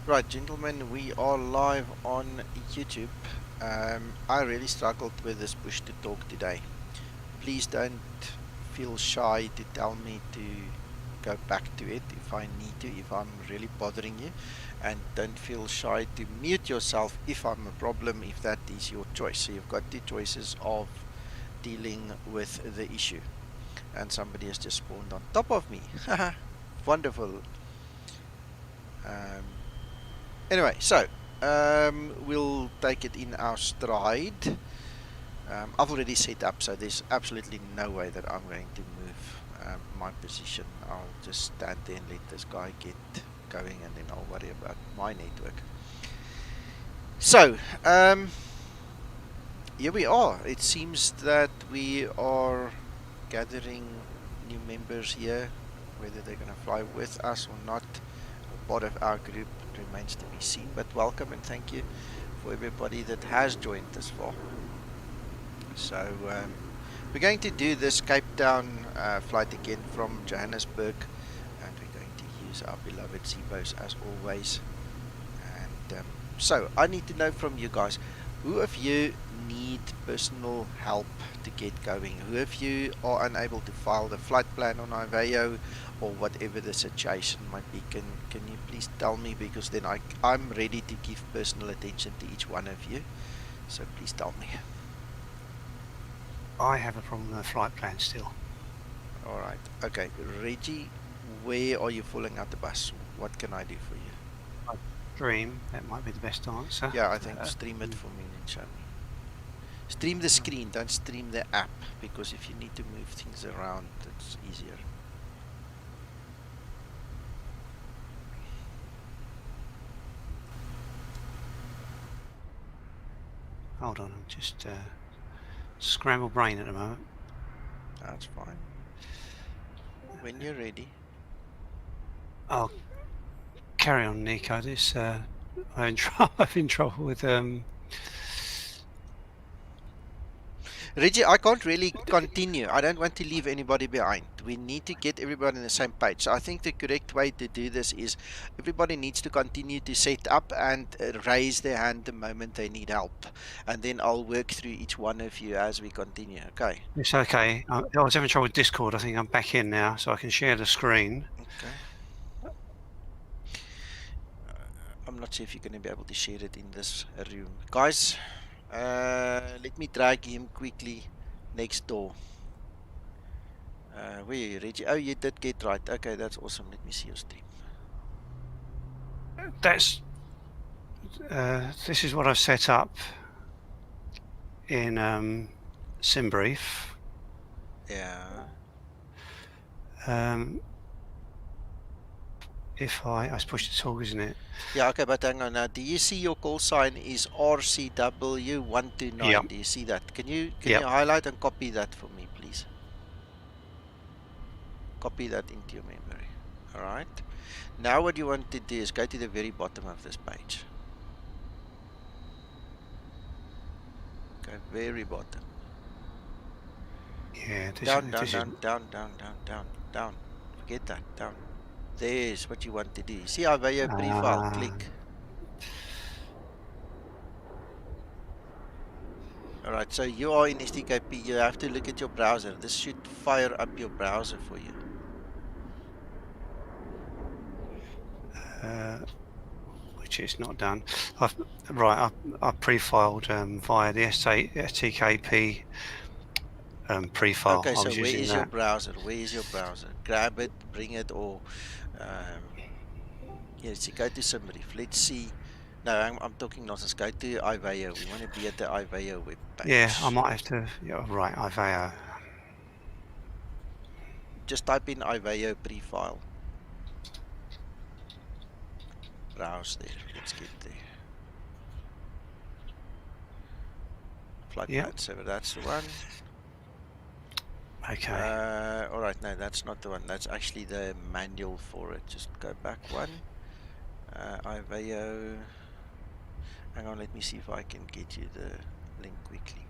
Right, gentlemen, we are live on YouTube. I really struggled with this push to talk today. Please don't feel shy to tell me to go back to it if I need to, if I'm really bothering you. And don't feel shy to mute yourself if I'm a problem, if that is your choice. So you've got two choices of dealing with the issue. And somebody has just spawned on top of me. Wonderful. Um, Anyway, so we'll take it in our stride. I've already set up, so there's absolutely no way that I'm going to move my position. I'll just stand there and let this guy get going, and then I'll worry about my network. So, here we are. It seems that we are gathering new members here, whether they're going to fly with us or not. Part of our group remains to be seen, but welcome and thank you for everybody that has joined this far. So we're going to do this Cape Town flight again from Johannesburg, and we're going to use our beloved Zibos as always. And so I need to know from you guys, who of you need personal help to get going? Who of you are unable to file the flight plan on IVAO, or whatever the situation might be? Can you please tell me, because then I'm ready to give personal attention to each one of you. So please tell me. I have a problem with the flight plan still. All right. Okay, Reggie, where are you falling out the bus? What can I do for you? Stream, that might be the best answer. Yeah, I think stream it for me and show me. Stream the screen, don't stream the app, because if you need to move things around, it's easier. Hold on, I'm just scramble brain at the moment. That's fine. When you're ready. I'll carry on, Nico. This I'm in trouble with Reggie, I can't really continue. I don't want to leave anybody behind. We need to get everybody on the same page. So I think the correct way to do this is everybody needs to continue to set up and raise their hand the moment they need help. And then I'll work through each one of you as we continue. Okay. It's okay. I was having trouble with Discord. I think I'm back in now, so I can share the screen. Okay. I'm not sure if you're going to be able to share it in this room. Guys, let me drag him quickly next door. Where are you, Reggie? Oh, you did get right. Okay, that's awesome. Let me see your stream. That's this is what I've set up in SimBrief. Yeah. If I push the talk, isn't it? Yeah, okay, but hang on now. Do you see your call sign is RCW129? Yep. Do you see that? Can you highlight and copy that for me, please? Copy that into your memory. Alright. Now what you want to do is go to the very bottom of this page. Okay, very bottom. Yeah, down. Forget that, down. There's what you want to do. See IVAO pre-file, click. Alright, so you are in STKP, you have to look at your browser. This should fire up your browser for you. Which it's not done. I've pre-filed via the STKP pre-file. Okay, so where is your browser? Where is your browser? Grab it, bring it, or yes, go to SimBrief. Let's see. No, I'm talking nonsense. Go to IVAO. We want to be at the IVAO web page. Yeah, I might have to. Yeah, right, IVAO. Just type in IVAO pre-file. Browse there. Let's get there. Flight plan server. That's the one. Okay. Alright, no, that's not the one. That's actually the manual for it. Just go back one. IVAO. Hang on, let me see if I can get you the link quickly.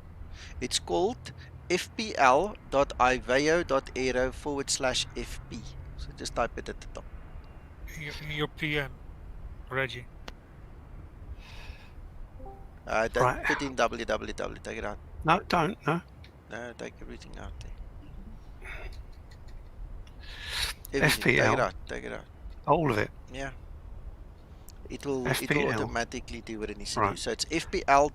It's called fpl.ivao.aero/fp. So just type it at the top. Your PN, Reggie. Don't Right. put in www, take it out. No, don't. No. No, take everything out there. Everything, take it FPL. out, take it out. All of it. Yeah. It'll FPL. automatically do what it needs to do. Right. So it's fpl.ivao.aero.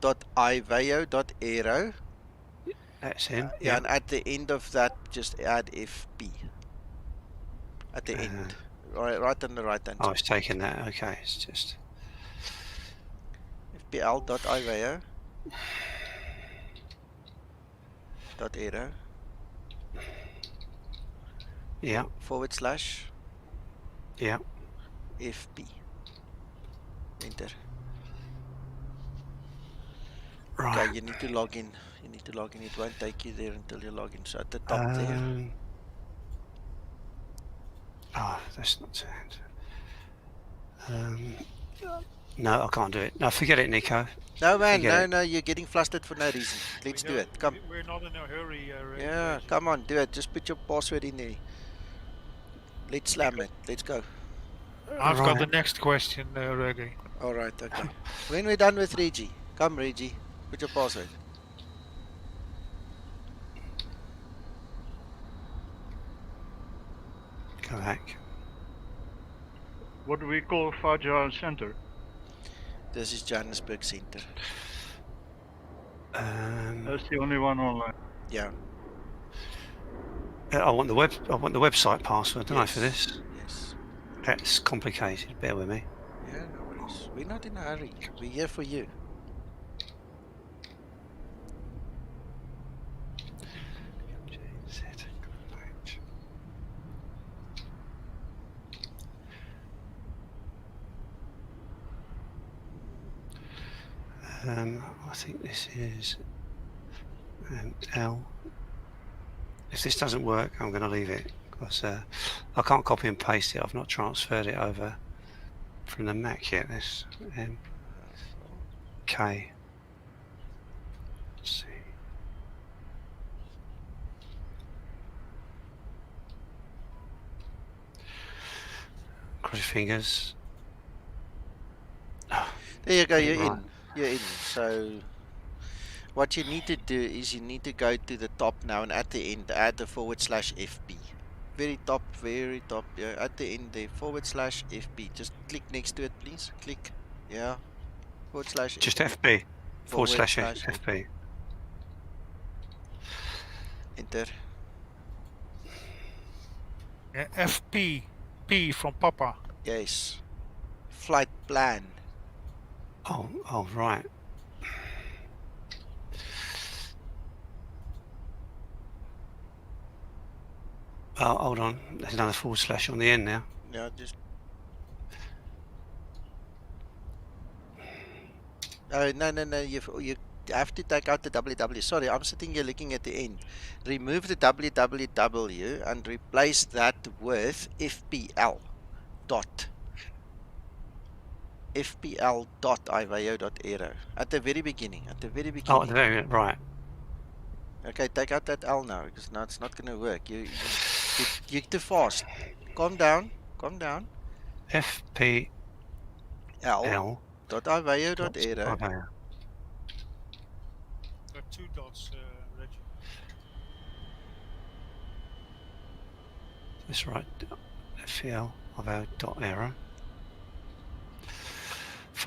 That's in. Yeah, and at the end of that, just add FP. At the Uh, end. Right on the right hand I side. was taking that. Okay. It's just fpl.ivao.aero. yeah. / Yeah. FP. Enter. Right. Okay, you need to log in. You need to log in. It won't take you there until you log in. So at the top there. Oh, that's not no, I can't do it. No, forget it, Nico. No, man, Forget no, you're getting flustered for no reason. Let's do it. Come. We're not in a hurry. Yeah, come on, do it. Just put your password in there. Let's slam it. Let's go. I've got the next question, Reggie. All right, okay. When we're done with Reggie, come, Reggie. Put your password. Go back. What do we call Fajar Center? This is Johannesburg Center. That's the only one online. Yeah. I want the website password, don't I, for this? Yes. That's complicated. Bear with me. Yeah, no worries. We're not in a hurry. We're here for you. I think this is L. If this doesn't work, I'm going to leave it because I can't copy and paste it. I've not transferred it over from the Mac yet. This K. Let's see. Cross your fingers. There you go. You're in. You're in. So what you need to do is you need to go to the top now, and at the end add the / FP. Very top, yeah, at the end there, / FP. Just click next to it, please. Click. Yeah. / Just FB. / FB. Enter. FP. P from Papa. Yes. Flight plan. Oh, right. Oh, hold on. There's another / on the end now. Yeah, just. Oh, no. You have to take out the www. Sorry, I'm sitting here looking at the end. Remove the www and replace that with fpl dot fpl.ivao.aero at the very beginning. Oh, at the very beginning, right. Okay, take out that L now because now it's not going to work. You're too fast. Calm down. FPL. .ivao.aero. Got 2 dots, Reggie. That's right. FPL.ivao.aero. /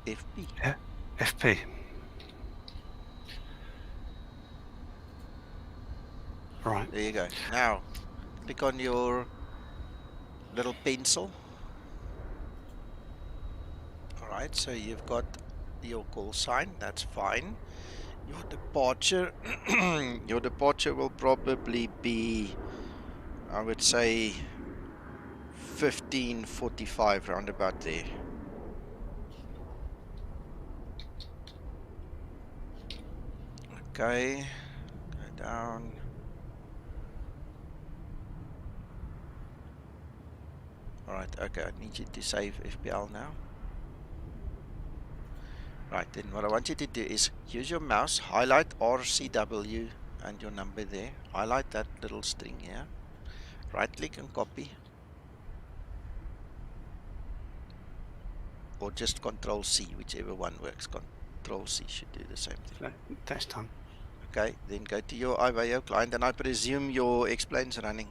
FP. FP. Right. There you go. Now, click on your little pencil. Alright, so you've got your call sign. That's fine. Your departure, your departure will probably be, I would say, 15:45, round about there. Okay, go down. Alright, okay, I need you to save FPL now. Right, then what I want you to do is use your mouse, highlight RCW and your number there. Highlight that little string here. Right click and copy. or just Control C, whichever one works. Control C should do the same thing. That's done. Okay, then go to your IVAO client, and I presume your explain's running.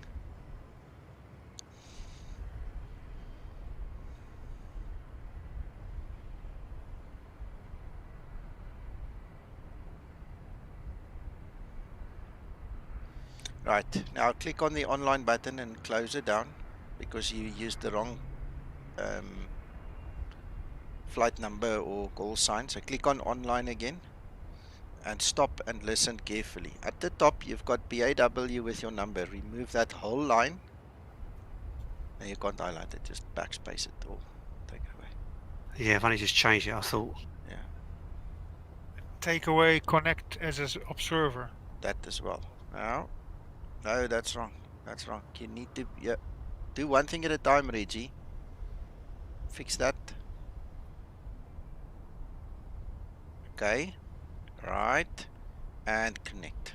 Right, now click on the online button and close it down because you used the wrong flight number or call sign. So click on online again and stop and listen carefully. At the top you've got BAW with your number. Remove that whole line. Now you can't highlight it, just backspace it or take it away. Yeah, I've only just changed it. I thought. Yeah, Take away connect as an observer. that as well. No, that's wrong. That's wrong. You need to do one thing at a time, Reggie. Fix that. Okay. Right. And connect.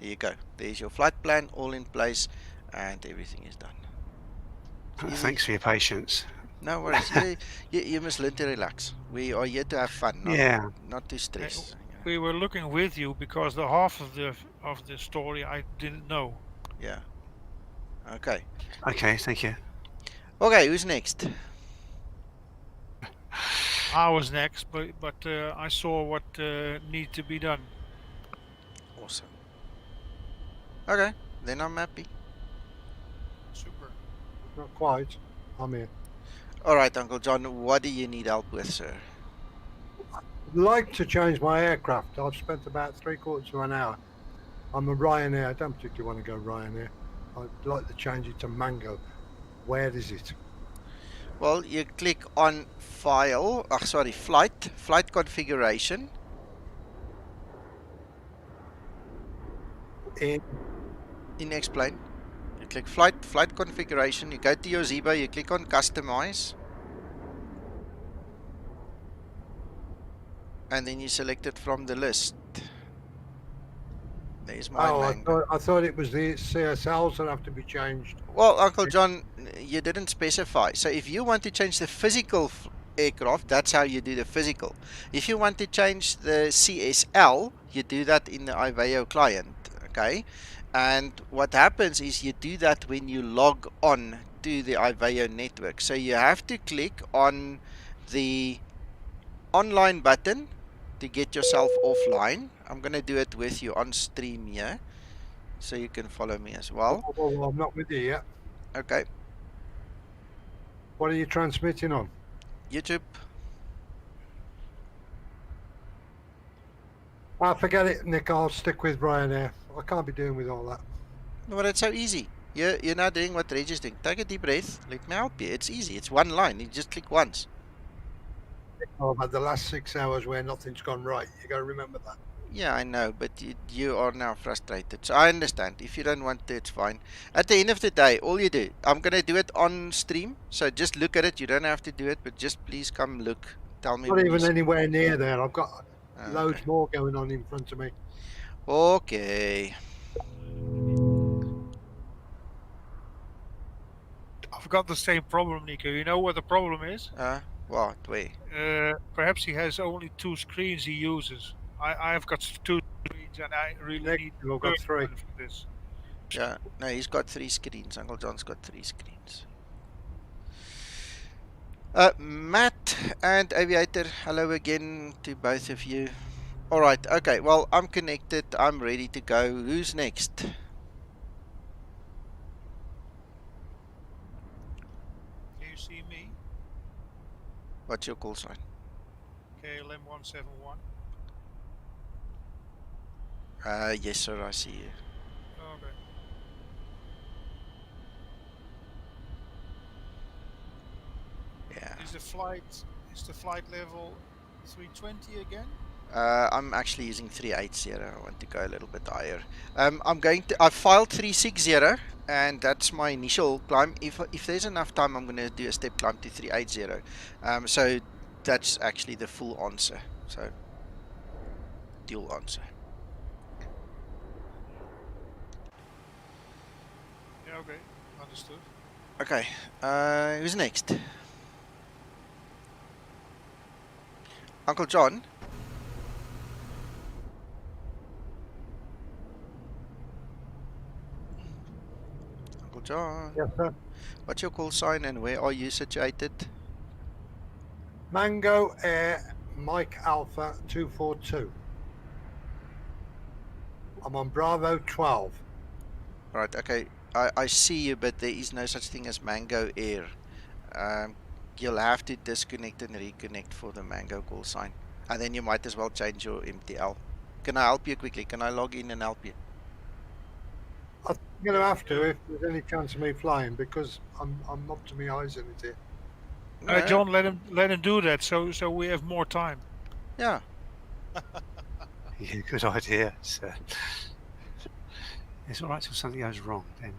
There you go. There's your flight plan all in place and everything is done. Thanks for your patience. No worries. you must learn to relax. We are here to have fun, not to stress. We were looking with you because the half of the story I didn't know. Yeah. Okay. Okay, thank you. Okay, who's next? I was next, but I saw what needed to be done. Awesome. Okay, then I'm happy. Super. Not quite. I'm here. Alright, Uncle John, what do you need help with, sir? I'd like to change my aircraft. I've spent about 3/4 of an hour. I'm a Ryanair. I don't particularly want to go Ryanair. I'd like to change it to Mango. Where is it? Well, you click on flight configuration. In explain. You click flight configuration, you go to your Zibo, you click on customize. And then you select it from the list. There's my Mango. I thought it was the CSLs that have to be changed. Well, Uncle John, you didn't specify. So if you want to change the physical aircraft, that's how you do the physical. If you want to change the CSL, you do that in the IVAO client, okay? And what happens is you do that when you log on to the IVAO network. So you have to click on the online button to get yourself offline. I'm going to do it with you on stream here, so you can follow me as well. Oh, I'm not with you yet. Okay. What are you transmitting on? YouTube. Forget it, Nick. I'll stick with Ryanair. I can't be doing with all that. No, but it's so easy. You're not doing what Reggie's doing. Take a deep breath. Let me help you. It's easy. It's one line. You just click once. Oh, about the last 6 hours where nothing's gone right. You got to remember that. Yeah, I know, but you are now frustrated. So I understand. If you don't want to, it's fine. At the end of the day, all you do, I'm going to do it on stream. So just look at it. You don't have to do it, but just please come look. Tell me. Not even anywhere near there. I've got Okay. loads more going on in front of me. Okay. I've got the same problem, Nico. You know what the problem is? What? Wait. Perhaps he has only 2 screens he uses. I've got 2 screens and I really need I've got 3. for this. Yeah, no, he's got 3 screens. Uncle John's got 3 screens. Matt and Aviator, hello again to both of you. Alright, okay, well, I'm connected. I'm ready to go. Who's next? Can you see me? What's your call sign? KLM171. Yes, sir, I see you. Okay. Yeah. Is the flight level 320 again? I'm actually using 380. I want to go a little bit higher. I filed 360, and that's my initial climb. If there's enough time, I'm going to do a step climb to 380. So that's actually the full answer. So dual answer. Yeah, okay. Understood. Okay, who's next? Uncle John? Uncle John, Yes, sir. what's your call sign and where are you situated? Mango Air Mike Alpha 242. I'm on Bravo 12. Right, okay, I see you, but there is no such thing as Mango Air. You'll have to disconnect and reconnect for the Mango call sign. And then you might as well change your MTL. Can I help you quickly? Can I log in and help you? I'm going to have to if there's any chance of me flying because I'm up to my eyes in it here. No, John, let him do that. So we have more time. yeah. Yeah, good idea. It's all right till something goes wrong. Then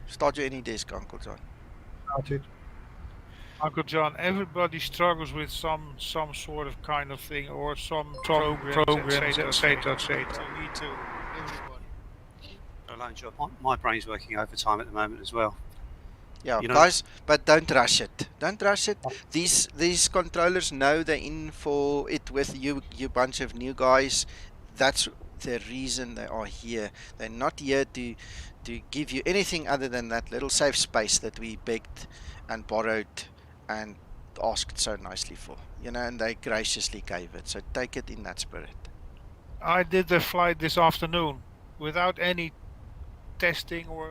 Start your any desk, Uncle John. Started. Uncle John, everybody struggles with some sort of kind of thing or some programs, etc. So me too. Everybody. alone job. My brain's working overtime at the moment as well. Yeah, You know- guys, but don't rush it. Don't rush it. These controllers know they're in for it with you bunch of new guys. That's the reason they are here. They're not here to give you anything other than that little safe space that we begged and borrowed and asked so nicely for. You know, and they graciously gave it. So take it in that spirit. I did the flight this afternoon without any testing or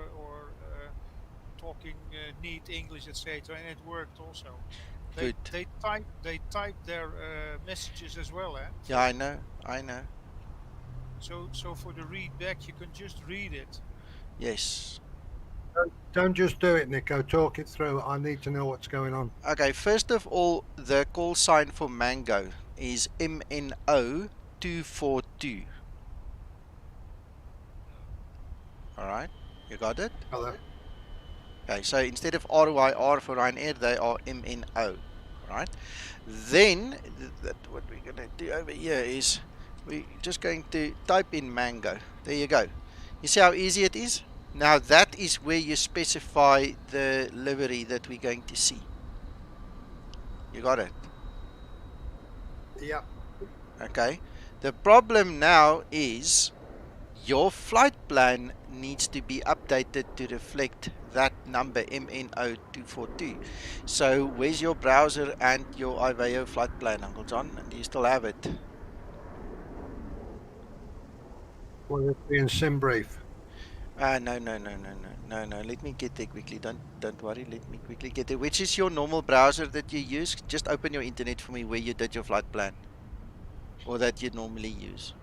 talking neat English, etc. And it worked also. They Good. they type their messages as well, eh? Yeah, I know. I know. So for the read back, you can just read it. Yes. Don't just do it, Nico. Talk it through. I need to know what's going on. Okay, first of all, the call sign for Mango is MNO242. Alright, you got it? Hello. Okay, so instead of RYR for Ryanair, they are MNO. Alright, then what we're going to do over here is we're just going to type in Mango. There you go. You see how easy it is? Now that is where you specify the livery that we're going to see. You got it? Yeah. Okay, the problem now is your flight plan needs to be updated to reflect that number MNO242. So where's your browser and your IVAO flight plan, Uncle John? Do you still have it? Will it be in sim brief? No. Let me get there quickly. Don't worry. Let me quickly get there. Which is your normal browser that you use? Just open your internet for me where you did your flight plan, or that you normally use.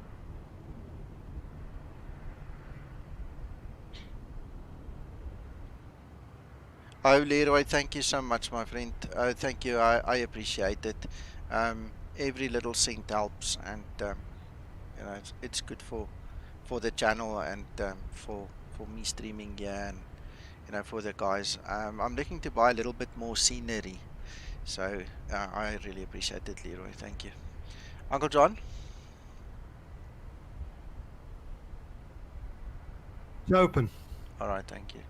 Oh, Leroy, thank you so much, my friend. Thank you. I appreciate it. Every little cent helps, and you know, it's good for the channel and for me streaming here, and you know, for the guys. I'm looking to buy a little bit more scenery, so I really appreciate it, Leroy. Thank you, Uncle John. It's open. All right, thank you.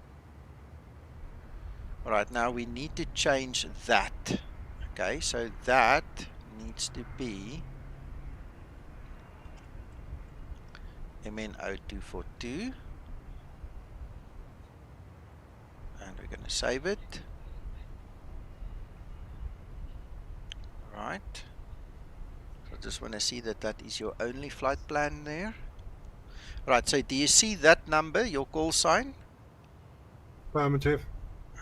All right, now we need to change that. Okay, so that needs to be MNO242, and we're going to save it. All right, so I just want to see that that is your only flight plan there. All right, so do you see that number, your call sign? Affirmative.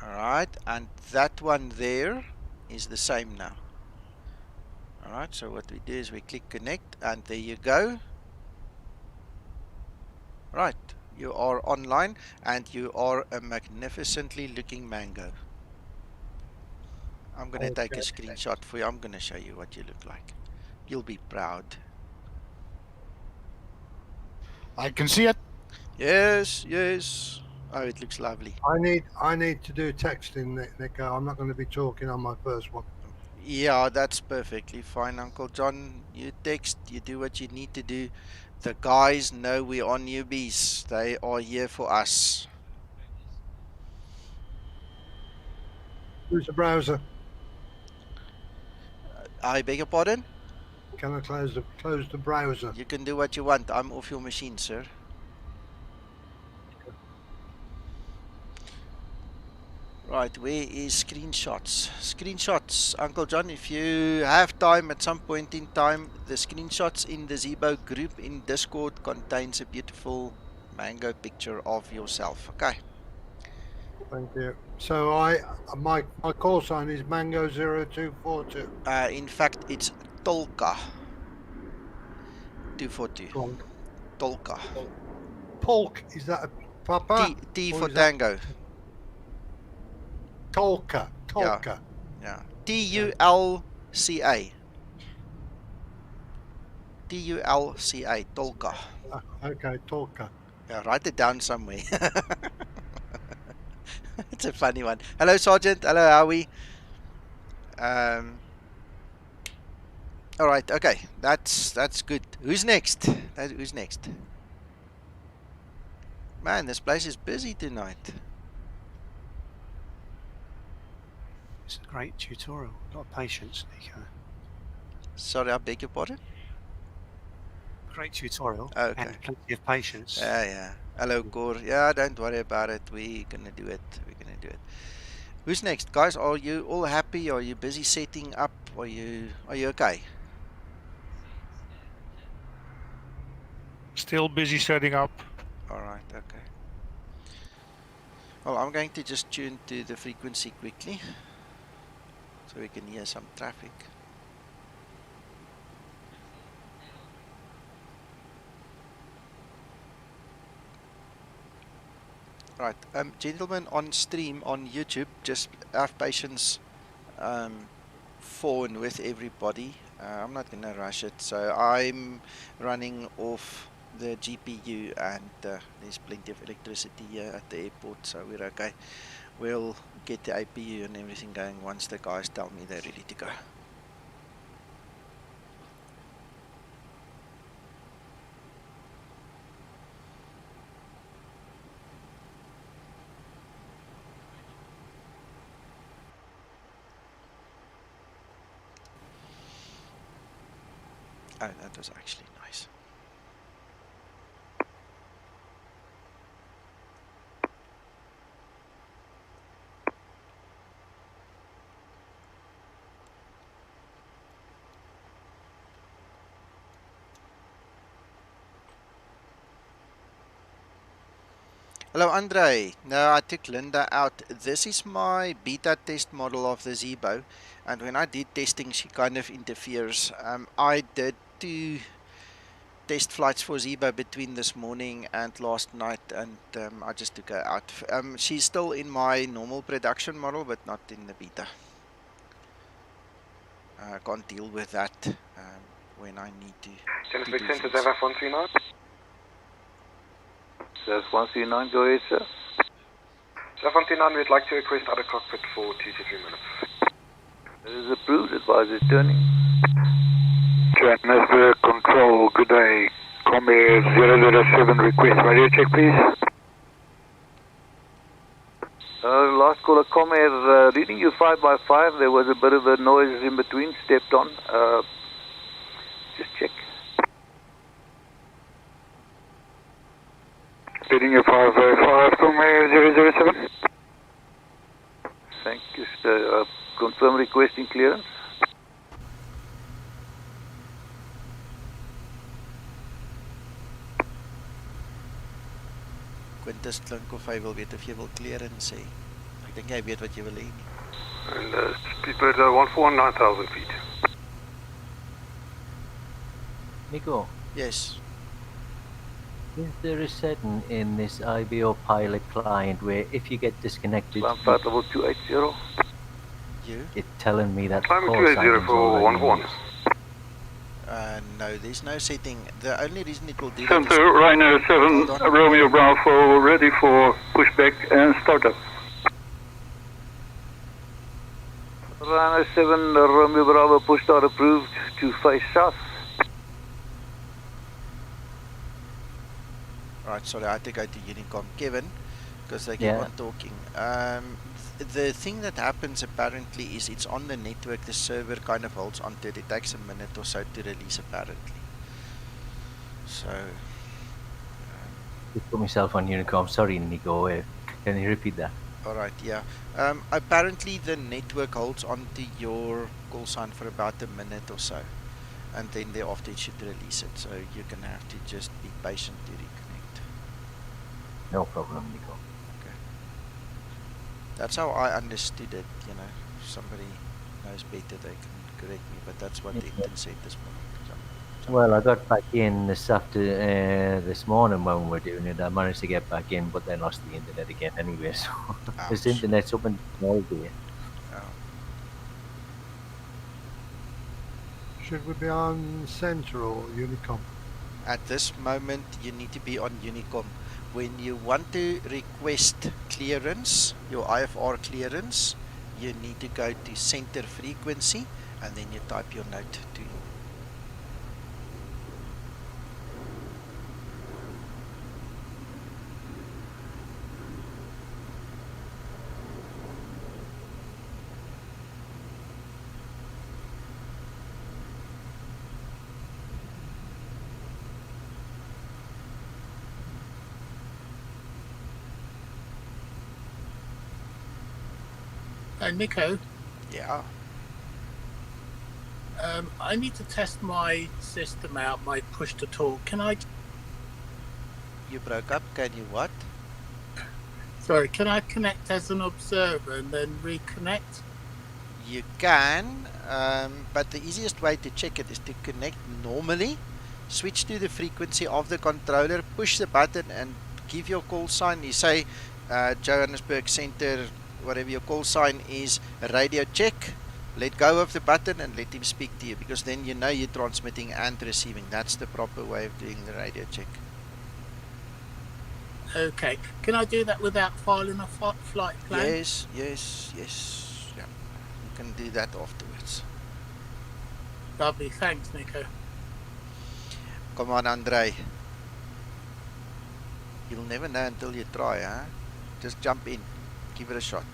Alright, and that one there is the same now. Alright, so what we do is we click connect, and there you go. Right, you are online, and you are a magnificently looking Mango. I'm going to take a screenshot for you. I'm going to show you what you look like. You'll be proud. I can see it. Yes, yes. Oh, it looks lovely. I need to do texting, Nico. I'm not going to be talking on my first one. Yeah, that's perfectly fine, Uncle John. You text, you do what you need to do. The guys know we're on newbies. They are here for us. close the browser? I beg your pardon? Can I close the browser? You can do what you want. I'm off your machine, sir. Right, where is screenshots? Screenshots, Uncle John, if you have time at some point in time, the screenshots in the Zibo group in Discord contains a beautiful mango picture of yourself. Okay. Thank you. So my call sign is Mango0242. In fact, it's Tolka 242. Polk. Tolka. Polk, is that a papa? T or for is that tango. Tolka? Tolka. Yeah. Tulca. Tulca. Tolka. Okay, Tolka. Yeah, write it down somewhere. It's a funny one. Hello, Sergeant. Hello, Howie. All right. Okay. That's good. Who's next? Who's next? Man, this place is busy tonight. It's a great tutorial. A lot of patience, Nico. Sorry, I beg your pardon. Great tutorial. Okay. And plenty of patience. Yeah. Hello, Cor. Yeah, don't worry about it. We're gonna do it. Who's next, guys? Are you all happy? Are you busy setting up? Are you okay? Still busy setting up. All right. Okay. Well, I'm going to just tune to the frequency quickly, so we can hear some traffic. Right, gentlemen on stream on YouTube, just have patience for and with everybody. I'm not gonna rush it, so I'm running off the GPU, and there's plenty of electricity here at the airport, so we're okay. We'll get the APU and everything going once the guys tell me they're ready to go. Oh, that was actually nice. Hello, Andre. No, I took Linda out. This is my beta test model of the Zibo, and when I did testing, she kind of interferes. I did 2 test flights for Zibo between this morning and last night, and I just took her out. She's still in my normal production model, but not in the beta. I can't deal with that when I need to. Jennifer Centers FF139. That's 139, go ahead, sir. FF139, we'd like to request out of cockpit for 2 to 3 minutes. That is approved, advisor turning. Jennifer Control, good day. Comair 007, request radio check, please. Last caller, Comair, reading you 5x5, there was a bit of a noise in between, stepped on. Just check. Reading you 5x5, Comair 007. Thank you, sir. Confirm requesting clearance. Quintus klink of hy wil weet of jy wil clearance sê. Ek dink hy weet wat jy wil hê nie. And speedbird 149,000 feet. Nico, Yes. is there a setting in this IVAO pilot client where if you get disconnected, Climb flight level 280. You? it's telling me that Climb call 280 sign's for already 1-1. used? No, there's no setting. The only reason it will do that Center is... Rhino 7, Hold on. Romeo Bravo, ready for pushback and startup. Rhino 7, Romeo Bravo, push start approved to face south. Right, sorry, I had to go to Unicom. Kevin, because they keep Yeah. on talking. The thing that happens apparently is it's on the network, the server kind of holds onto it. It takes a minute or so to release apparently. So, Just put myself on Unicom. Sorry, Nico. Can you repeat that? alright, yeah. Apparently the network holds onto your call sign for about a minute or so. And then thereafter it should release it. So you're going to have to just be patient to reconnect. No problem, Nico. Okay. That's how I understood it, you know. If somebody knows better, they can correct me, but that's what Ethan said this morning. Well, I got back in this morning when we were doing it. I managed to get back in, but then lost the internet again anyway. So this Ouch. internet's up and all day. Oh. Should we be on Central or Unicom? At this moment, you need to be on Unicom. When you want to request clearance, your IFR clearance, you need to go to center frequency and then you type your note to. Nico, Yeah. I need to test my system out, my push to talk. Can I? You broke up. Can you what? Sorry, can I connect as an observer and then reconnect? You can, but the easiest way to check it is to connect normally, switch to the frequency of the controller, push the button and give your call sign. You say Johannesburg Center, whatever your call sign is, radio check, let go of the button and let him speak to you, because then you know you're transmitting and receiving. That's the proper way of doing the radio check. Okay, can I do that without filing a flight plan? Yes. Yeah. You can do that afterwards. Lovely, thanks, Nico. Come on, Andre. You'll never know until you try, huh? Just jump in. Give it a shot.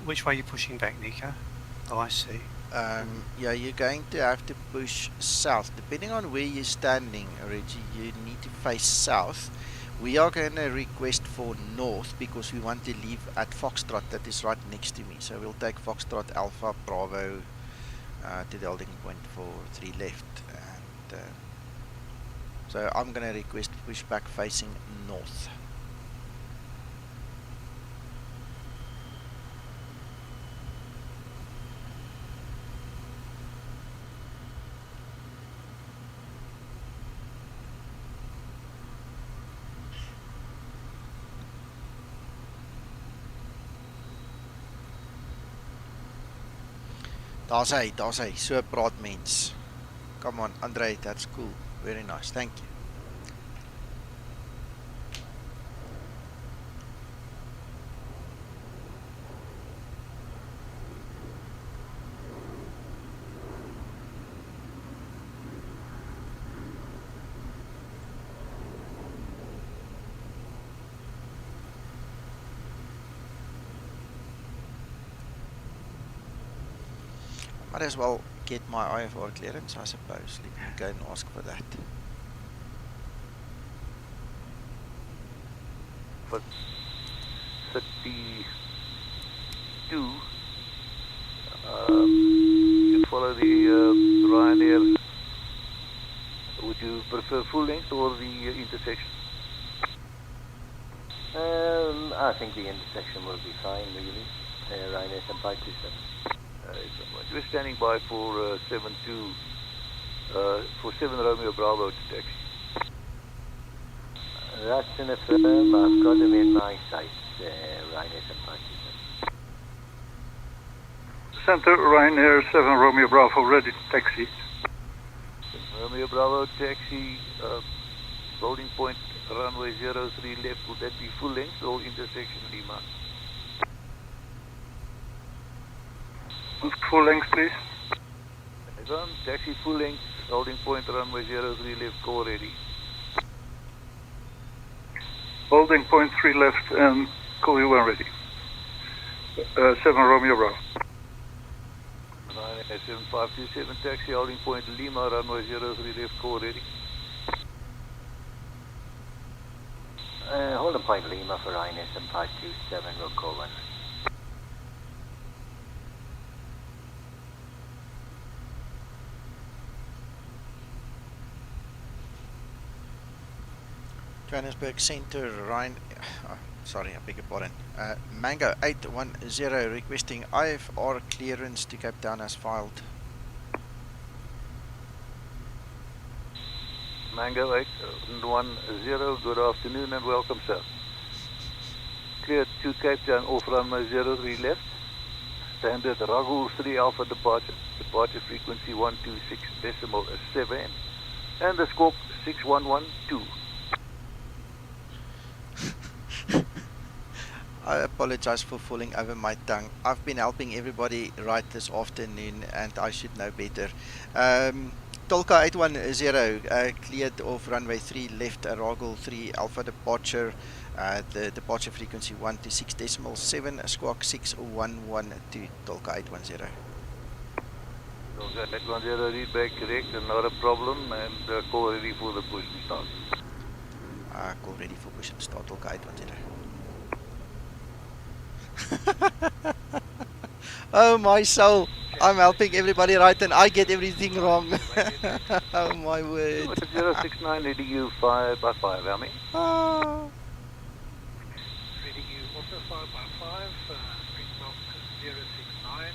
Which way are you pushing back, Nico? Oh, I see. Yeah, you're going to have to push south. Depending on where you're standing, Reggie, you need to face south. We are going to request for north because we want to leave at Foxtrot, that is right next to me. So we'll take Foxtrot Alpha Bravo to the holding point for 3 left. And so I'm going to request push back facing north. Daar's hy, so praat mens. Come on, Andre, that's cool. Very nice, thank you. Might as well get my IFR clearance, I suppose. Let me go and ask for that. For 32, you follow the Ryanair. Would you prefer full length or the intersection? I think the intersection will be fine, really. Ryanair and 527. We're standing by for 72, for 7 Romeo Bravo to taxi. That's in a firm. I've got them in my sights, Ryanair and 527. Center Ryanair 7 Romeo Bravo ready to taxi. Romeo Bravo, taxi, holding point, runway 03 left. Would that be full length or intersection Lima? Full length, please. Anson, taxi full length, holding point, runway 03 left, call ready. Holding point 3 left and call you when ready. 7 Romeo Bravo. 7527, taxi, holding point Lima, runway 03 left, call ready. Holding point Lima for Ryanair 7527, we'll call one. Johannesburg Center, Ryan. Sorry, I beg your pardon. Mango 810 requesting IFR clearance to Cape Town as filed. Mango 810, good afternoon and welcome, sir. Cleared to Cape Town off runway 03 left. Standard RAGUL 3 Alpha departure. Departure frequency 126.7 and the scope 6112. I apologize for falling over my tongue. I've been helping everybody right this afternoon and I should know better. Tolka 810 cleared off runway 3 left, RAGUL 3 Alpha departure. The departure frequency 126.7, squawk 6112, Tolka 810. Tolka 810, read back correct and not a problem, and call ready for the push and start. Call ready for push and start, Tolka 810. Oh my soul, I'm helping everybody right and I get everything wrong. Oh my word. 069 ready you 5 by 5, how many? Ready you also 5 by 5, Springbok 069,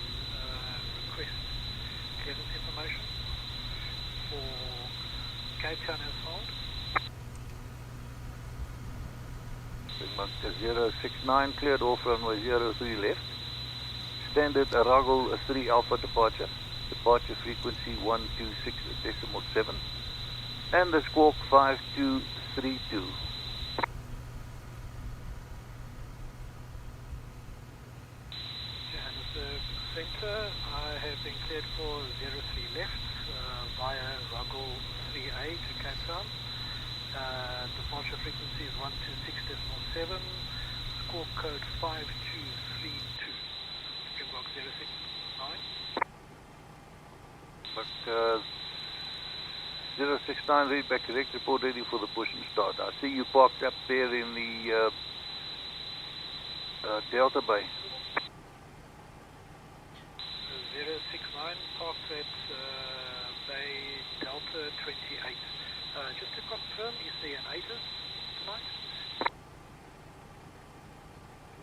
request clearance information for Cape Town as hold. Springbok 069 cleared off runway 03 left. Standard RAGUL 3 Alpha departure. Departure frequency 126.7 and the squawk 5232. Johannesburg Centre, I have been cleared for 03 left via RAGUL 3A to Cape Town. Departure frequency is 126.7, squawk code 5232. Springbok 069. But 069 read back correct, report ready for the push and start. I see you parked up there in the Delta Bay. 069 parked at Bay Delta 28. Just to confirm, is there an ATIS tonight?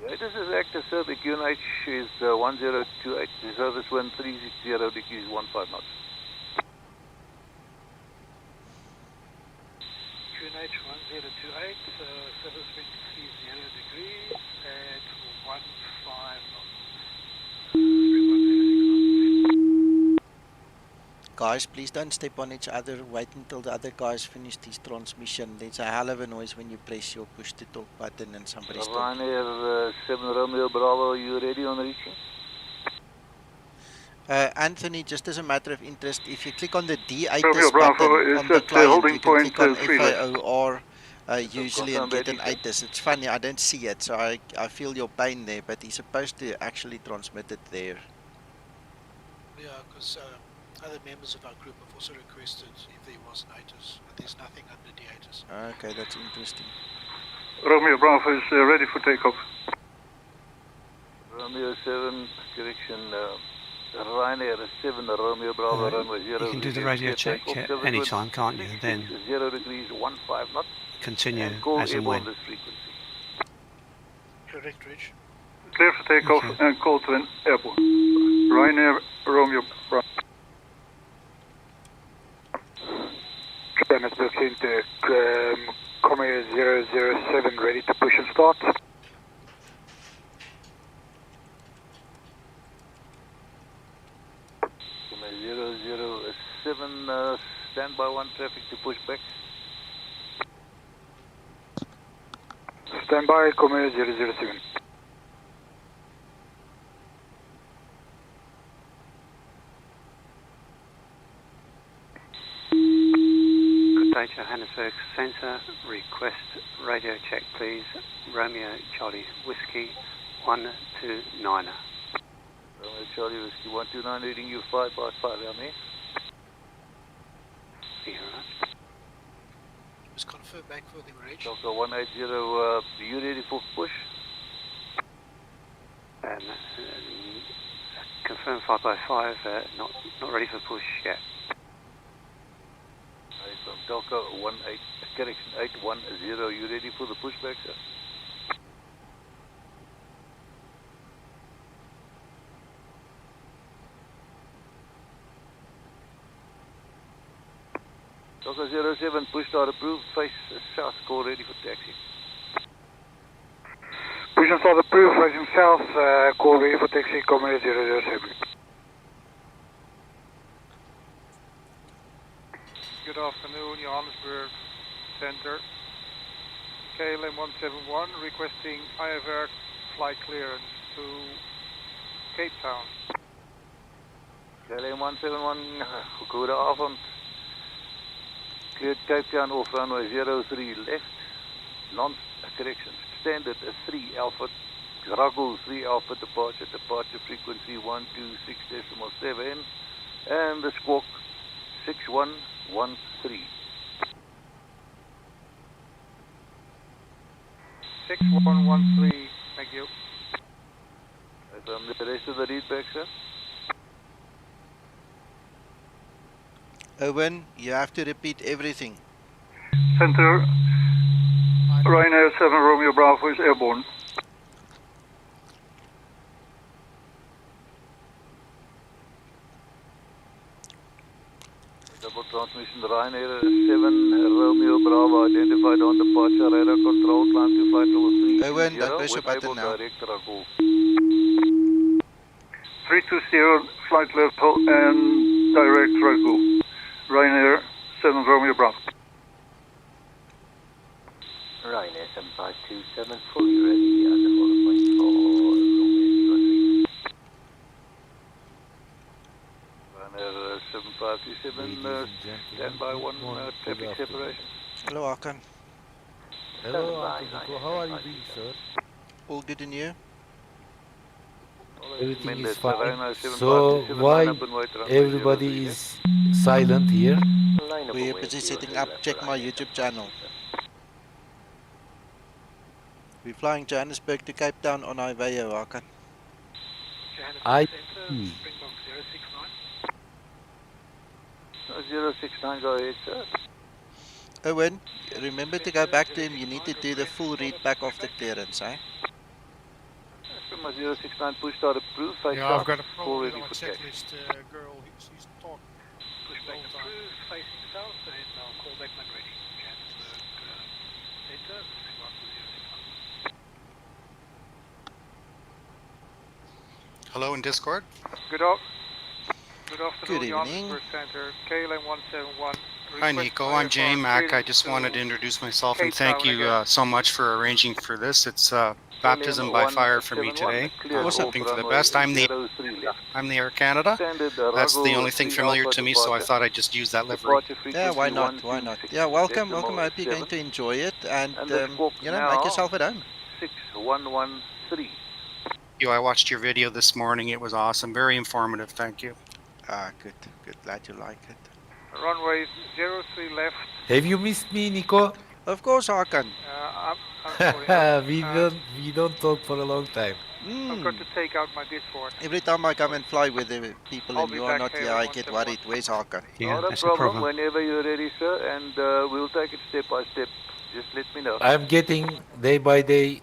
The ATIS is active, sir. The QNH is 1028. The service wind 360 degrees 15 knots. QNH 1028, service wind 30 degrees at 15 knots. Springbok 069. Guys, please don't step on each other. Wait until the other guys finish his transmission. There's a hell of a noise when you press your push to talk button and somebody's talking. Ryanair 7 Romeo Bravo, are you ready on reaching? Anthony, just as a matter of interest, if you click on the D8 Romeo Bravo button is on the at client, holding you can point click on 3 left. FAOR usually and get an confirm, ATIS. It's funny, I don't see it, so I feel your pain there, but he's supposed to actually transmit it there. Yeah, because other members of our group have also requested if there was an ATIS, but there's nothing under the ATIS. Okay, that's interesting. Romeo Bravo is ready for takeoff. Romeo 7, correction, Ryanair 7 Romeo Bravo, runway 0. You can do the radio check anytime, can't you? Then 0 degrees 15 knots. continue Call as and Airborne when. this frequency. Correct, Rich. Clear for takeoff Okay. and call to an Airborne. Ryanair Romeo Bravo. Johannesburg Center, Comair 007 ready to push and start. Comair 007 stand by 1 traffic to push back. Stand by, Comair 007. Good day, Johannesburg Centre. Request radio check, please. Romeo Charlie Whiskey 129er. Romeo Charlie Whiskey 129, reading you 5 by 5 around there. Thank you very much. Just confirm back for the range. Delta 180, are you ready for push? And confirm 5 by 5, not ready for push yet. Delta 18, correction 810, you ready for the pushback, sir? Delta 07, push start approved, face south, call ready for taxi. Push and start approved, facing south, call ready for taxi, Comair 007. Good afternoon, Johannesburg Center. KLM 171 requesting IVAO flight clearance to Cape Town. KLM 171, goedenavond. Cleared Cape Town off runway 03 left. Correction, standard 3 Alpha, RAGUL 3 Alpha departure frequency 126.7 and the squawk 6113. 6113, thank you. The rest of the read back, sir. Owen, you have to repeat everything. Center, Ryanair 7 Romeo Bravo is airborne. Double transmission, Ryanair 7 Romeo Bravo identified on departure, radar control, climb to flight level 3. Owen, don't press your button now. Direct RAGUL. 320, flight level and direct RAGUL. Ryanair 7 Romeo Bravo. Ryanair 7527, fully ready at the follow point for Romeo 03. Ryanair 7527, stand by 1 traffic separation. Hello, Hakan. Hello, Uncle Nico. How are you doing, sir? All good in you? Everything is fine. So why everybody is silent here? We're busy setting up. Check my YouTube channel. We're flying Johannesburg to Cape Town on IVAO, Hakan. I. 069, go ahead, sir. Owen, remember to go back to him. You need to do the full read back of the clearance, eh? My 069 push start approved. Yeah, I've got a problem with my checklist girl. She's talking. Push back approved, facing south, and I'll call back when ready. Johannesburg Center, bring on to 061. Hello in Discord. Good afternoon, Good evening. Johannesburg Center. KLM 171. Hi Nico, I'm Jay Mack. I just wanted to introduce myself and thank you so much for arranging for this. It's baptism by fire for me today. Hoping for the best. I'm the Air Canada. That's the only thing familiar to me, so I thought I'd just use that livery. Yeah, why not? Why not? Yeah, welcome. I hope you're going to enjoy it, and you know, make yourself at home. 6113. I watched your video this morning. It was awesome. Very informative. Thank you. Ah, good. Glad you like it. Runway 03 left. Have you missed me, Nico? Of course, Hakan. I'm sorry. we don't talk for a long time. I've got to take out my Discord. Every time I come and fly with the people I'll and be you are back not here here, I once get a worried. month. Where's Hakan? Yeah, Not a that's problem, whenever you're ready, sir, and we'll take it step by step. Just let me know. I'm getting day by day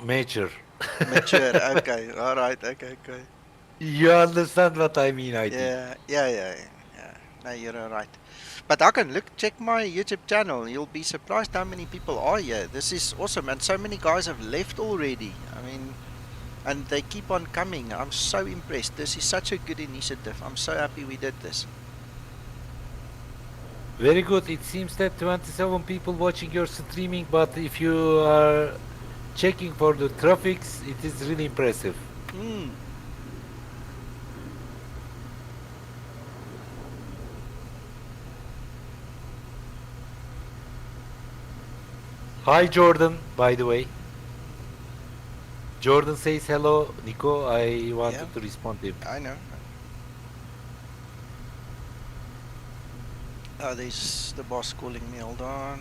mature. Mature, okay. Alright, okay. You understand what I mean, I think. Yeah. No, you're alright. But Hakan, look, check my YouTube channel. You'll be surprised how many people are here. This is awesome, and so many guys have left already. I mean, and they keep on coming. I'm so impressed. This is such a good initiative. I'm so happy we did this. Very good. It seems that 27 people watching your streaming, but if you are checking for the traffics, it is really impressive. Hi, Jordan, by the way. Jordan says hello, Nico. I wanted to respond to him. I know. Oh, there's the boss calling me. Hold on.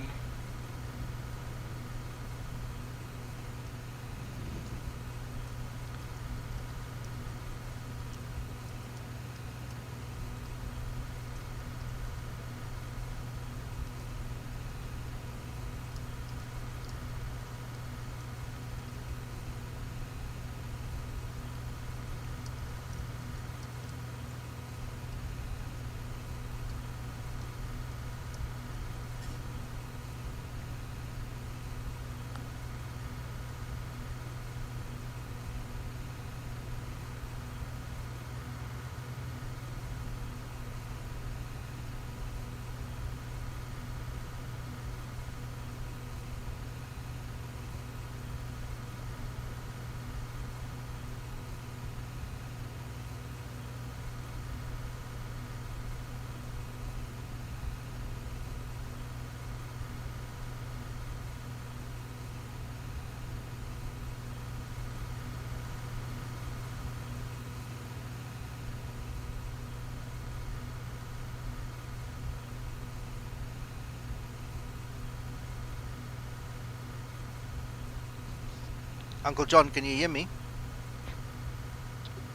Uncle John, can you hear me?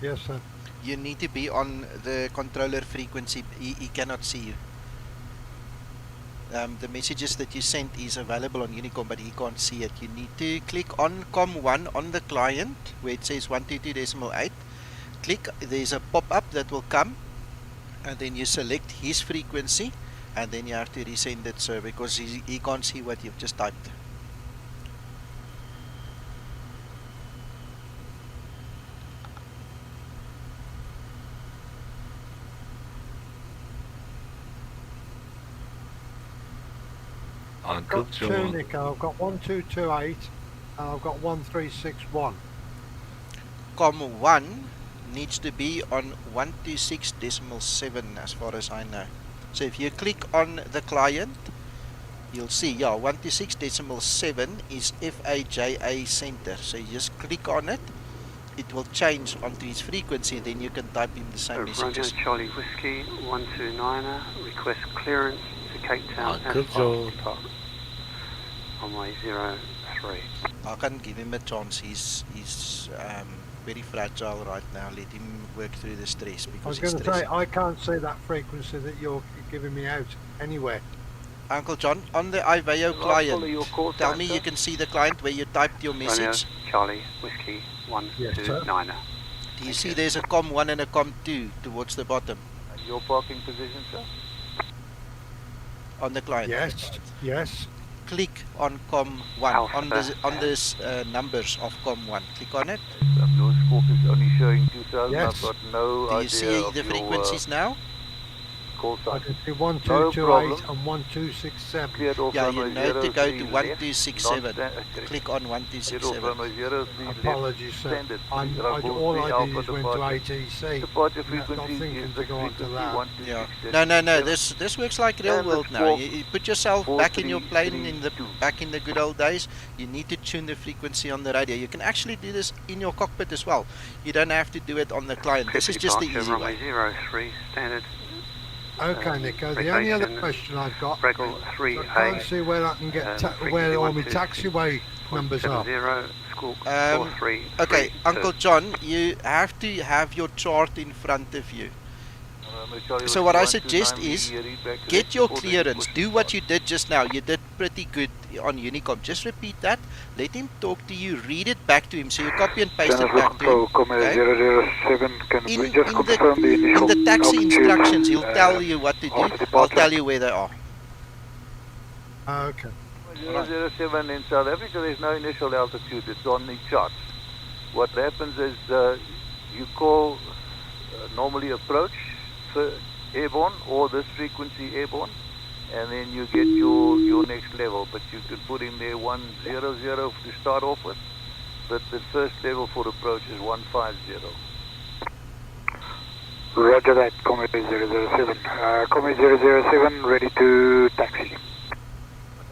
Yes, sir. You need to be on the controller frequency. He cannot see you. The messages that you sent is available on Unicom, but he can't see it. You need to click on COM1 on the client where it says 122.8. Click, there's a pop-up that will come, and then you select his frequency, and then you have to resend it, sir, because he can't see what you've just typed. I've got two, Nico. I've got 1228 and I've got 1361. COM1 needs to be on 126.7 as far as I know. So if you click on the client, you'll see, 126.7 is FAJA center. So you just click on it, it will change onto his frequency, then you can type in the same messages. Romeo Charlie Whiskey 129er, request clearance to Cape Town Good job. On my 03. I can't give him a chance. He's very fragile right now. Let him work through the stress I because was going to say, I can't see that frequency that you're giving me out anywhere. Uncle John, on the IVAO client, tell me you can see the client where you typed your message. Romeo Charlie Whiskey 129er. Do you see there's a COM1 and a COM2 towards the bottom? Your parking position, sir? On the client? Yes. Click on COM1, on this numbers of COM1. Click on it. Your scope is only showing 2000. Yes. I've got no Do you idea see of the your, frequencies now? call sign. I can see 1228 and 1267. Cleared off Yeah, runway you know to go 03 to left, 1267. non-standard. Click on Cleared off 1267. runway 03 left, Apologies, sir. standard. All I did is went to departure. ATC. Departure Not frequency thinking is to go on to that. Yeah. No. This works like real world now. You put yourself back in your plane back in the good old days. You need to tune the frequency on the radio. You can actually do this in your cockpit as well. You don't have to do it on the client. This is just the easy way. Runway 03 standard. Okay, Nico. The only other question I've got, RAGUL I 3A. can't see where I can get where all my taxiway numbers are. 70 Squawk Okay, 4332. Uncle John, you have to have your chart in front of you. So what I suggest is get your clearance. Do what you did just now. You did pretty good on Unicom. Just repeat that. Let him talk to you. Read it back to him. So you copy and paste it back to him. Okay? In the taxi instructions, he'll tell you what to do. I'll tell you where they are. Okay. 007 in South Africa, there's no initial altitude. It's on the charts. What happens is you call normally approach for airborne or this frequency airborne. and then you get your next level. But you can put in there 100 to start off with, but the first level for approach is 150. Roger that, Comet 007. Comet 007, ready to taxi.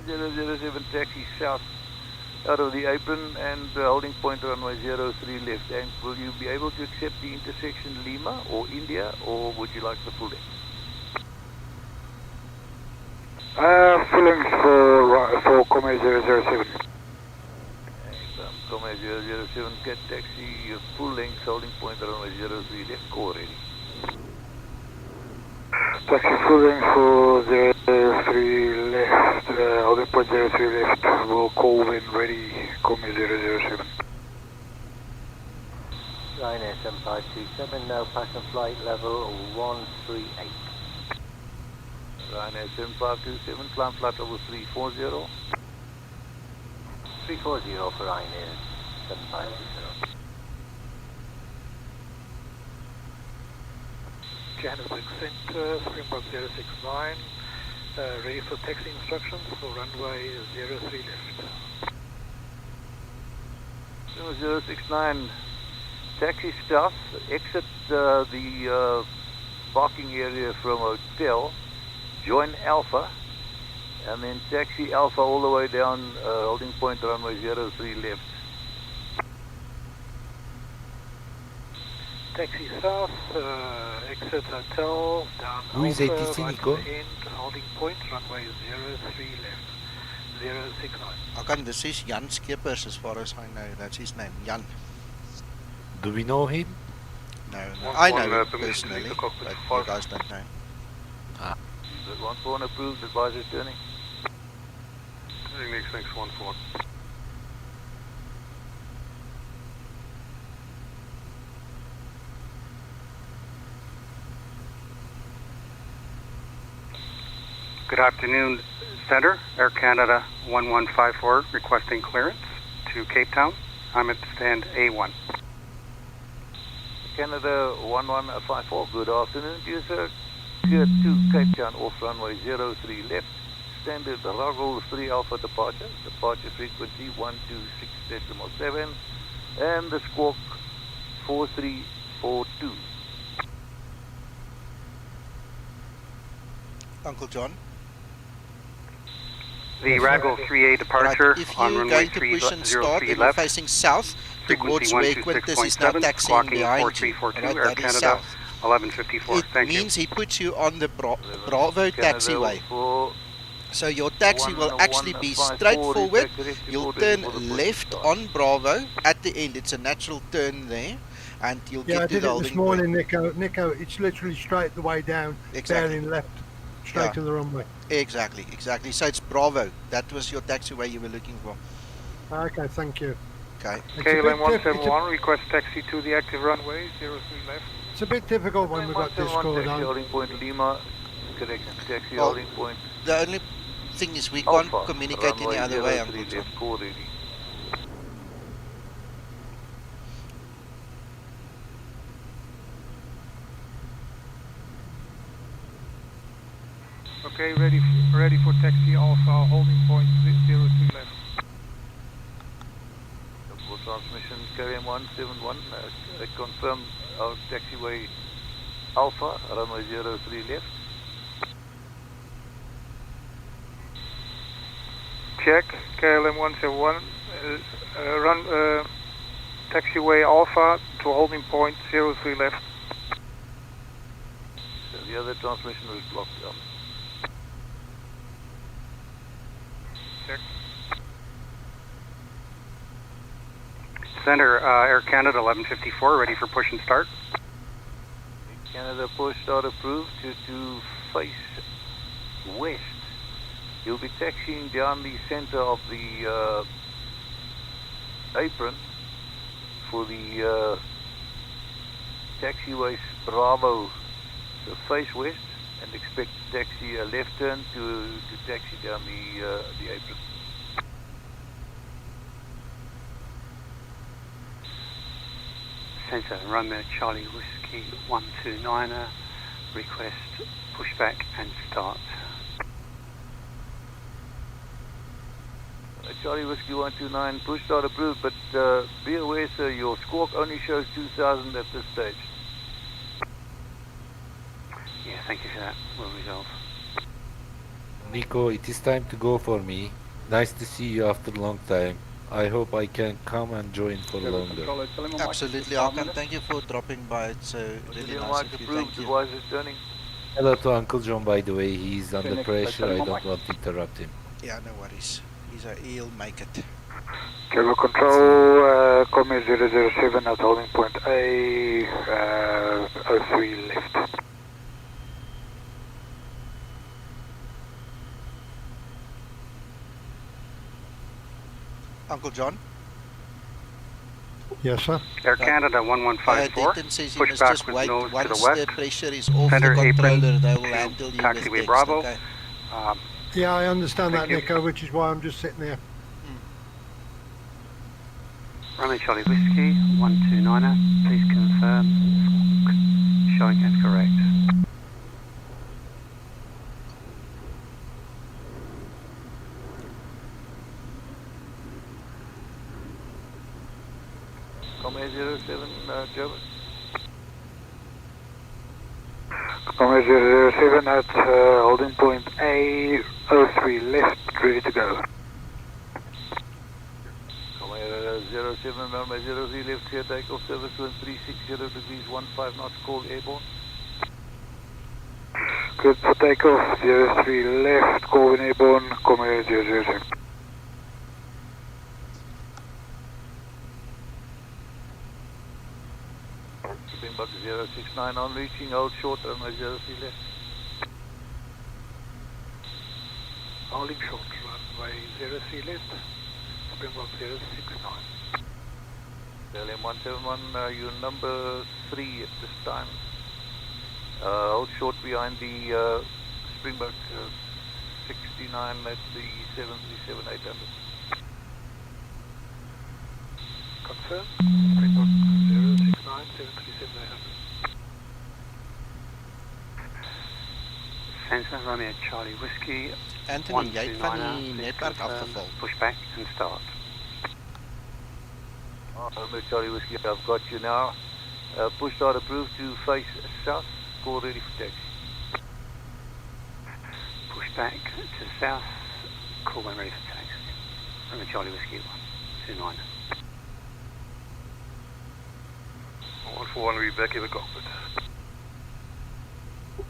007 taxi south out of the apron and holding point runway 03 left. And will you be able to accept the intersection Lima or India, or would you like the full length? Full length for Comet 007. Comet 007 cat taxi full length holding point runway 03 left, call ready. Taxi full length for 03 left, holding point 03 left, we'll call when ready, Comet 007. Ryanair 7527, now passenger flight level 138. Ryanair 7527, climb flight level 340. 340 for Ryanair 7520. Johannesburg Centre, Springbok 069, ready for taxi instructions for runway 03 left. 069, taxi staff, exit the parking area from hotel, join Alpha, and then taxi Alpha all the way down holding point runway 03 left. Taxi south, exit hotel, down Who is Alpha, ATC, right Nico? to the end, holding point, runway 03 left, 069. Okay, this is Jan Skippers as far as I know. That's his name, Jan. Do we know him? No, I know him personally, but you guys don't know. Good 14 approved, advisor turning. Turning next 14. Good afternoon, Center. Air Canada 1154 requesting clearance to Cape Town. I'm at stand A1. Canada 1154, good afternoon to you, sir. Clear to Cape Town off runway 03 left. Standard RAGUL 3 Alpha departure. Departure frequency 126.7 and the squawk 4342. Uncle John? The RAGUL 3A departure right, if on you're runway going to push and start 03 and you're left. facing south towards where Quintus is now taxiing clocking behind you, 4342, right, Air that is Canada south. 1154. It Thank means you. he puts you on the Bravo taxiway. So your taxi will actually be straight forward. You'll turn left on Bravo. At the end, it's a natural turn there. And you'll Yeah, I get to did the it holding this morning, point. Nico, it's literally straight the way down, Exactly. bearing left, straight to the runway. Exactly. So it's Bravo. That was your taxiway you were looking for. Okay, thank you. Okay. KLM 171, request taxi to the active runway, 03 left. It's a bit difficult when we've got Discord taxi on. holding point Lima, correction, taxi Well, holding point. The only thing is we can't Alpha, communicate any other way, Uncle John. left, call ready. Okay, ready for taxi Alpha, holding point 03 left. For transmission, KM 171, confirm our taxiway Alpha, runway 03 left. Check, KLM 171, run taxiway Alpha to holding point 03 left. So the other transmission was blocked down. Check. Center, Air Canada 1154, ready for push and start. Canada push start approved to face west. You'll be taxiing down the center of the apron for the taxiway Bravo. So face west and expect to taxi a left turn to taxi down the apron. Center, runway Charlie Whiskey 129, request pushback and start. Charlie Whiskey 129, push start approved, but be aware, sir, your squawk only shows 2000 at this stage. Yeah, thank you for that. We'll resolve. Nico, it is time to go for me. Nice to see you after a long time. I hope I can come and join for longer. Absolutely, Hakan. Thank you for dropping by. It's really nice of you. Thank you. Why is it turning? Hello to Uncle John, by the way. He's under pressure. I don't want to interrupt him. Yeah, no worries. He'll make it. Cable control, Command 007 at holding point A, 03 left. Uncle John? Yes, sir. Air Canada 1154, Deaton says he push must back just with wait. nose to Once the west. the pressure is off Center the controller, apron they will to handle you with taxiway text, Bravo. okay? Yeah, I understand that, Thank you. Nico, which is why I'm just sitting there. Runway Charlie Whiskey 129er, please confirm. Showing as correct. Command 07, German. Command 007 at holding point A, 03 left, ready to go. Command 07, runway 03 left, clear takeoff, service wind 360 degrees, 15 knots, call Airborne. Good for takeoff, 03 left, Colvin Airborne, Command 007. Springbok 069 on reaching, hold short, runway 03 left. Holding short, runway 03 left, Springbok 069. LM 171, you're number 3 at this time. Hold short behind the Springbok 69 at the 737-800. Confirm, Springbok 069, 737-800. Sensor Romeo Charlie Whiskey Anthony, jy het van 129er, die please netwerk confirm. afgeval. Push back and start. Romeo Charlie Whiskey, I've got you now. Push start approved to face south, call ready for taxi. Push back to south, call when ready for taxi. Romeo Charlie Whiskey 129er. 141 will be back in the cockpit.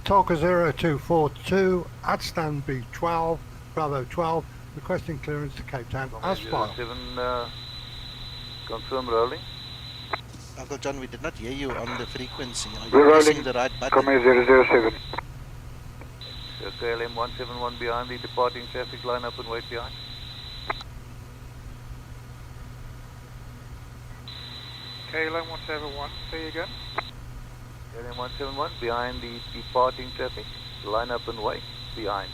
Talker 0242 at stand B12, Bravo 12, requesting clearance to Cape Town as filed. 07, confirm rolling. Uncle John, we did not hear you on the frequency. Are We're you pressing rolling. the right button? Command 007. So KLM 171 behind the departing traffic, line up and wait behind. KLM 171, say again. KLM 171 behind the departing traffic, line up and wait behind.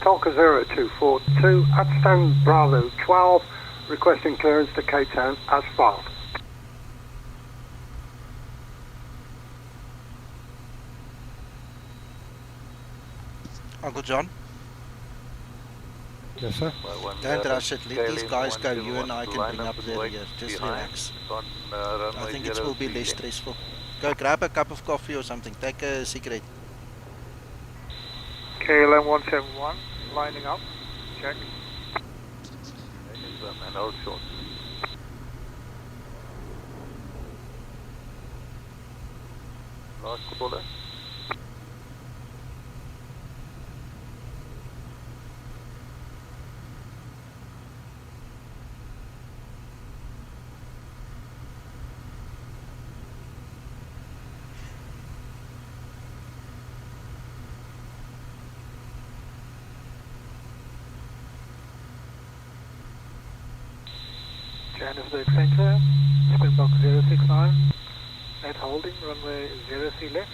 Talker 0242 at stand Bravo 12, requesting clearance to Cape Town as filed. Uncle John? Yes, sir. Don't rush it. Let these guys go. You and I can bring up the rear. Just relax. I think it will be less stressful. Go grab a cup of coffee or something. Take a cigarette. KLM 171, lining up, check. And hold short. Last caller. Johannesburg Center, Springbok 069, at holding, runway 03 left,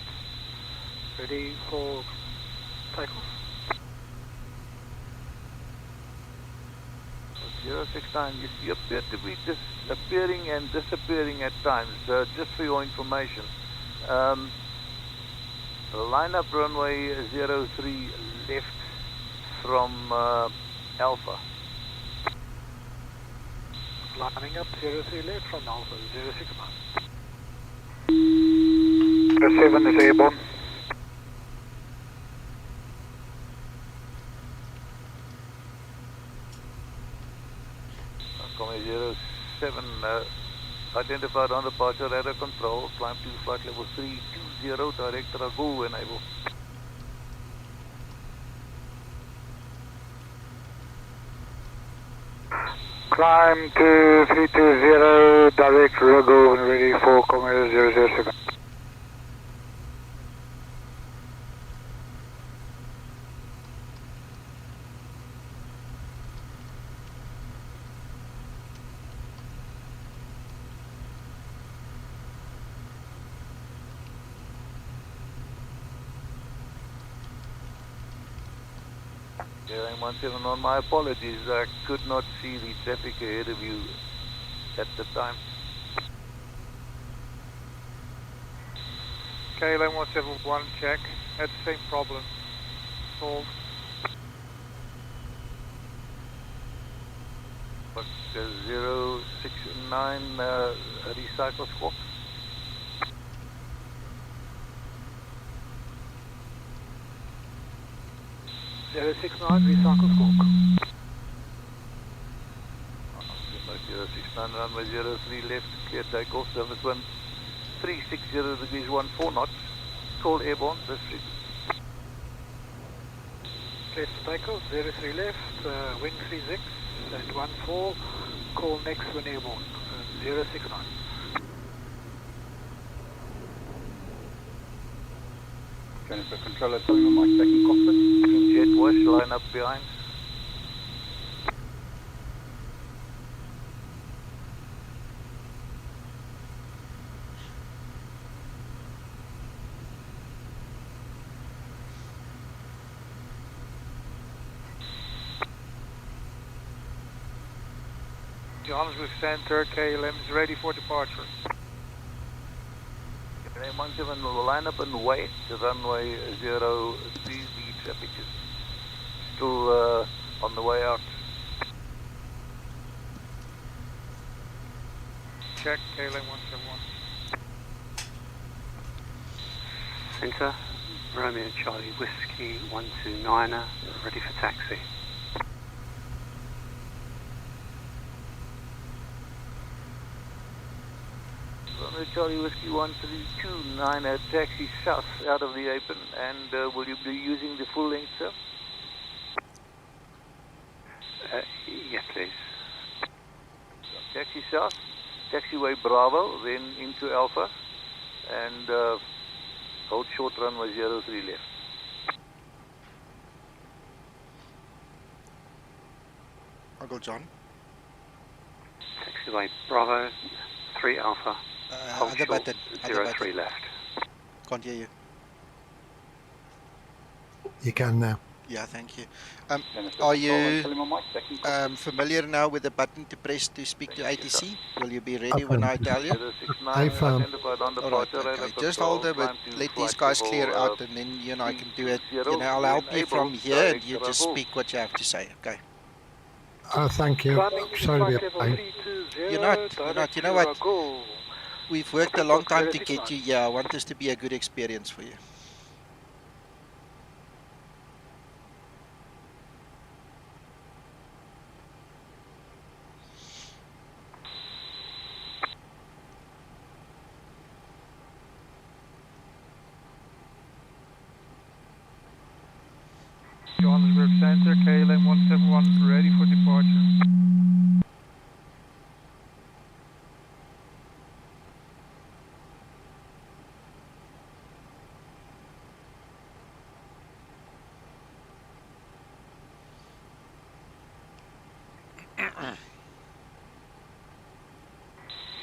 ready for takeoff. 069, you appear to be appearing and disappearing at times, just for your information. Line up runway 03 left, from Alpha. Lining up 03 left from Alpha, 069. 07 is Airborne. Coming 07, identified on departure, radar control, climb to flight level 320, direct RAGUL enable. Climb to 320, direct RAGUL and ready for Commodore 007. Airline 17 on my apologies, I could not see the traffic ahead of you at the time. KLM 171 check, had the same problem, solved. But 069 recycle squawk. Zero 69 recycle squawk. 069 runway 03 left, clear takeoff, service wind 360 degrees 14 knots. Call Airborne, this frequency. Clear for takeoff, 03 left, wind 36 and 14, call next when Airborne, 069. Jennifer controller, telling my mic taking cockpit. Jet wash, line up behind. Johannesburg Center, KLM is ready for departure. Airline 17 will line up and wait. The runway 03, the traffic is still on the way out. Check, KLM 171. Centre, Romeo Charlie Whiskey 129er, ready for taxi. Romeo Charlie Whiskey 1329 at taxi south out of the apron, and will you be using the full length, sir? Yes, please. Taxi south, taxiway Bravo, then into Alpha, and hold short runway 03 left. Uncle John. Taxiway Bravo, 3 Alpha, hold Other short, button. 03 left. Can't hear you. You can now. Yeah, thank you. Are you familiar now with the button to press to speak to ATC? Will you be ready when I tell you? Alright, okay. Just hold it, but let these guys clear out, and then you and I can do it. You know, I'll help you from here, and you just speak what you have to say. Okay. Thank you. Sorry to be a pain. You're not. You know what? We've worked a long time to get you here. I want this to be a good experience for you. Johannesburg Center, KLM 171, ready for departure.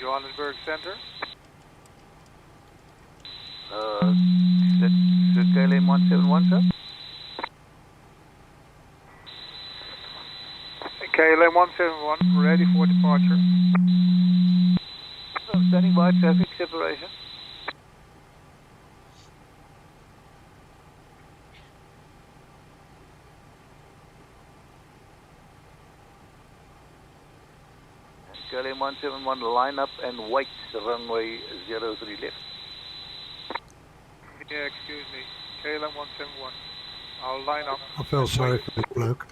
Johannesburg Center. That's KLM 171, sir. KLM 171, ready for departure. Standing by, traffic separation. KLM 171, line up and wait, runway 03 left. Yeah, excuse me. KLM 171. I'll line up. I feel sorry for this bloke.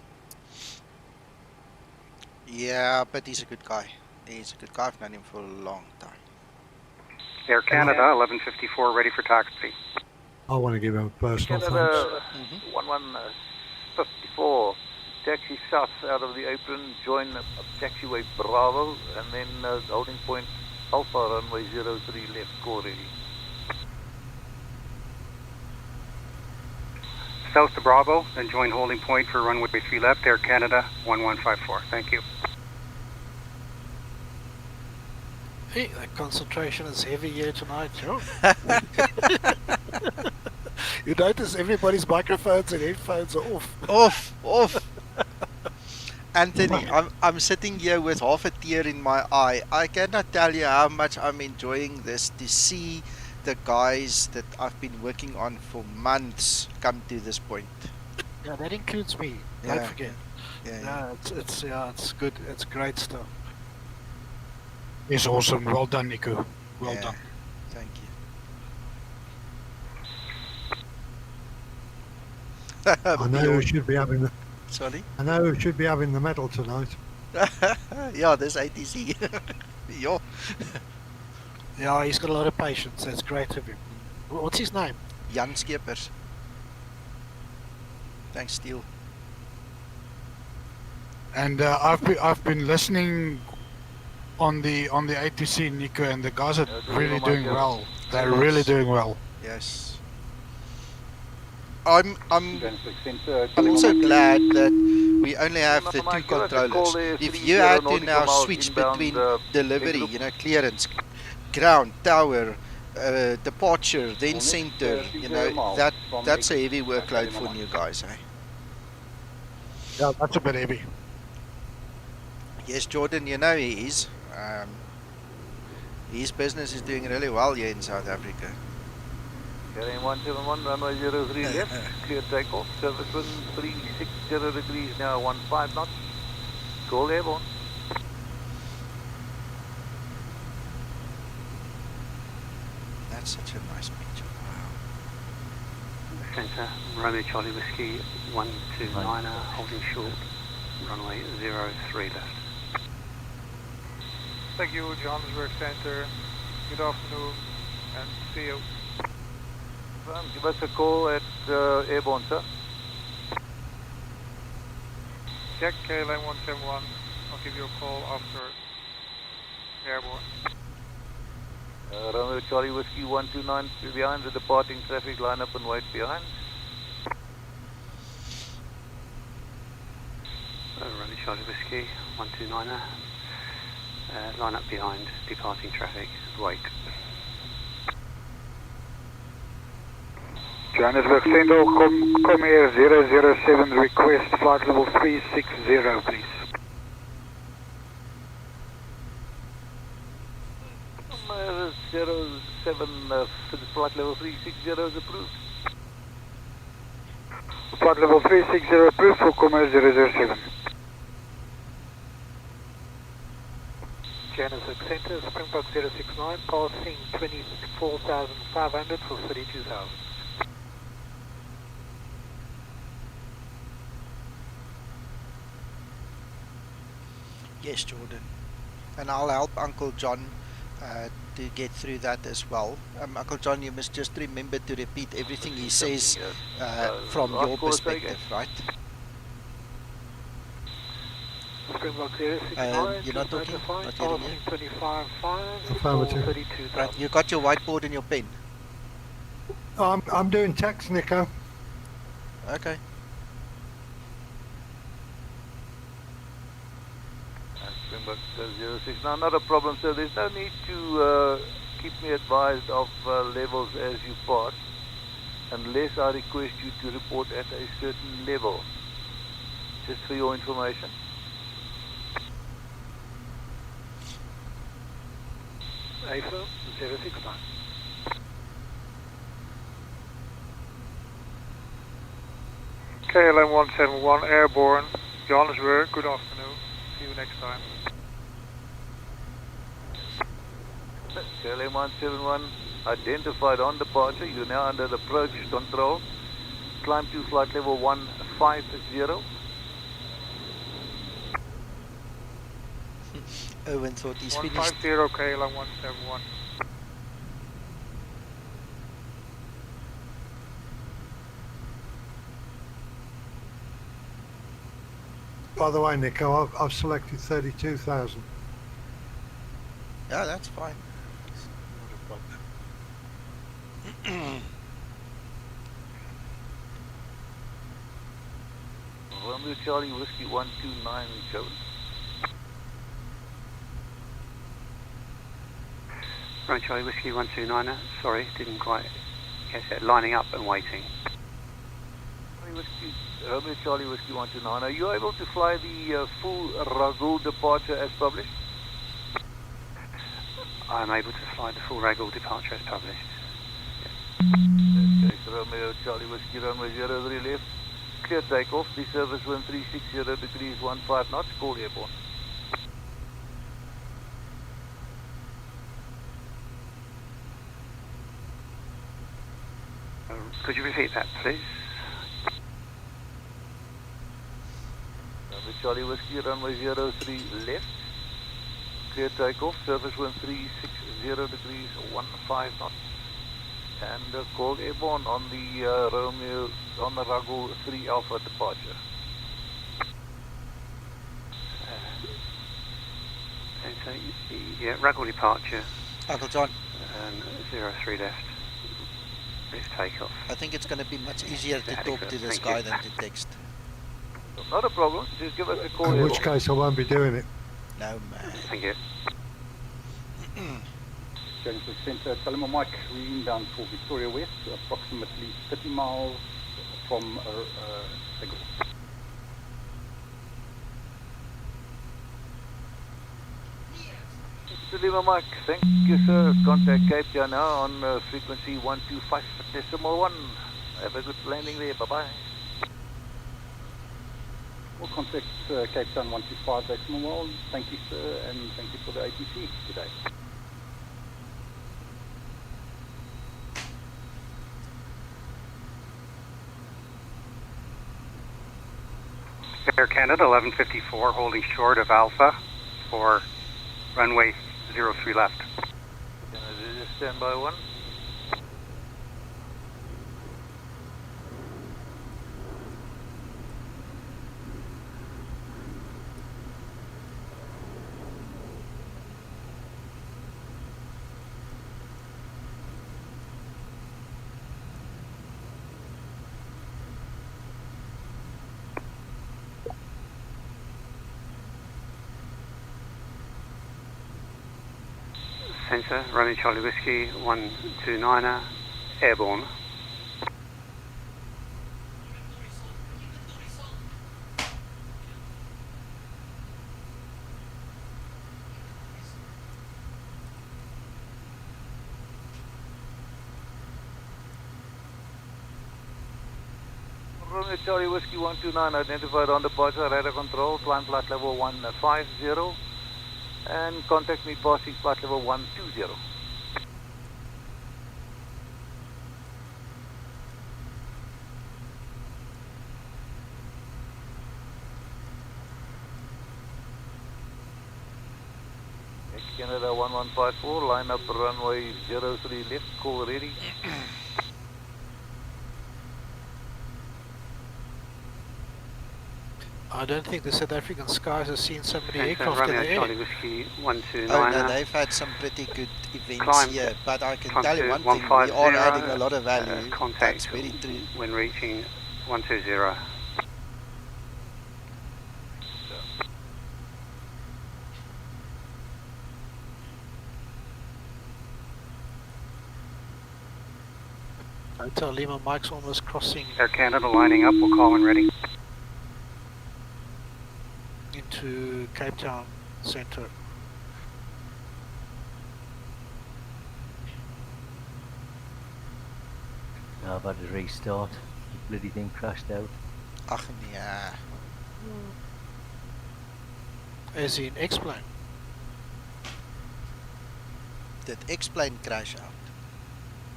Yeah, but he's a good guy. He's a good guy. I've known him for a long time. Air Canada 1154 ready for taxi. I want to give him a personal Canada thanks. 1154. Taxi south out of the apron, join taxiway Bravo, and then holding point Alpha, runway 03 left, call ready. South to Bravo, then join holding point for runway 3 left, Air Canada 1154. Thank you. Hey, that concentration is heavy here tonight, Joe. You notice everybody's microphones and headphones are off. Off. Anthony, I'm sitting here with half a tear in my eye. I cannot tell you how much I'm enjoying this, to see the guys that I've been working on for months come to this point. Yeah, that includes me. Yeah. Don't forget. Yeah, it's good. It's great stuff. It's awesome. Well done, Nico. Well done. Thank you. I know who should be having the. Sorry? I know who should be having the medal tonight. Yeah, this ATC. Yeah. Yeah, he's got a lot of patience. That's great of him. What's his name? Jan Skeepers. Thanks, Steele. And I've been listening on the ATC, Nico, and the guys are really doing well. They're really doing well. Yes. I'm also glad that we only have the two controllers. If you had to now switch between delivery, clearance, ground, tower, departure, then center, that's a heavy workload for new guys, eh? Yeah, that's a bit heavy. Yes, Jordan, he is. His business is doing really well here in South Africa. KLM 171, runway 03 left, clear takeoff, service wind 360 degrees now, 15 knots, call airborne. That's such a nice picture, wow. Centre, Romeo Charlie Whiskey 129er, holding short, runway 03 left. Thank you, Johannesburg Center. Good afternoon, and see you. Give us a call at Airborne, sir. Check KLM 171. I'll give you a call after Airborne. Romeo Charlie Whiskey 129 behind the departing traffic, line up and wait behind. Romeo Charlie Whiskey 129er, line up behind departing traffic, wait. Johannesburg Central, come here 007, request flight level 360, please. Comair 07, flight level 360 is approved. Flight level 360 approved for Comair 007. Johannesburg Center, Springbok 069, passing 24,500 for 32,000. Yes, Jordan. And I'll help Uncle John to get through that as well. Uncle John, you must just remember to repeat everything he says from your perspective, right? Springbok 069, you're not talking? Not hearing you? 25,500. Right, you got your whiteboard and your pen? I'm doing text, Nico. Okay. Springbok 069, not a problem, sir. There's no need to keep me advised of levels as you pass, unless I request you to report at a certain level. Just for your information. IVAO 069. KLM 171 Airborne, Johannesburg, good afternoon. See you next time. KLM 171 identified on departure. You're now under approach control. Climb to flight level 150. Owen thought he's finished. 150 KLM 171. By the way, Nico, I've selected 32,000. Yeah, that's fine. Not a problem. Romeo Charlie Whiskey 129 shown. Romeo Charlie Whiskey 129, sorry, didn't quite catch that. Lining up and waiting. Romeo Charlie Whiskey 129, are you able to fly the full RAGUL departure as published? I'm able to fly the full RAGUL departure as published. Okay, Romeo Charlie Whiskey runway 03 left. Clear takeoff, the service wind 360 degrees 15 knots, call airborne. Could you repeat that, please? Charlie Whiskey, runway 03 left. Clear takeoff, surface wind 360 degrees 15 knots. And call airborne on the Romeo, on the RAGUL 3 Alpha departure. So, yeah, RAGUL departure. Uncle John. 03 left. It's takeoff. I think it's going to be much easier to talk to this guy than to text. Not a problem, just give us a call. In which case I won't be doing it. No, man. Thank you. Genesis Centre, Talima Mike, we're inbound for Victoria West, approximately 30 miles from RAGUL. Talima Mike, thank you sir. Contact Cape Town now on frequency 125.1. Have a good landing there, bye-bye. We'll contact Cape Town 125.1. Thank you sir, and thank you for the ATC today. Air Canada 1154 holding short of Alpha for runway 03 left. Stand by 1. Centre, Romeo Charlie Whiskey 129er, Airborne. Romeo Charlie Whiskey 129 identified on departure, radar control, climb flight level 150. And contact me passing flight level 120. Canada 1154, line up runway 03 left, call ready. I don't think the South African skies have seen so many aircraft in Romeo the air. Charlie Whiskey 129er. Oh no, they've had some pretty good events Climb here, but I can climb tell you to one thing, we 150, are adding a lot of value. Contact That's very true. when reaching 120. Hotel Lima Mike's almost crossing Air Canada lining up, we'll call when ready. into Cape Town Centre. How about the restart? The bloody thing crashed out. Ach yeah. As in X-Plane. Did X-plane crash out?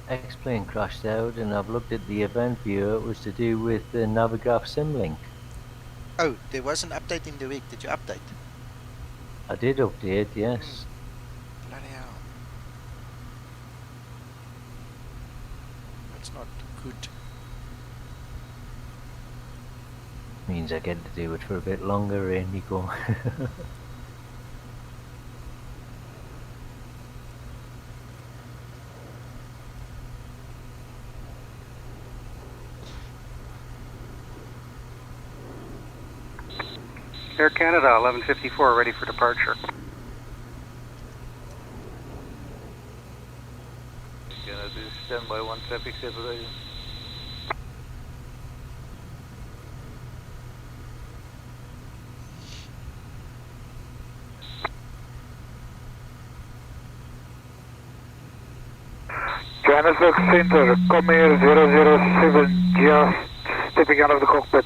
X-plane crashed out, and I've looked at the event viewer. It was to do with the Navigraph Simlink. Oh, there was an update in the week. Did you update? I did update, yes. Bloody hell. That's not good. Means I get to do it for a bit longer, eh, Nico? Air Canada 1154, ready for departure. Canada, standby 1 traffic separation. Johannesburg Center, come here 007, just stepping out of the cockpit.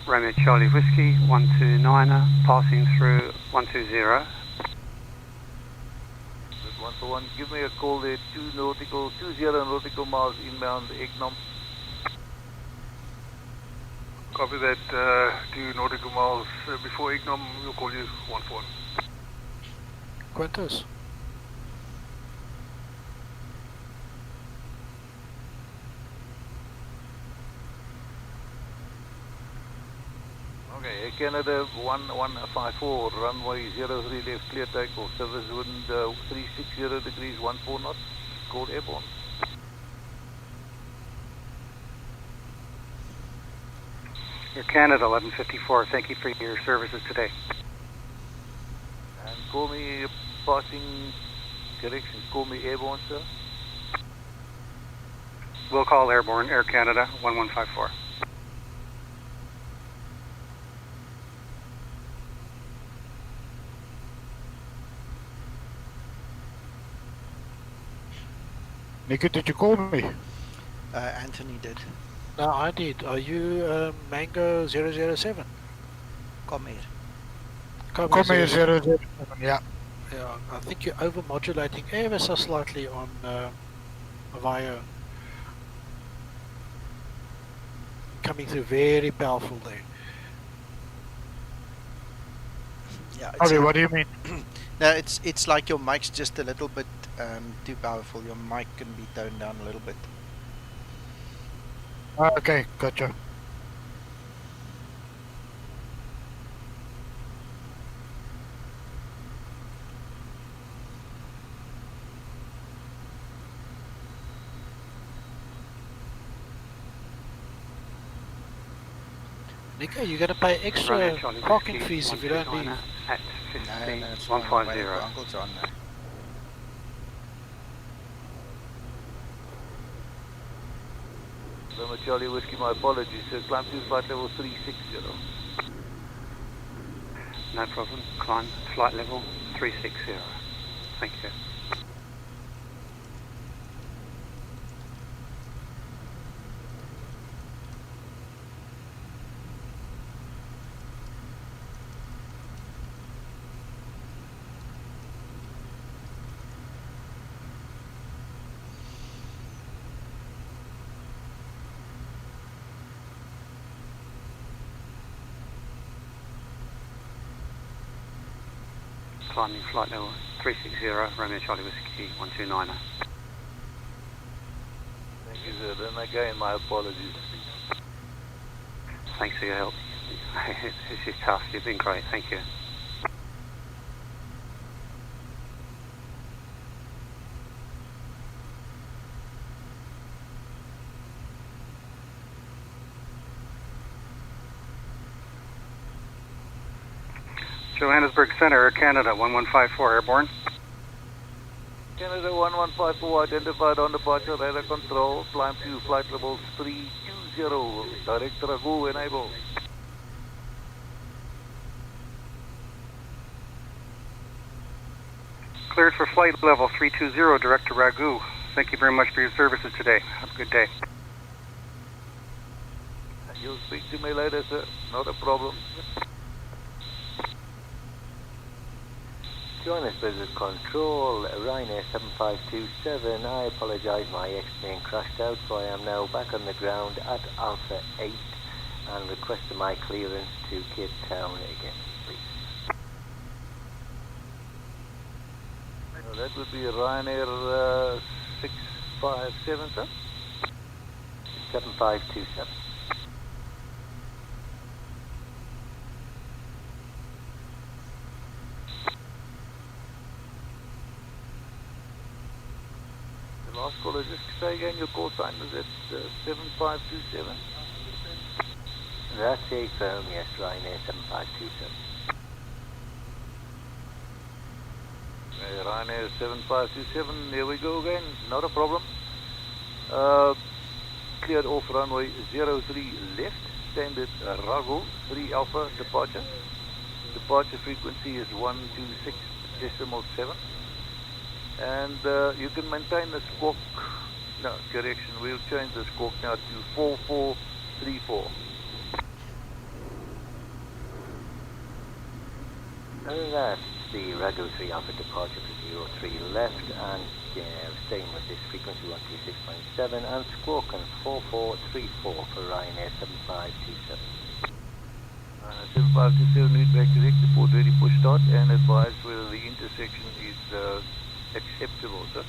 Romeo Charlie Whiskey 129er, passing through 120. Good, 141, give me a call there, 20 nautical miles inbound Egnom. Copy that, 2 nautical miles before Egnom, we'll call you 141. Quintus. Okay, Air Canada 1154, runway 03 left, clear takeoff, service wind 360 degrees, 14 knots, called Airborne. Air Canada 1154, thank you for your services today. And call me passing, correction, call me Airborne, sir. We'll call Airborne, Air Canada 1154. Nico, did you call me? Anthony did. No, I did. Are you Mango 007? Come here. Come here 007, yeah. Yeah, I think you're over-modulating ever so slightly on IVAO. Coming through very powerful there. Yeah. Sorry, what do you mean? No, it's like your mic's just a little bit too powerful. Your mic can be toned down a little bit. Okay, gotcha. Nico, you're going to pay extra parking fees if you don't leave. At 150. Uncle's on there. Lima Charlie Whiskey, my apologies, sir. Climb to flight level 360. No problem. Climb flight level 360. Thank you. Climbing flight level 360, Romeo Charlie Whiskey 129er. Thank you, sir. Then again, my apologies. Thanks for your help. This is tough. You've been great. Thank you. Johannesburg Center, Air Canada 1154, Airborne. Canada 1154 identified on departure, radar control, climb to flight level 320, direct RAGUL enable. Cleared for flight level 320, direct to RAGUL. Thank you very much for your services today. Have a good day. You'll speak to me later, sir. Not a problem. Johannesburg Control, Ryanair 7527. I apologise, my X-plane crashed out, so I am now back on the ground at Alpha 8 and requesting my clearance to Cape Town again, please. That would be Ryanair 657, sir? 7527. Last caller, just say again, your call sign is at 7527? That's a firm, yes, Ryanair 7527. Ryanair 7527, there we go again, not a problem. Cleared off runway 03 left, standard RAGUL 3 Alpha departure. Departure frequency is 126.7. And you can maintain the squawk, no, correction, we'll change the squawk now to 4434. And that's the RAGUL 3 Alpha departure for 03 left, and staying with this frequency 126.7 and squawk on 4434 for Ryanair 7527. 7527, lead back direct, report ready for start, and advise whether the intersection is acceptable, sir.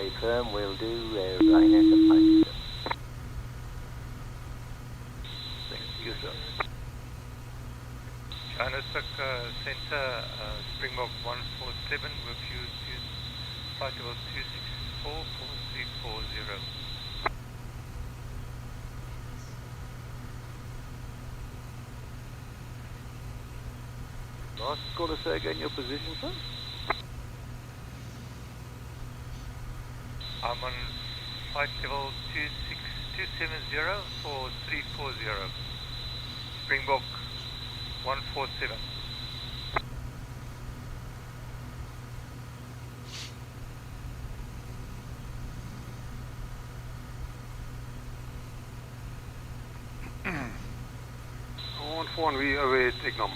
A firm will do, Ryanair 7527. Thank you, sir. Johannesburg Centre, Springbok 147, with you to flight level 2644340. Last caller, say again your position, sir? I'm on flight level 2704340. Springbok 147. On we await Ignom.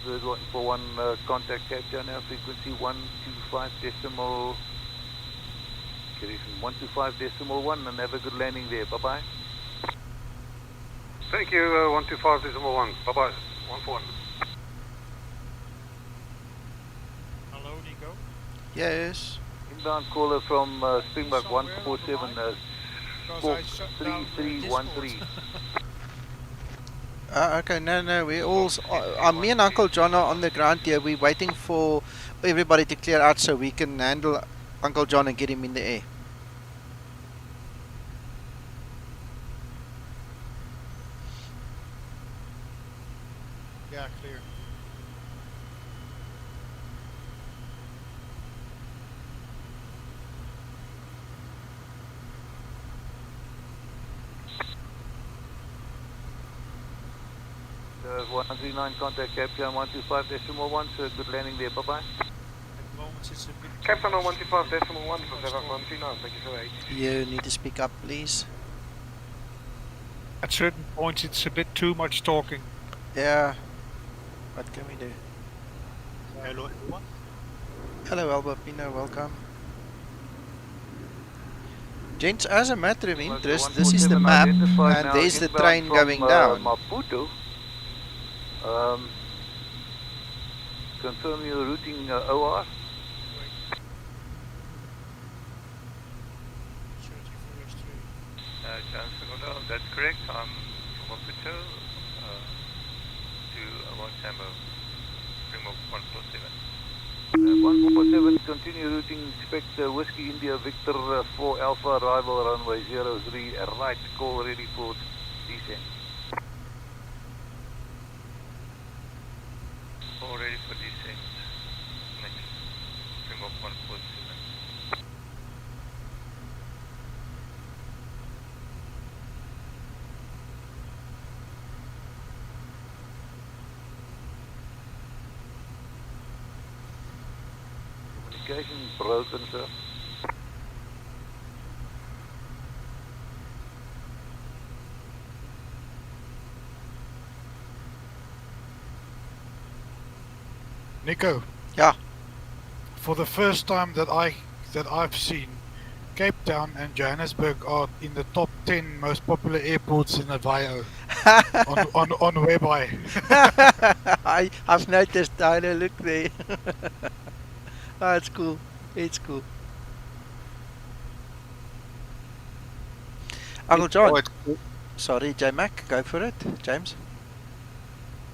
Bird 141, contact Cape Town now, frequency 125.1, and have a good landing there. Bye bye. Thank you, 125.1. Bye bye. 141. Hello, Nico. Yes. Inbound caller from Springbok 147, squawk 3313. Okay, no, we all, me and Uncle John are on the ground here. We're waiting for everybody to clear out so we can handle Uncle John and get him in the air. Yeah, clear. Uh, 139, contact Cape Town 125.1, so good landing there, bye bye. At the moment it's a bit... Cape Town 125.1 for 139, thank you so much. You need to speak up, please. At certain points it's a bit too much talking. Yeah. What can we do? Hello everyone. Hello Albapino, welcome. Gents, as a matter of interest, this is the map and there's the train going down. Maputo. Confirm your routing OR. Johannesburg, that's correct. I'm from Maputo to Montembo, Springbok 147. 147, continue routing, expect Whiskey India Victor 4 Alpha, arrival runway 03, right, call ready for descent. All ready for descent. Next, Springbok 147. Communication broken, sir. Nico. Yeah. For the first time that I've seen, Cape Town and Johannesburg are in the top 10 most popular airports in IVAO on WebEye. I've noticed. I know. Look there. Oh, it's cool. It's cool. Uncle John. Sorry, J-Mac. Go for it, James.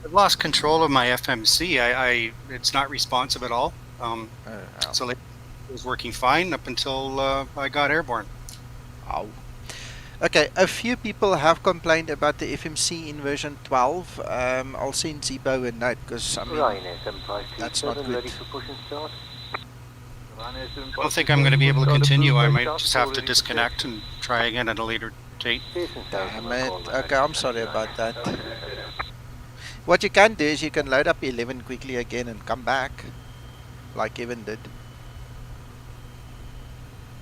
I've lost control of my FMC. It's not responsive at all. So it was working fine up until I got airborne. Ow. Okay, a few people have complained about the FMC in version 12. I'll send Zibo a note because I mean that's not good. I don't think I'm going to be able to continue. I might just have to disconnect and try again at a later date. Damn it. Okay, I'm sorry about that. What you can do is you can load up 11 quickly again and come back, like Kevin did.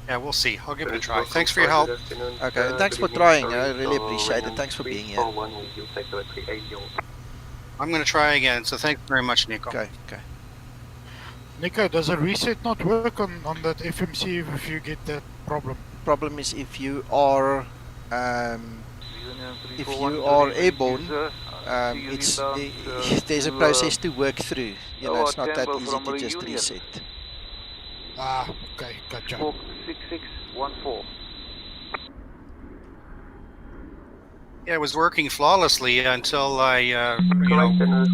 Yeah, we'll see. I'll give it a try. Thanks for your help. Okay, and thanks for trying. I really appreciate it. Thanks for being here. I'm going to try again, so thanks very much, Nico. Okay. Nico, does a reset not work on that FMC if you get that problem? Problem is if you are airborne, there's a process to work through. You know, it's not that easy to just reset. Ah, okay, gotcha. 6614. Yeah, it was working flawlessly until I,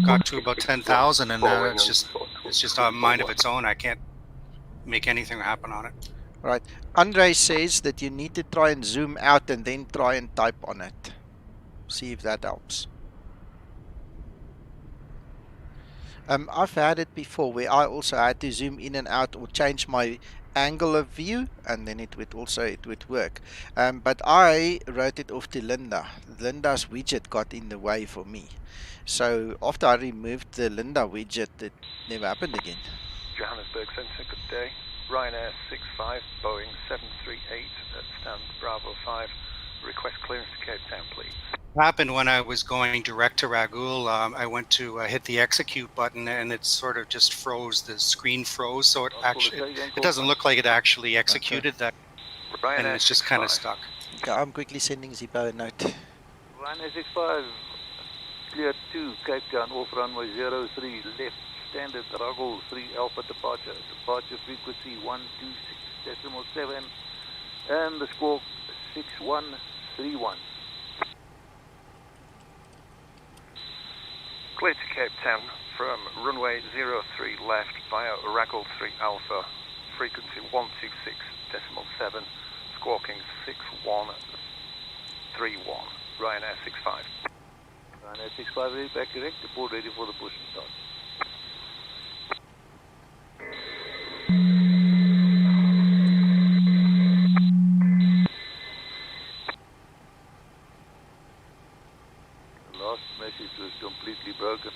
got to about 10,000, and now it's just a mind of its own. I can't make anything happen on it. Right. Andre says that you need to try and zoom out and then try and type on it. See if that helps. I've had it before where I also had to zoom in and out or change my angle of view, and then it would work. But I wrote it off to Linda. Linda's widget got in the way for me. So after I removed the Linda widget, it never happened again. Johannesburg Centre, good day. Ryanair 65, Boeing 738 at stand Bravo 5. Request clearance to Cape Town, please. Happened when I was going direct to RAGUL. I went to hit the execute button, and it sort of just froze. The screen froze, so it doesn't look like it actually executed that, and it's just kind of stuck. Okay, I'm quickly sending Zibo a note. Ryanair 65, clear to Cape Town, off runway 03 left, standard RAGUL 3 Alpha departure frequency 126.7, and the score 6131. Clear to Cape Town from runway 03 left via RAGUL 3 Alpha, frequency 126.7, squawking 6131, Ryanair 65. Ryanair 65 ready back direct, report ready for the push and start. The last message was completely broken.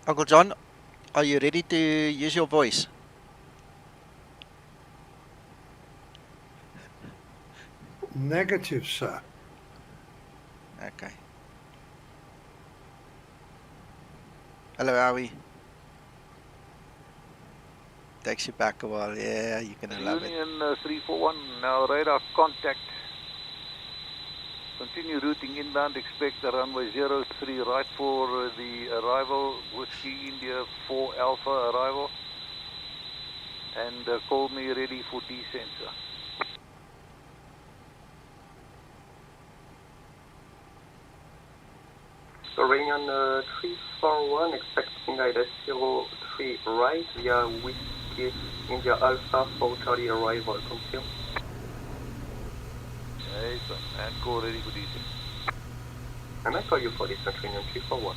Uncle John, are you ready to use your voice? Negative, sir. Okay. Hello, Howie. Takes you back a while. Yeah, you're gonna love it. Union 341, now radar contact. Continue routing inbound, expect the runway 03 right for the arrival, Whiskey India 4 Alpha arrival, and call me ready for descent, sir. Iranian 341, expecting IDA 03 right via Whiskey India Alpha for Charlie arrival, confirm. Hey, sir, and call ready for descent. And I call you for descent, Iranian 341.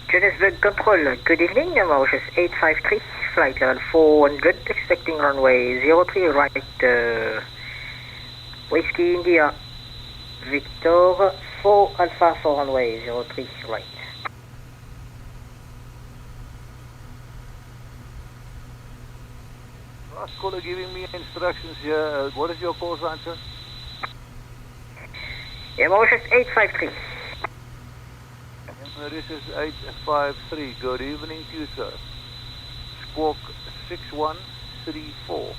Johannesburg Control, good evening, Mauritius 853, flight level 400, expecting runway 03 right, Whiskey India, Victor 4 Alpha for runway 03 right. Last caller giving me instructions here. What is your call sign, sir? Mauritius 853. Mauritius 853. Good evening to you, sir. Squawk 6134.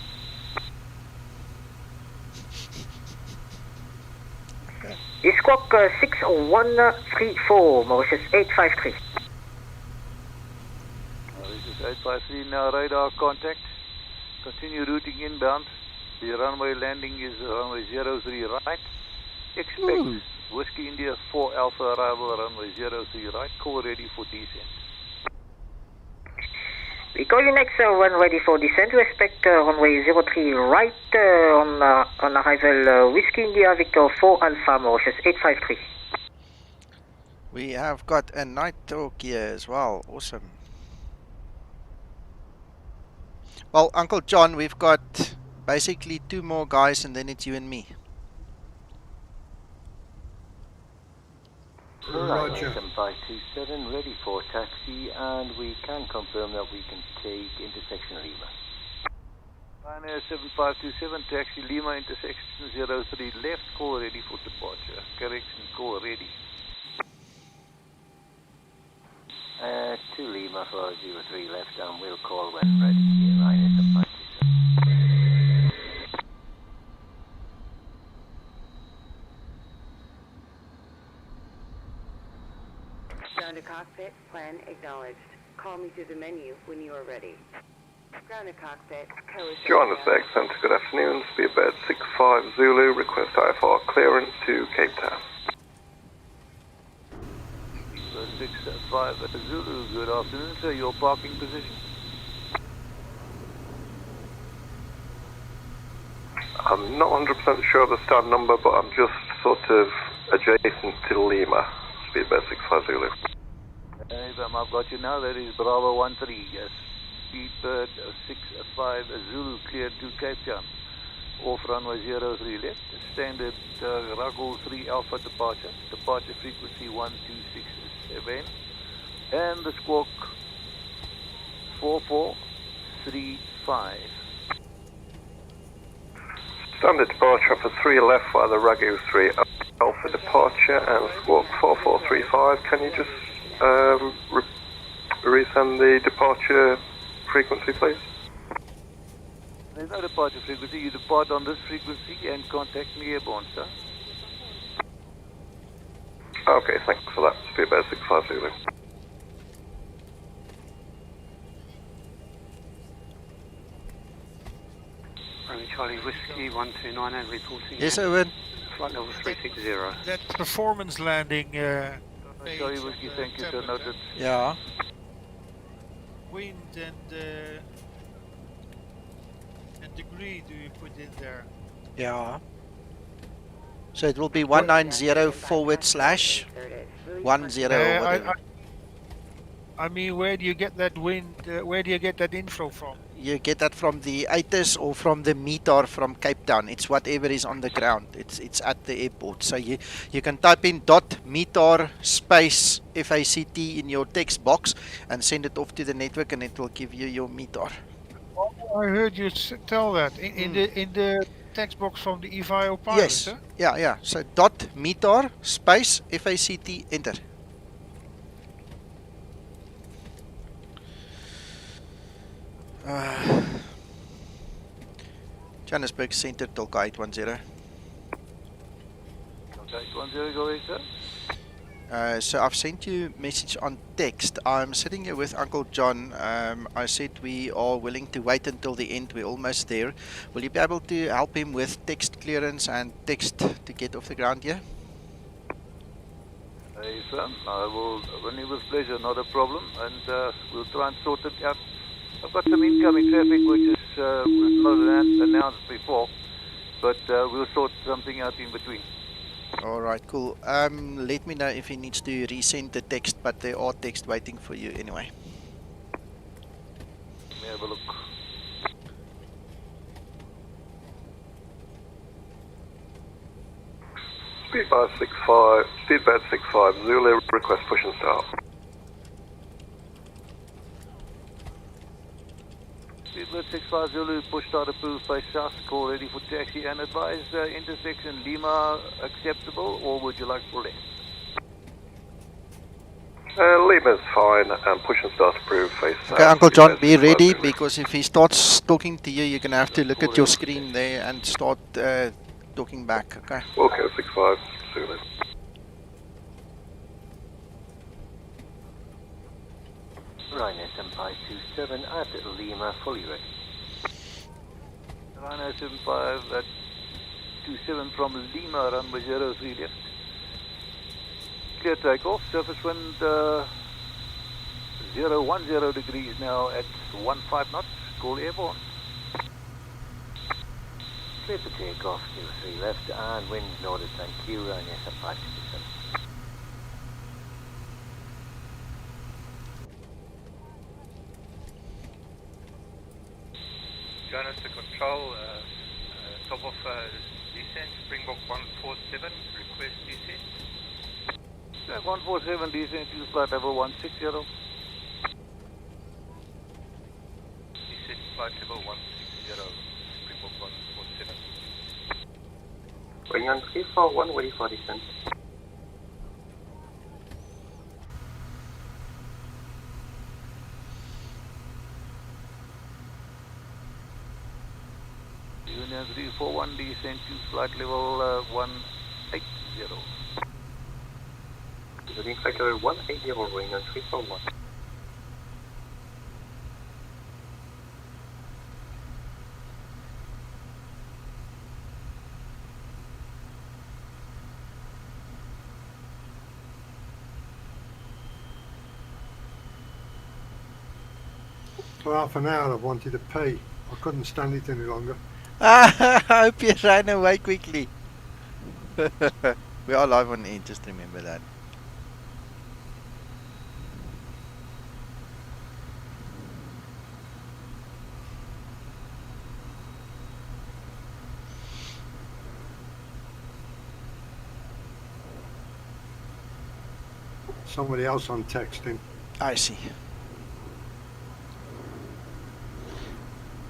Squawk 6134, Mauritius 853. Mauritius 853, now radar contact. Continue routing inbound. The runway landing is runway 03 right. Expect Whiskey India 4 Alpha arrival runway 03 right. Call ready for descent. We call you next when ready for descent. We expect runway 03 right on arrival Whiskey India Victor 4 Alpha Mauritius 853. We have got a night talk here as well. Awesome. Well, Uncle John, we've got basically 2 more guys and then it's you and me. Roger. 7527 ready for taxi, and we can confirm that we can take intersection Lima. Ryanair 7527 taxi Lima intersection 03 left, call ready for departure. Correction, call ready. 2 Lima for 03 left, and we'll call when ready. Ryanair 7527. Ground to cockpit, plan acknowledged. Call me through the menu when you are ready. Ground to cockpit, Johannesburg Centre, good afternoon. Speedbird 65 Zulu, request IFR clearance to Cape Town. 65 Zulu, good afternoon, sir. Your parking position? I'm not 100% sure of the stand number, but I'm just sort of adjacent to Lima. Speedbird 65 Zulu. I've got you now. That is Bravo 13. Yes. Speedbird 65 Zulu cleared to Cape Town. Off runway 03 left. Standard RAGUL 3 Alpha departure. Departure frequency 1267. And the squawk 4435. Standard departure for 3 left via the RAGUL 3 Alpha departure and squawk 4435. Can you just resend the departure frequency, please? There's no departure frequency. You depart on this frequency and contact me Airborne, sir. Okay, thanks for that. Speedbird 65 Zulu. Charlie Whiskey 1298 reporting. Yes, Owen. Flight level 360. That performance landing. Charlie Whiskey, thank you, sir. Noted. Yeah. Wind and degree do you put in there? Yeah. So it will be 190//10. I mean, where do you get that wind? Where do you get that info from? You get that from the ATIS or from the METAR from Cape Town. It's whatever is on the ground. It's at the airport. So you can type in .METAR space FACT in your text box and send it off to the network, and it will give you your METAR. Oh, I heard you tell that in the text box from the IVAO pilot. Yes. Huh? Yeah. So .METAR space FACT enter. Johannesburg Centre, Tolka 810. Okay, 810, go ahead, sir. So I've sent you a message on text. I'm sitting here with Uncle John. I said we are willing to wait until the end. We're almost there. Will you be able to help him with text clearance and text to get off the ground here? Hey, sir, I will run you with pleasure, not a problem, and we'll try and sort it out. I've got some incoming traffic which is not announced before, but we'll sort something out in between. Alright, cool. Let me know if he needs to resend the text, but there are text waiting for you anyway. me have a look. Speedbird 65, Zulu, request push and start. Speedbird 65 Zulu, push start approved by south, call ready for taxi and advise intersection Lima acceptable, or would you like for left? Lima's fine, and push and start approved, face south. Okay, Uncle John, be ready, because if he starts talking to you, you're going to have to look at your screen there and start talking back, okay? Okay, 65, Zulu. Ryanair 7527 at Lima, fully ready. Ryanair 7527 from Lima, runway 03 left. Clear takeoff, surface wind 010 degrees now at 15 knots, call airborne. Clear for takeoff, 03 left, and wind noted, thank you, Ryanair 7527. Jonas to control, top of descent, Springbok 147, request descent. 147 descent to flight level 160. Descent flight level 160, Springbok 147. Going on 341, ready for descent. Union 341 descent to flight level 180. Using flight level 180, going on 341. For half an hour I've wanted to pee. I couldn't stand it any longer. I hope you ran away quickly. We are live on air, just remember that. Somebody else on texting. I see.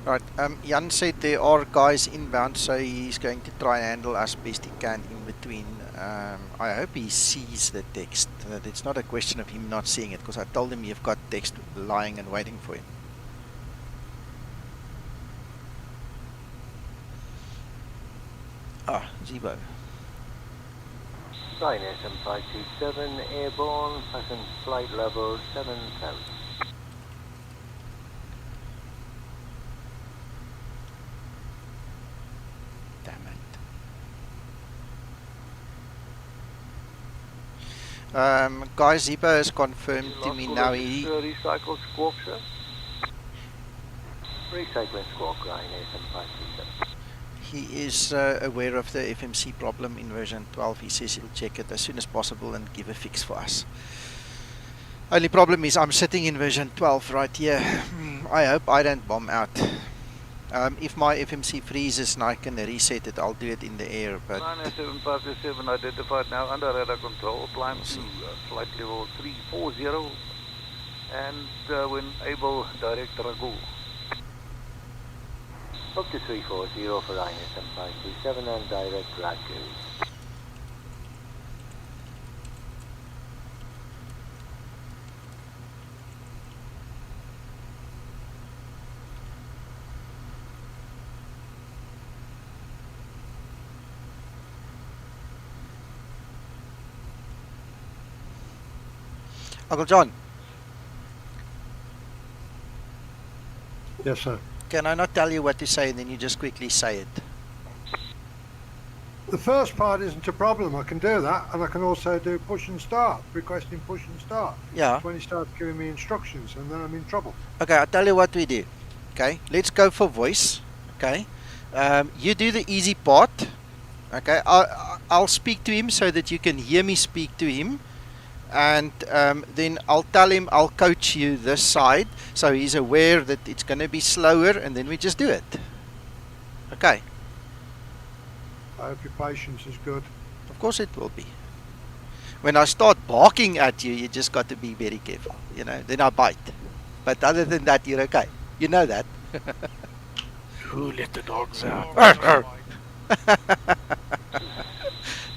Right, Jan said there are guys inbound, so he's going to try and handle as best he can in between. I hope he sees the text, that it's not a question of him not seeing it, because I told him you've got text lying and waiting for him. Ah, Zibo. Ryanair 7527, airborne, passenger flight level 7000. Guy Zibo has confirmed to me now he... Recycle squawk, sir. Recycling squawk, Ryanair 7527. He is aware of the FMC problem in version 12. He says he'll check it as soon as possible and give a fix for us. Only problem is I'm sitting in version 12 right here. I hope I don't bomb out. If my FMC freezes and I can reset it, I'll do it in the air, but... 97527 identified now under radar control, climb to flight level 340 and when able, direct RAGUL. Up to 340 for Ryanair 7527 and direct RAGUL. Uncle John. Yes, sir. Can I not tell you what to say and then you just quickly say it? The first part isn't a problem. I can do that, and I can also do push and start, requesting push and start. Yeah. When he starts giving me instructions, and then I'm in trouble. Okay, I'll tell you what we do. Okay, let's go for voice. Okay, you do the easy part. Okay, I'll speak to him so that you can hear me speak to him. and then I'll tell him I'll coach you this side, so he's aware that it's going to be slower, and then we just do it. Okay. I hope your patience is good. Of course it will be. When I start barking at you, you just got to be very careful, you know, then I bite. But other than that, you're okay. You know that. Who let the dogs out?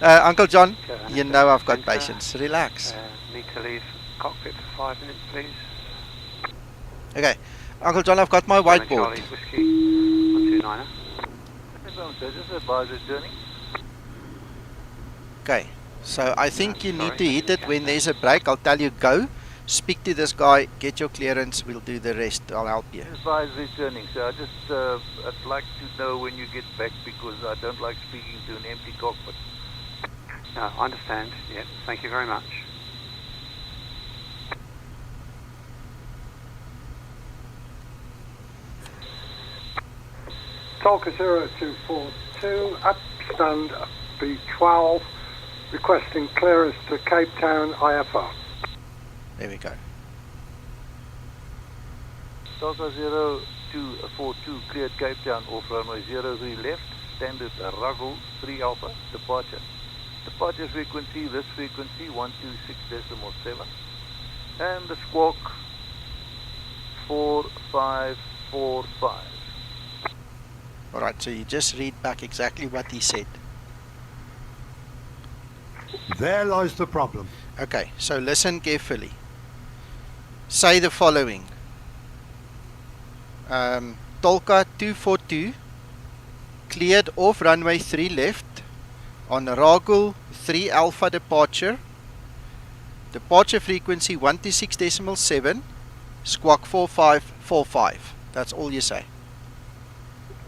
Uncle John, you know I've got patience. Relax. Need to leave cockpit for 5 minutes, please. Okay. Uncle John, I've got my whiteboard. Charlie Whiskey, 129er. Just advise the journey. Okay. So I think you need to hit it when there's a break. I'll tell you go. Speak to this guy, get your clearance, we'll do the rest. I'll help you. Advise returning, so I just I'd like to know when you get back, because I don't like speaking to an empty cockpit. No, I understand. Yeah, thank you very much. Talker 0242, upstand B12, requesting clearance to Cape Town IFR. There we go. Delta 0242, cleared Cape Town off runway 03 left, standard RAGUL 3 Alpha, departure. Departure frequency, this frequency, 126.7, and the squawk 4545. Alright, so you just read back exactly what he said. There lies the problem. Okay, so listen carefully. Say the following. Tolka 242 cleared off runway 3 left on RAGUL 3 Alpha departure. Departure frequency 126.7, squawk 4545. That's all you say.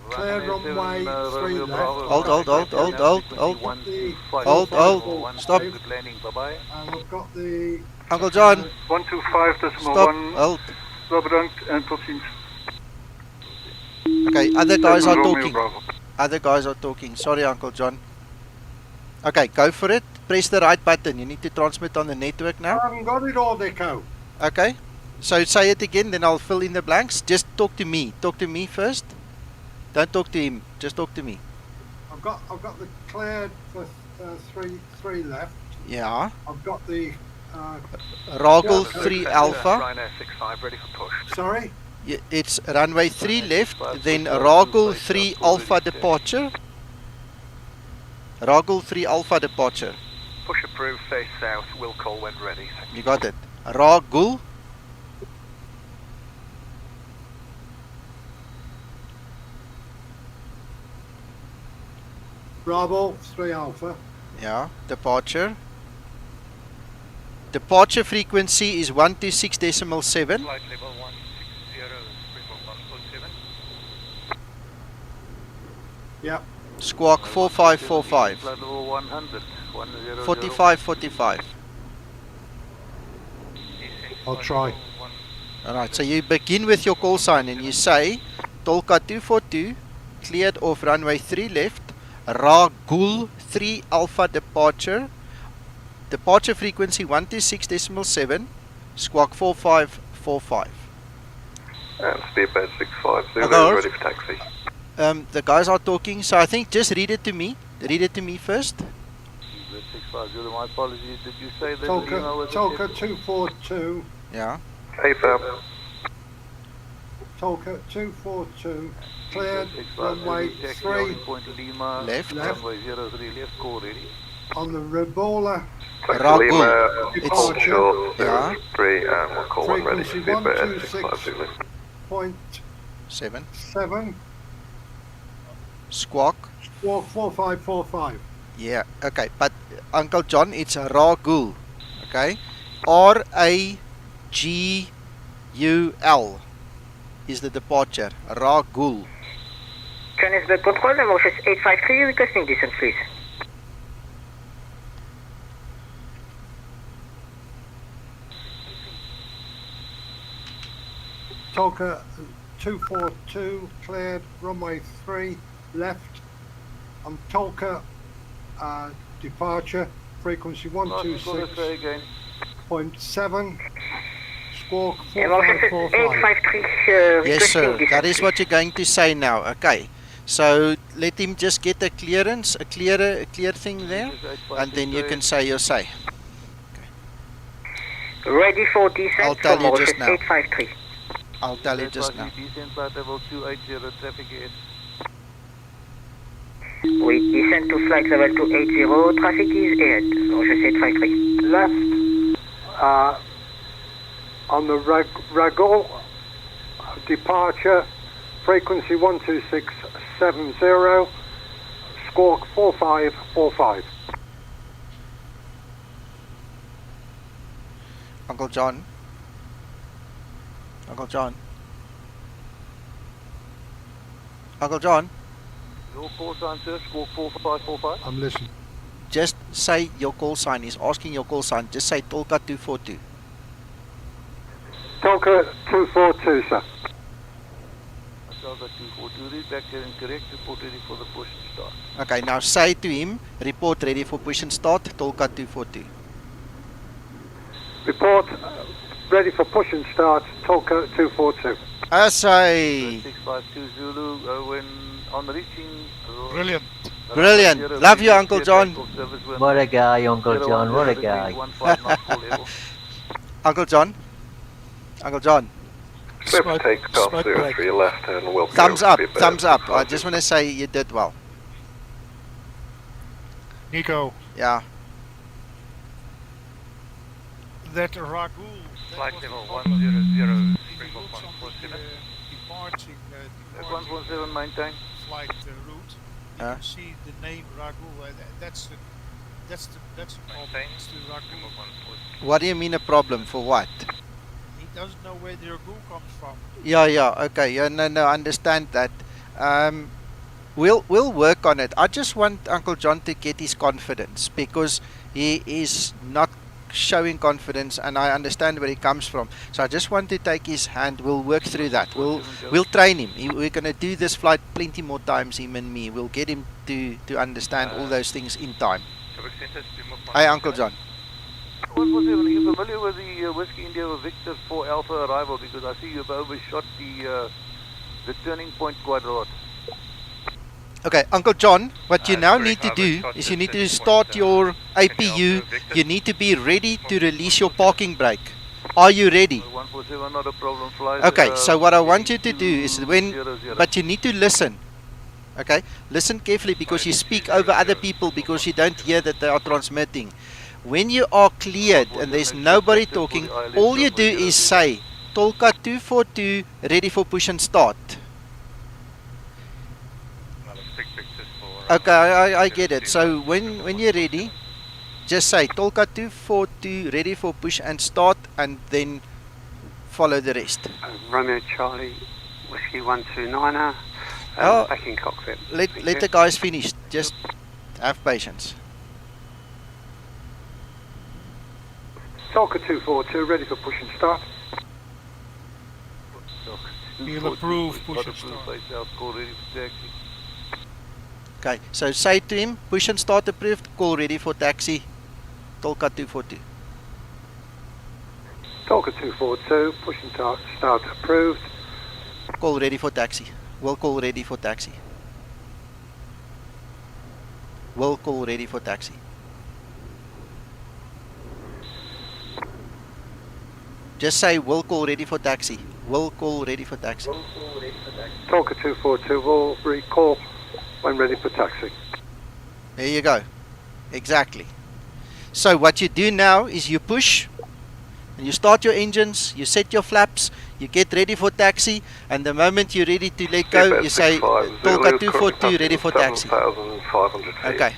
Clear runway 3 left. Hold. Stop. And we've got the... Uncle John. 125.1. Stop. Hold. Bedankt en tot ziens. Okay, other guys are talking. Other guys are talking. Sorry, Uncle John. Okay, go for it. Press the right button. You need to transmit on the network now. I haven't got it all, Deco. Okay. So say it again, then I'll fill in the blanks. Just talk to me. Talk to me first. Don't talk to him. Just talk to me. I've got the cleared for three left. Yeah. I've got the RAGUL 3 Alpha. Ryanair 65 ready for push. Sorry? Yeah, it's runway 3 left, then RAGUL 3 Alpha departure. RAGUL 3 Alpha departure. Push approved, face south, will call when ready. You got it. RAGUL. Bravo 3 Alpha. Yeah, departure. Departure frequency is 126.7. Flight level 160, Springbok 147. Yep. Squawk 4545. Flight level 100, 4545. I'll try. Alright, so you begin with your call sign and you say Tolka 242 cleared off runway 3 left, RAGUL 3 Alpha departure. Departure frequency 126.7, squawk 4545. And speedbird 650, ready for taxi. The guys are talking, so I think just read it to me. Read it to me first. 650, my apologies. Did you say that? Tolka 242. Yeah. AFAB. Tolka 242 cleared runway 3 left. Runway 03 left, call ready. On the Rabola. RAGUL. It's short, yeah. 03, and we'll call when ready. Frequency 126.7. Squawk. Squawk 4545. Yeah, okay, but Uncle John, it's a RAGUL. Okay. RAGUL is the departure. RAGUL. Johannesburg Control, Mauritius 853, requesting distance, please. Tolka 242 cleared runway 3 left. On Tolka departure frequency 126. XP11.50r3 Squawk Vulkan 4545. Yes, sir. That is what you're going to say now. Okay. So let him just get a clearance, a clear thing there, and then you can say your say. Ready for descent. I'll tell you just now. 853. I'll tell you just now. Descent flight level 280, traffic ahead. We descend to flight level 280, traffic is ahead. Mauritius 853. Left on the RAGUL departure, frequency 12670, squawk 4545. Uncle John. Uncle John. Uncle John. Your call sign, sir, squawk 4545. I'm listening. Just say your call sign. He's asking your call sign. Just say Tolka 242. Tolka 242, sir. Tolka 242, read back there incorrect, report ready for the push and start. Okay, now say to him, report ready for push and start, Tolka 242. Report ready for push and start, Tolka 242. Asai. 652 Zulu, when on reaching... Brilliant. Brilliant. Love you, Uncle John. What a guy, Uncle John. What a guy. Uncle John. Uncle John. Smoke, take off 03 left and we'll Thumbs up. Thumbs up. I just want to say you did well. Nico. Yeah. That RAGUL. Flight level 100, Springbok 147. Departing 117, maintain. Flight route. You can see the name RAGUL. That's the problem. It's the RAGUL. What do you mean a problem? For what? He doesn't know where the RAGUL comes from. Yeah, okay. Yeah, no, I understand that. We'll work on it. I just want Uncle John to get his confidence because he is not showing confidence, and I understand where he comes from. So I just want to take his hand. We'll work through that. We'll train him. We're gonna do this flight plenty more times, him and me. We'll get him to understand all those things in time. Hi, Uncle John. 147, are you familiar with the Whiskey India Victor 4 Alpha arrival? Because I see you've overshot the turning point quite a lot. Okay, Uncle John, what you now need to do is you need to start your APU. You need to be ready to release your parking brake. Are you ready? 147, not a problem. Flies, okay, so what I want you to do is but you need to listen. Okay, listen carefully because you speak over other people because you don't hear that they are transmitting. When you are cleared and there's nobody talking, all you do is say, Tolka 242, ready for push and start. Okay, I get it. So when you're ready, just say Tolka 242, ready for push and start, and then follow the rest. Romeo Charlie, Whiskey 129er, back in cockpit. Let the guys finish. Just have patience. Tolka 242, ready for push and start. He'll approve push and start. Okay, so say to him, push and start approved, call ready for taxi, Tolka 242. Tolka 242, push and start approved. Call ready for taxi. We'll call ready for taxi. We'll call ready for taxi. Just say we'll call ready for taxi. We'll call ready for taxi. Tolka 242, we'll recall when ready for taxi. There you go. Exactly. So what you do now is you push and you start your engines, you set your flaps, you get ready for taxi, and the moment you're ready to let go, you say Tolka 242 ready for taxi. Okay.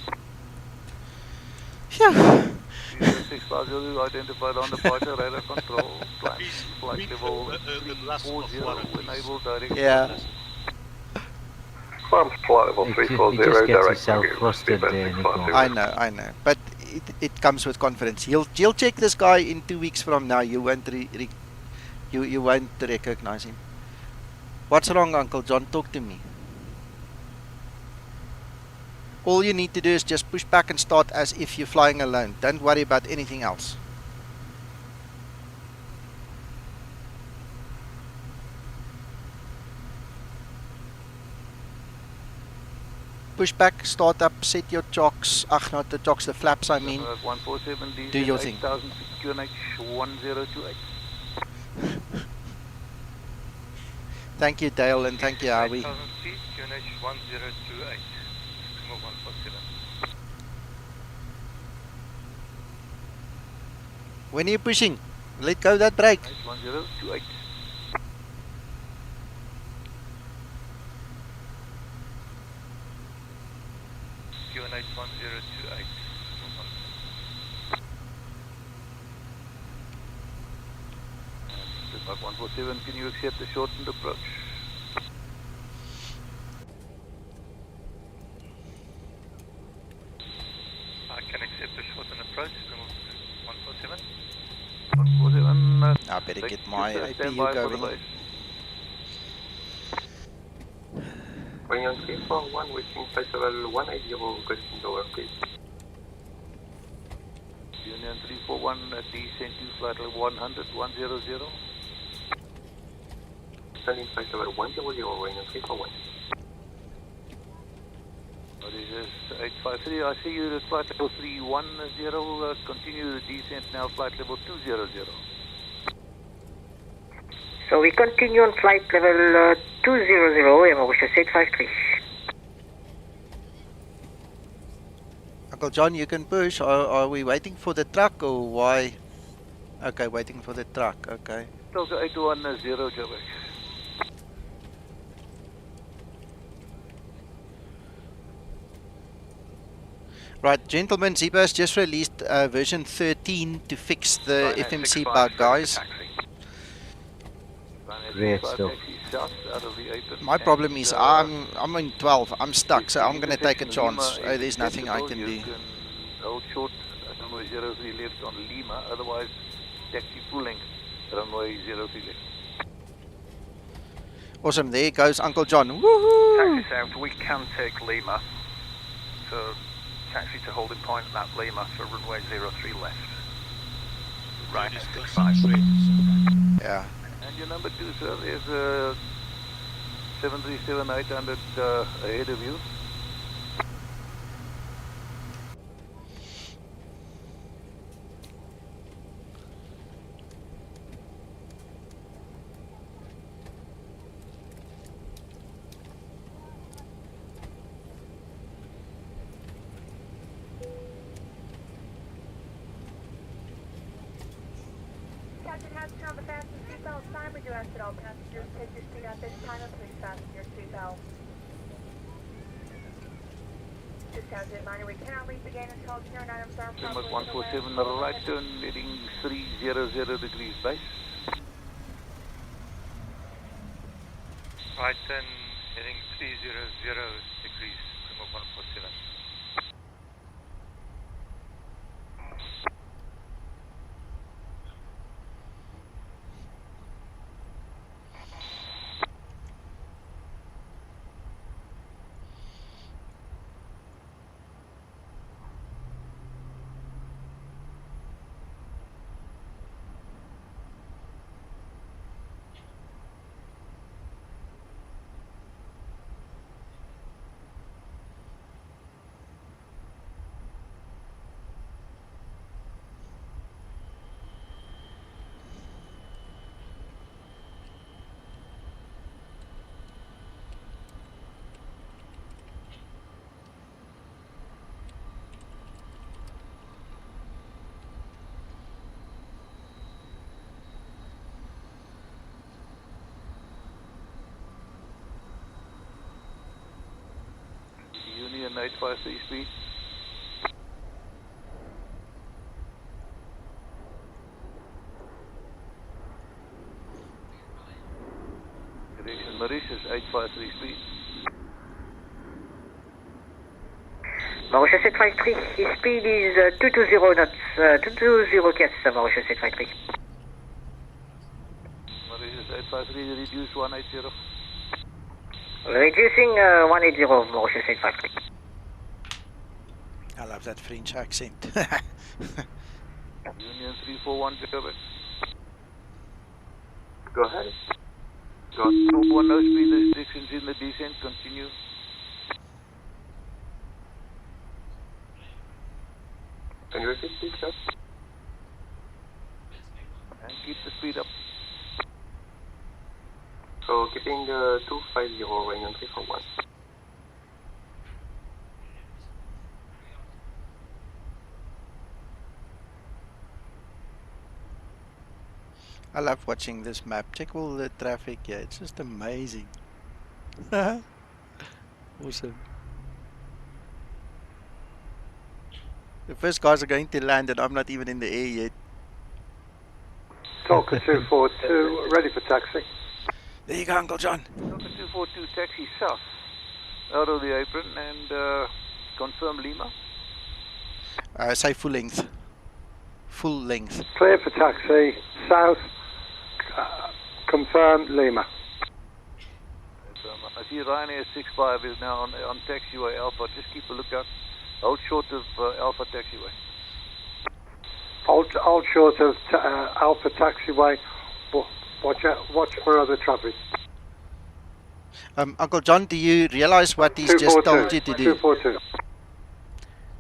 Yeah. 650 identified on departure, radar control, flight level 340, enable direct. Yeah. Flight level 340, just get direct. yourself flustered there, Nico. I know. But it comes with confidence. You'll check this guy in 2 weeks from now. You won't you won't recognize him. What's wrong, Uncle John? Talk to me. All you need to do is just push back and start as if you're flying alone. Don't worry about anything else. push back, start up, set your chocks. Not the chocks, the flaps I mean. 147 Do your thing. 8000 QNH 1028. Thank you, Dale, and thank you, Howie. 8000 feet, QNH 1028. Screamer 147. When are you pushing? Let go that brake. 1028. QNH 1028. Mark 147, can you accept the shortened approach? I can accept the shortened approach. 147. 147. I better get my APU going. Union 341, wishing flight level 180, requesting lower please. Union 341, descent to flight level 100, 100. Standing flight level 100, Union 341. This is 853, I see you at flight level 310, continue the descent now flight level 200. So we continue on flight level 200, Mauritius 853. Uncle John, you can push. Are we waiting for the truck or why? Okay, waiting for the truck, okay. Delta 810, Joburg. Right, gentlemen, Zibo has just released version 13 to fix the FMC bug, guys. Great stuff. My problem is I'm in 12. I'm stuck, so I'm gonna take a chance. There's nothing I can do. Hold short, runway 03 left on Lima, otherwise taxi full length, runway 03 left. Awesome, there goes Uncle John. Woohoo! Taxi south, we can take Lima. So taxi to holding point at Lima for runway 03 left. Right, 65. Yeah. And your number 2, sir, is 737-800 ahead of you. Captain, has to turn the fasten seatbelt sign. We do ask that all passengers take your seat at this time and please fasten your seatbelt. Just as a reminder, we cannot leave the gate until carrying items are properly 147 right turn, heading 300 degrees base. Right turn, heading 300 degrees, Primo 147. Union 853 speed. Direction Mauritius 853 speed. Mauritius 853, his speed is 220 knots, 220 kilometers, Mauritius 853. Mauritius 853, reduce 180. Reducing 180 of Mauritius 853. I love that French accent. Union 341, Joburg. Go ahead. Got no speed restrictions in the descent, continue. Can you repeat please, sir? And keep the speed up. So keeping 250 runway on 341. I love watching this map. Check all the traffic here. It's just amazing. Awesome. The first guys are going to land and I'm not even in the air yet. Talker 242, ready for taxi. There you go, Uncle John. Talker 242, taxi south. Out of the apron and confirm Lima. Say full length. Full length. Clear for taxi, south, confirm Lima. I see Ryanair 65 is now on taxiway Alpha. Just keep a lookout. Hold short of Alpha taxiway. Hold short of Alpha taxiway. Watch for other traffic. Uncle John, do you realize what he's just told you to do? 242.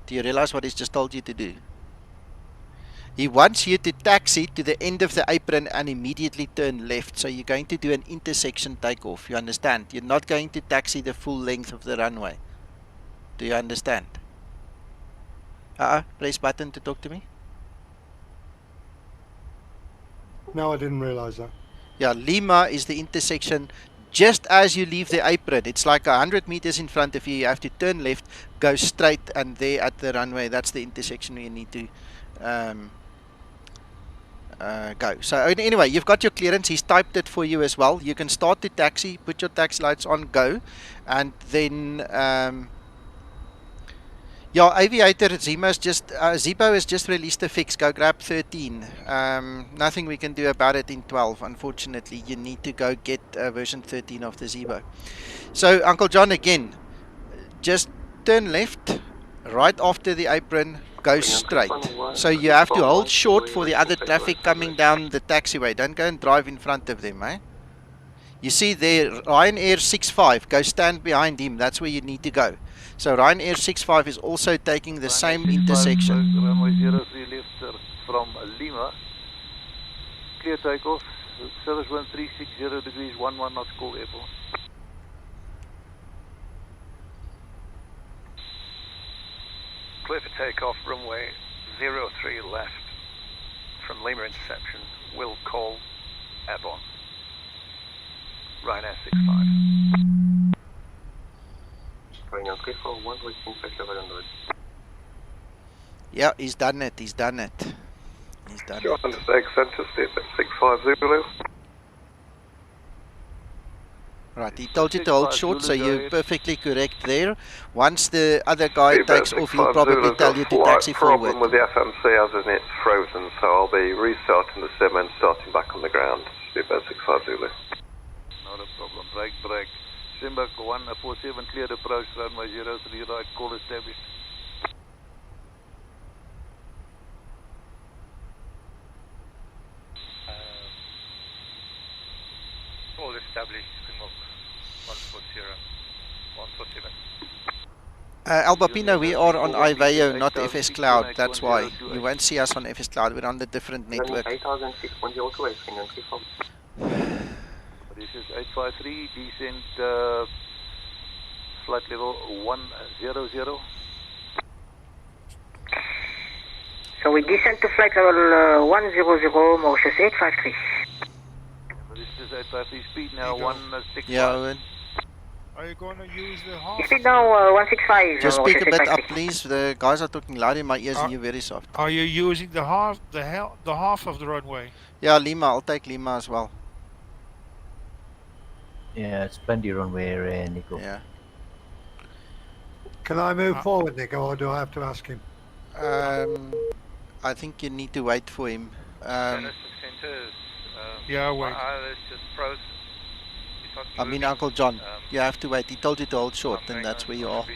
Do you realize what he's just told you to do? He wants you to taxi to the end of the apron and immediately turn left. So you're going to do an intersection takeoff. You understand? You're not going to taxi the full length of the runway. Do you understand? Press button to talk to me. No, I didn't realize that. Yeah, Lima is the intersection just as you leave the apron. It's like 100 meters in front of you. You have to turn left, go straight, and there at the runway, that's the intersection where you need to go. So anyway, you've got your clearance. He's typed it for you as well. You can start the taxi, put your taxi lights on, go, and then yeah, Aviator Zibo has just released a fix. Go grab 13. Nothing we can do about it in 12. Unfortunately, you need to go get version 13 of the Zibo. So, Uncle John, again, just turn left, right after the apron, go straight. So you have to hold short for the other traffic coming down the taxiway. Don't go and drive in front of them, eh? You see there, Ryanair 65. Go stand behind him. That's where you need to go. So Ryanair 65 is also taking the same intersection. Runway 03 left from Lima. Clear takeoff. Service wind 360 degrees 11 knots, call Airborne. Clear for takeoff, runway 03 left from Lima interception. Will call Airborne. Ryanair 65. Going on 341, reaching flight level 100. Yeah, he's done it. He's done it. He's done it. Under stag centre, step at 65 Zulu. Right, he told you to hold short, so you're perfectly correct there. Once the other guy takes off, he'll probably tell you to taxi forward. Problem with the FMC as in it's frozen, so I'll be restarting the sim and starting back on the ground. Step at 65 Zulu. Not a problem. Break. Simbak 147 cleared approach runway 03 right, call established. Call established, Springbok 140, 147. Albapino, we are on IVAO, not FS Cloud. That's why. You won't see us on FS Cloud. We're on a different network. 8006.02, This is 853, descent flight level 100. So we descend to flight level 100, Mauritius 853. This is 853, speed now 165. Yeah, Owen. Are you going to use the half? Speed now 165. Just speak a bit up, please. The guys are talking loud in my ears and you're very soft. Are you using the half of the runway? Yeah, Lima. I'll take Lima as well. Yeah, it's plenty runway, Nico. Yeah. Can I move forward, Nico, or do I have to ask him? I think you need to wait for him. Yeah, wait. I mean, Uncle John, you have to wait. He told you to hold short, and that's where you are.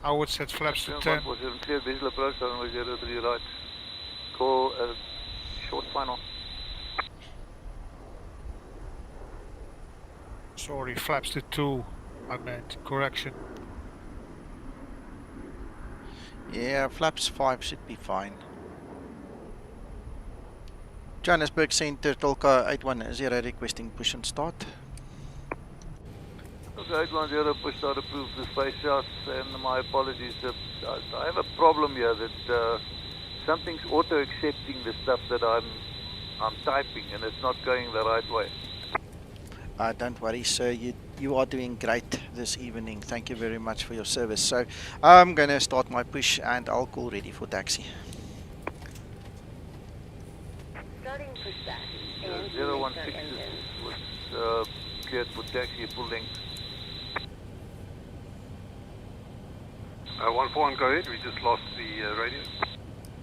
I would set flaps to 10. Clear visual approach, runway 03 right. Call short final. Sorry, flaps to 2. I meant correction. Yeah, flaps 5 should be fine. Johannesburg Center, Tolka 810 requesting push and start. Okay, 810, push start approved the space shots, and my apologies. I have a problem here that something's auto-accepting the stuff that I'm typing, and it's not going the right way. Don't worry, sir. You are doing great this evening. Thank you very much for your service. So I'm going to start my push and I'll call ready for taxi. Starting pushback. And 016 was cleared for taxi full length. 141, go ahead. We just lost the radio.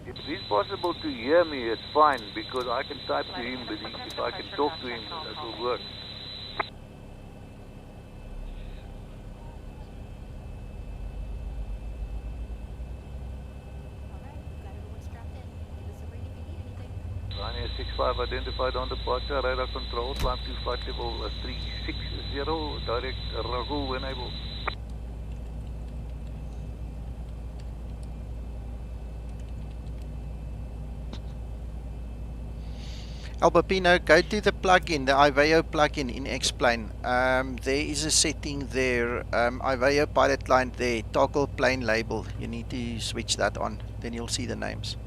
If it's possible to hear me, it's fine, because I can type to him, but if I can talk to him, that will work. Ryanair 65 identified on departure, radar control, climb to flight level 360, direct RAGUL when able. Albapino, go to the plugin, the IVAO plugin in X-Plane. There is a setting there, IVAO pilot line there, toggle plane label. You need to switch that on, then you'll see the names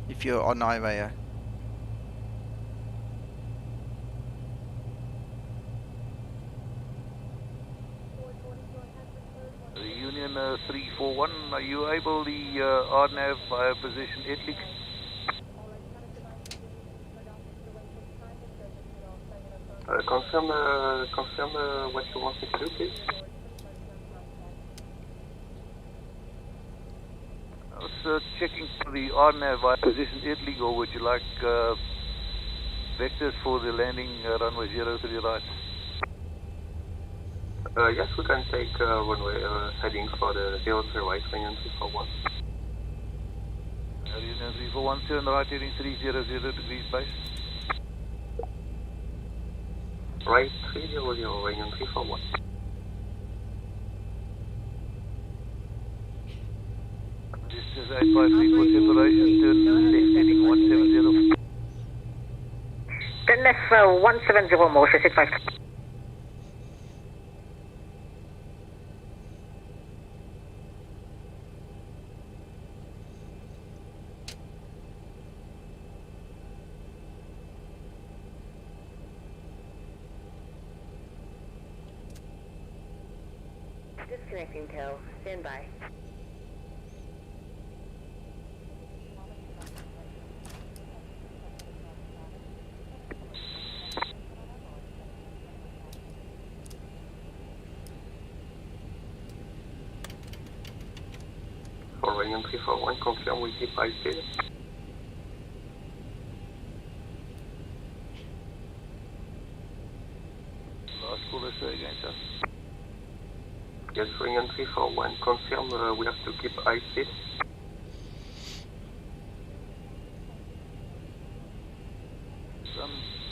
if you're on IVAO. Union 341, are you able the RNAV via position Etlik? Confirm what you want me to do, please. I was checking for the RNAV via position Etlik, or would you like vectors for the landing runway 03 right? Yes, we can take runway heading for the 03 right, Union 341. Union 341, turn right heading 300 degrees base. Right 300, Union 341. This is 853 for separation, turn left heading 170. Turn left 170, Mauritius 853. Disconnecting tow. Stand by. For Union 341, confirm we keep high speed. Last call, say again, sir. Yes, Union 341, confirm we have to keep high speed.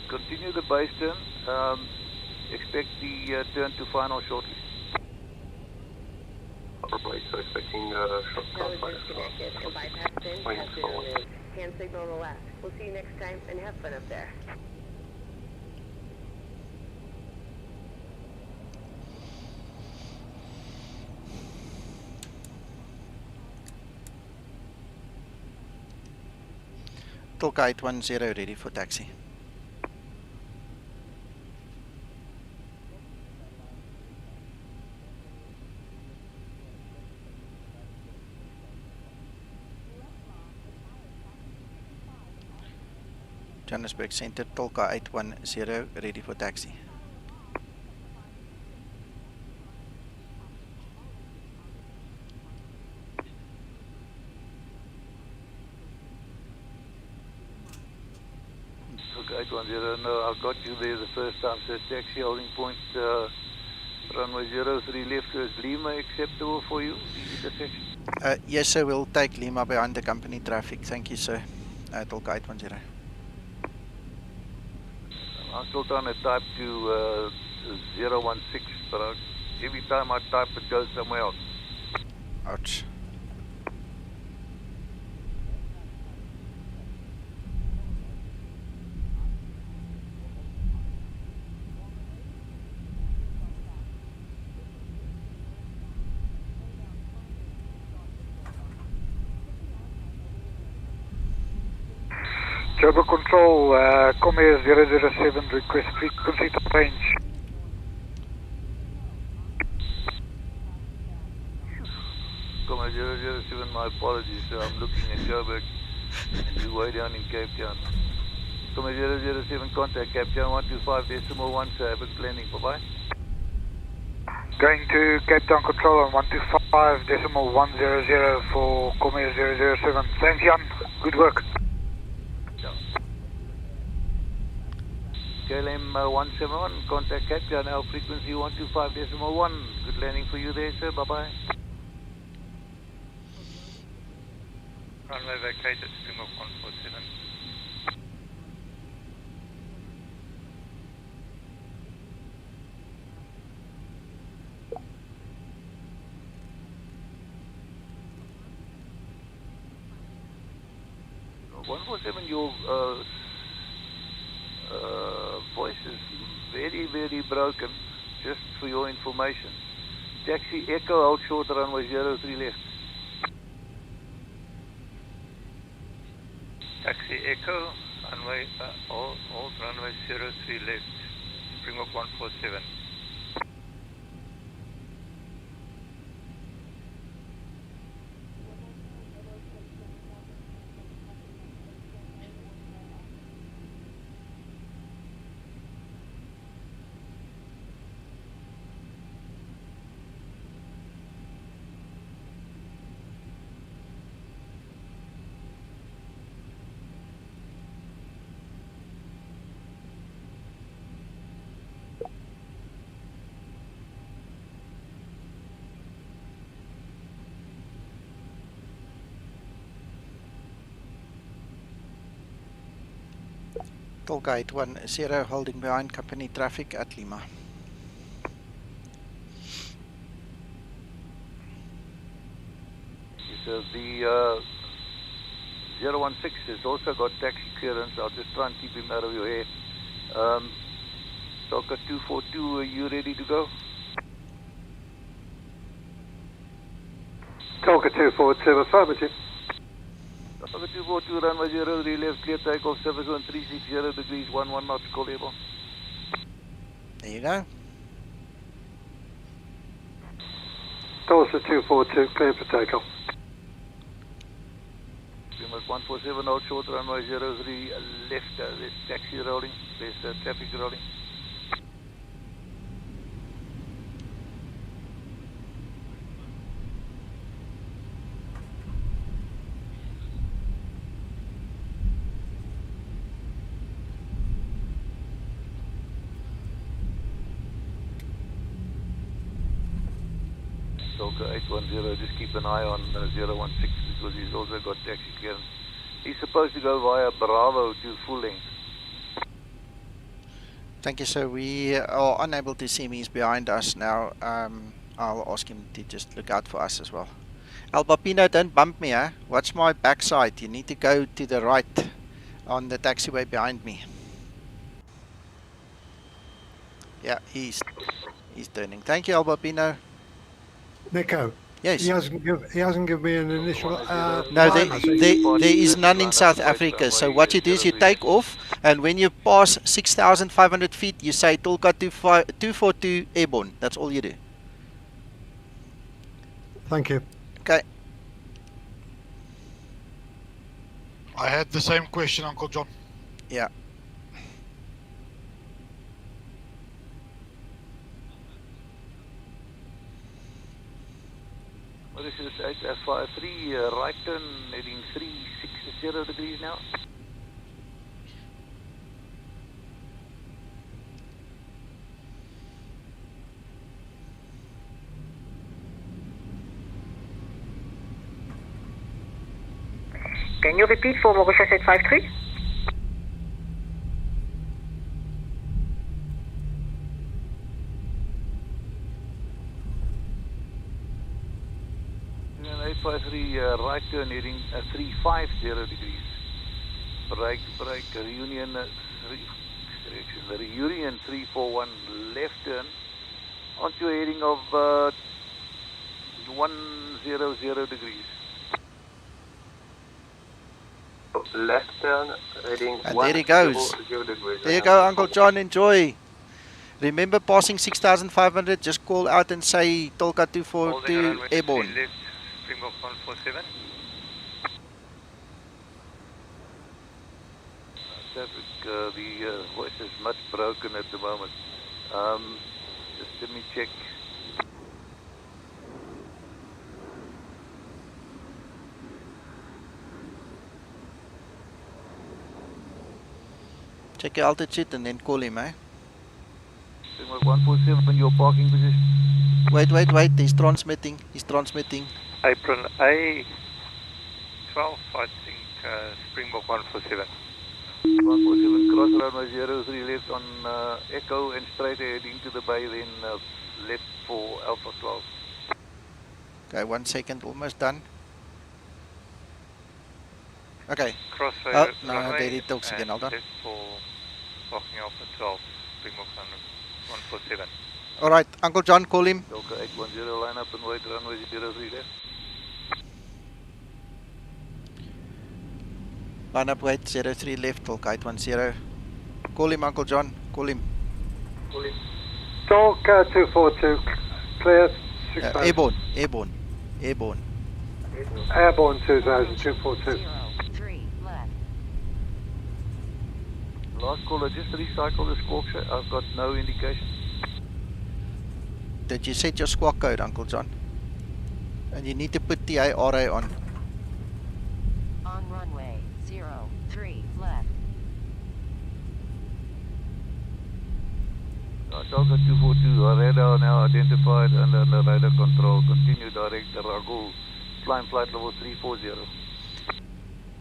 Continue the base turn. Expect the turn to final shortly. Alright, so expecting short crossfire. Disconnected and bypass in, has been removed. Hand signal on the left. We'll see you next time, and have fun up there. Tolka 810 ready for taxi. Johannesburg Center, Tolka 810 ready for taxi. Okay, 810, no, I've got you there the first time, so taxi holding point runway 03 left. Is Lima acceptable for you, the intersection? Yes, sir, we'll take Lima behind the company traffic. Thank you, sir. Tolka 810. I'm still trying to type to 016, but every time I type it goes somewhere else. Ouch. Turbo Control, Comair 007, request frequency to range. Comair 007, my apologies, sir. I'm looking at Joburg and you're way down in Cape Town. Comair 007, contact Cape Town 125.1, sir. Have a good landing. Bye-bye. Going to Cape Town Control on 125.100 for Comair 007. Thanks, Jan. Good work. KLM 171, contact Cape Town, now frequency 125.1. Good landing for you there, sir. Bye-bye. Runway vacated, Springbok 147. Your voice is very, very broken, just for your information. Taxi Echo, hold short, runway 03 left. Taxi Echo, runway, hold runway 03 left, Springbok 147. Tolga 810 holding behind company traffic at Lima. So the 016 has also got taxi clearance. I'll just try and keep him out of your hair. Tolga 242, are you ready to go? Tolga 242, affirmative. Tolga 242, runway 03 left, clear takeoff, service on 360 degrees, 11 knots, call Airborne. There you go. Tulsa 242, clear for takeoff. Plymouth 147, hold short, runway 03 left, there's taxi rolling, there's traffic rolling. Tolga 810, just keep an eye on 016 because he's also got taxi clearance. He's supposed to go via Bravo to full length. Thank you, sir. We are unable to see him. He's behind us now. I'll ask him to just look out for us as well. El Papino, don't bump me, eh? Watch my backside. You need to go to the right on the taxiway behind me. Yeah, he's turning. Thank you, El Papino. Nico. Yes. He hasn't given me an initial. No, there is none in South Africa. So what you do is you take off, and when you pass 6,500 feet, you say Tolga 242 Airborne. That's all you do. Thank you. Okay. I had the same question, Uncle John. Yeah. What is this? 853, right turn, heading 360 degrees now. Can you repeat for Mauritius 853? And 853, right turn heading 350 degrees. Break, reunion, the reunion 341, left turn, onto a heading of 100 degrees. left turn, heading And there he goes. 10 degrees. There you go, Uncle John, enjoy. Remember, passing 6,500, just call out and say Tolka 242 Airborne. Left, Springbok 147. The voice is much broken at the moment. Just let me check. Check your altitude and then call him, eh? 147, your parking position. Wait, he's transmitting. Apron A 12, I think Springbok 147. 147, cross runway 03 left on Echo and straight ahead into the bay, then left for Alpha 12. Okay, 1 second, almost done. Okay. Crossfire Oh, no, runway there it talks again, hold on. left for parking Alpha 12, Springbok 147. Alright, Uncle John, call him. Delta 810, line up and wait, runway 03 left. Line up, wait, 03 left, Tolka 810. Call him, Uncle John, call him. Tolka 242, clear 6,000. Airborne. Airborne 2000, 242. Last caller, just recycle the squawk, sir. I've got no indication. Did you set your squawk code, Uncle John? And you need to put the RA on. On runway 03 left. Delta 242, our radar now identified and under radar control. Continue direct RAGUL, climb flight level 340.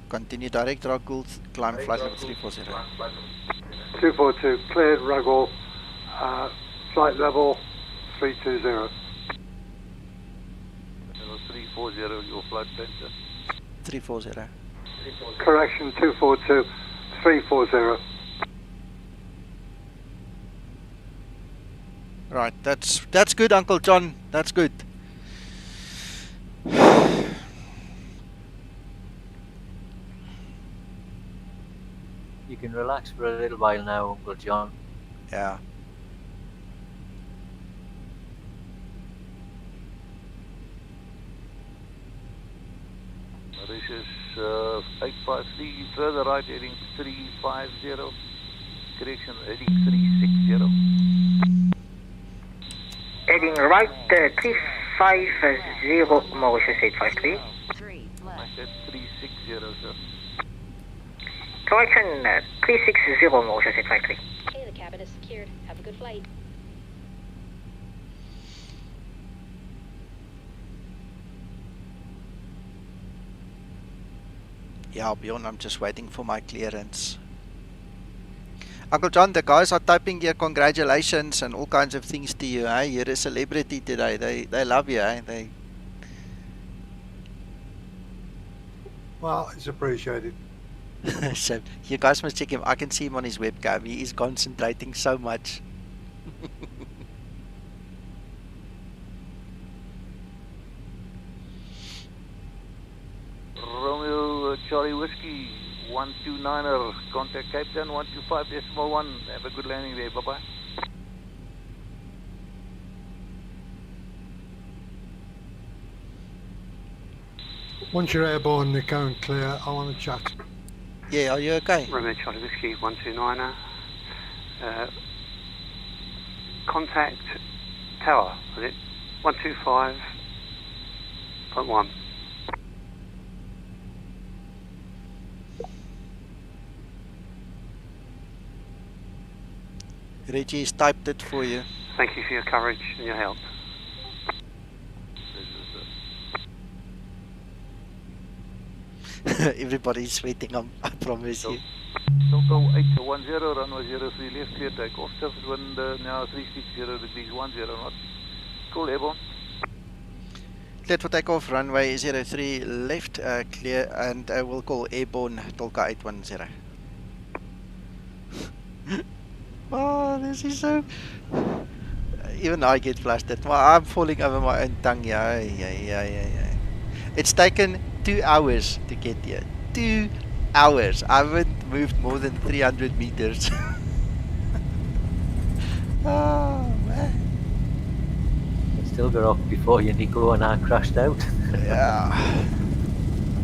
Continue direct RAGUL, climb flight level 340. 242, cleared RAGUL, flight level 320. Level 340, your flight center. 340. Correction, 242, 340. Right, that's good, Uncle John. That's good. You can relax for a little while now, Uncle John. Yeah. Mauritius 853, further right heading 350. Correction, heading 360. Heading right, 350, Mauritius 853. That's 360, sir. Correction, 360, Mauritius 853. Okay, the cabin is secured. Have a good flight. Yeah, Bjorn, I'm just waiting for my clearance. Uncle John, the guys are typing here congratulations and all kinds of things to you. Eh? You're a celebrity today. They love you. Eh? Well, it's appreciated. So you guys must check him. I can see him on his webcam. He is concentrating so much. Romeo Charlie Whiskey 129er, contact Cape Town 125.1. Have a good landing there. Bye bye. Once you're airborne, they're going clear. I want to chat. Yeah, are you okay? Romeo Charlie Whiskey 129er. Contact tower, was it? 125.1. Reggie's typed it for you. Thank you for your courage and your help. Everybody's sweating, I promise you. Delta 810, runway 03 left, clear takeoff. Surface wind now 360 degrees 10 knots. Cool, airborne. Cleared for takeoff, runway 03 left, clear, and we'll call airborne Tolka 810. Oh, this is so... Even I get flustered. Well, I'm falling over my own tongue. Yeah. It's taken 2 hours to get here. 2 hours. I haven't moved more than 300 meters. Oh man. I still got off before you, Nico, and I crashed out. Yeah.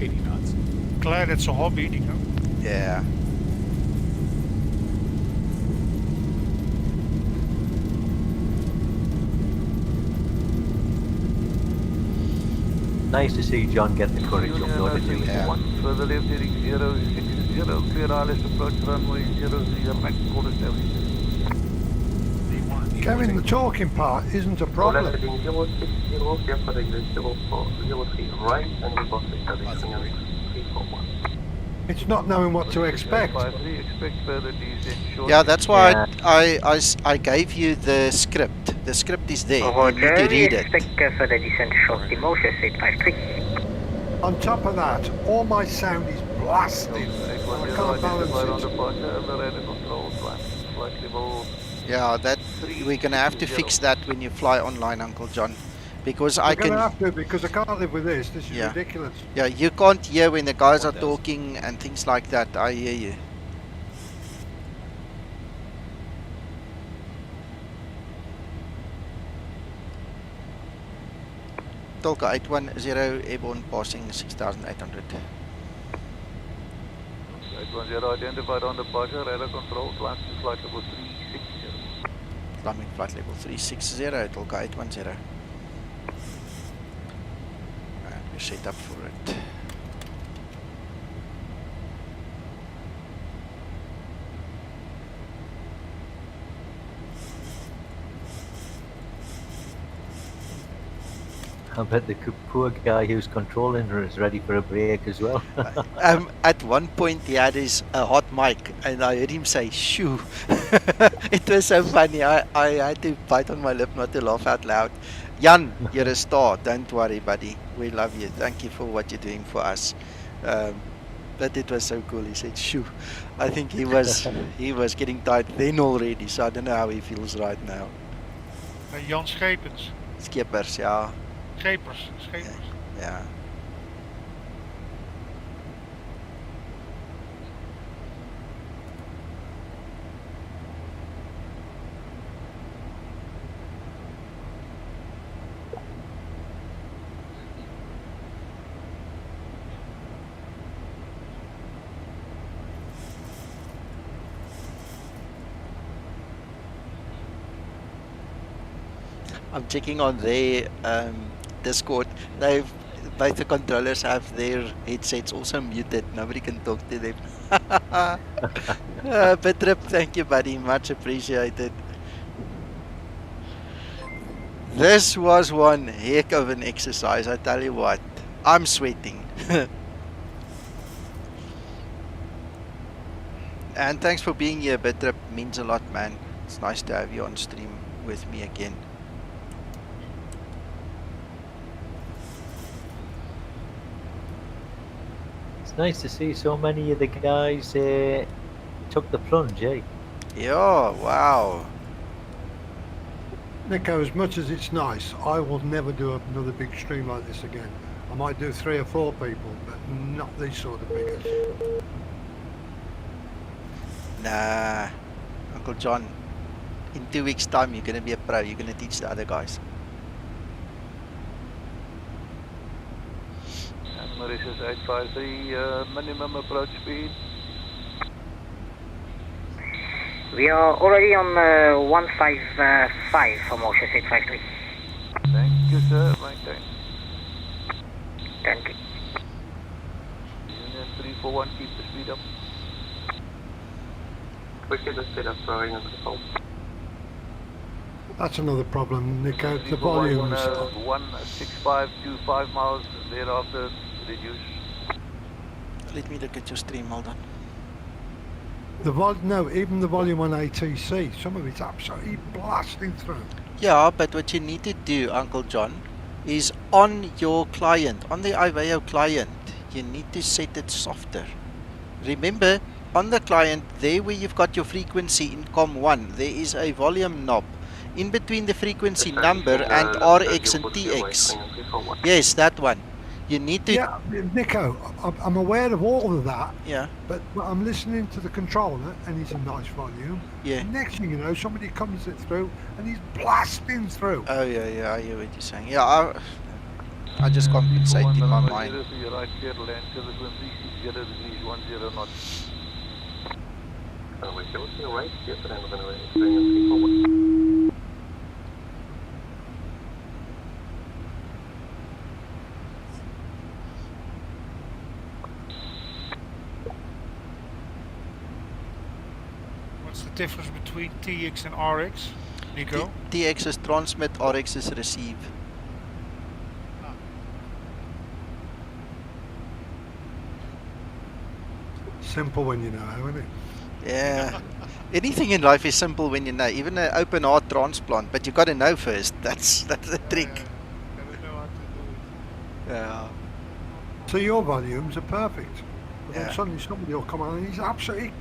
80 knots. Glad it's a hobby, Nico. Yeah. Nice to see John get the courage up though to do it. Further left heading 060, clear ILS approach runway 00, right quarter established. Kevin, the talking part isn't a problem. Left heading 060, clear for exit 0403 right, and we got the position 341. It's not knowing what to expect. Yeah, that's why I gave you the script. The script is there. You need to read it. Expect for the descent short demotion 853. On top of that, all my sound is blasting. I can't balance it. Yeah, that we're gonna have to fix that when you fly online, Uncle John, because I'm gonna have to, because I can't live with this. This is ridiculous. Yeah, you can't hear when the guys are talking and things like that. I hear you. Tolka 810, Airborne passing 6,800. 810 identified on departure, radar control, climbing flight level 360. Climbing flight level 360, Tolka 810. And we're set up for it. I bet the poor guy who's controlling her is ready for a break as well. At one point he had his hot mic and I heard him say shoo. It was so funny. I had to bite on my lip not to laugh out loud. Jan, you're a star. Don't worry, buddy. We love you. Thank you for what you're doing for us. But it was so cool. He said shoo. I think he was getting tired then already, so I don't know how he feels right now. Jan Schepens. Skippers, yeah. Schepers. Yeah. I'm checking on their Discord. Both the controllers have their headsets also muted. Nobody can talk to them. Petrip, thank you, buddy. Much appreciated. This was one heck of an exercise, I tell you what. I'm sweating. And thanks for being here, Petrip. Means a lot, man. It's nice to have you on stream with me again. Nice to see so many of the guys took the plunge, eh? Yeah, wow. Nico, as much as it's nice, I will never do another big stream like this again. I might do 3 or 4 people, but not these sort of figures. Nah, Uncle John, in 2 weeks' time you're going to be a pro. You're going to teach the other guys. Mauritius 853, minimum approach speed. We are already on 155 for Mauritius 853. Thank you, sir. Maintain. Thank you. Union 341, keep the speed up. We keep the speed up, throwing into the pole. That's another problem, Nico. The volumes. 16525 miles, thereafter reduce. Let me look at your stream, hold on. No, even the volume on ATC, some of it's absolutely blasting through. Yeah, but what you need to do, Uncle John, is on your client, on the IVAO client, you need to set it softer. Remember, on the client, there where you've got your frequency in COM1, there is a volume knob in between the frequency number and RX and TX. Yes, that one. You need to. Yeah, Nico, I'm aware of all of that. Yeah. But I'm listening to the controller, and it's a nice volume. Yeah. And next thing you know, somebody comes it through, and he's blasting through. Oh yeah, I hear what you're saying. Yeah, I just compensate in my mind. Right here, land service wind 360 degrees 10 knots. We're looking right here, but I'm going to experience 341. What's the difference between TX and RX, Nico? TX is transmit, RX is receive. Simple when you know how, isn't it? Yeah. Anything in life is simple when you know. Even an open heart transplant, but you got to know first. That's the trick. Yeah. So your volumes are perfect. But Yeah. then suddenly somebody will come on and he's absolutely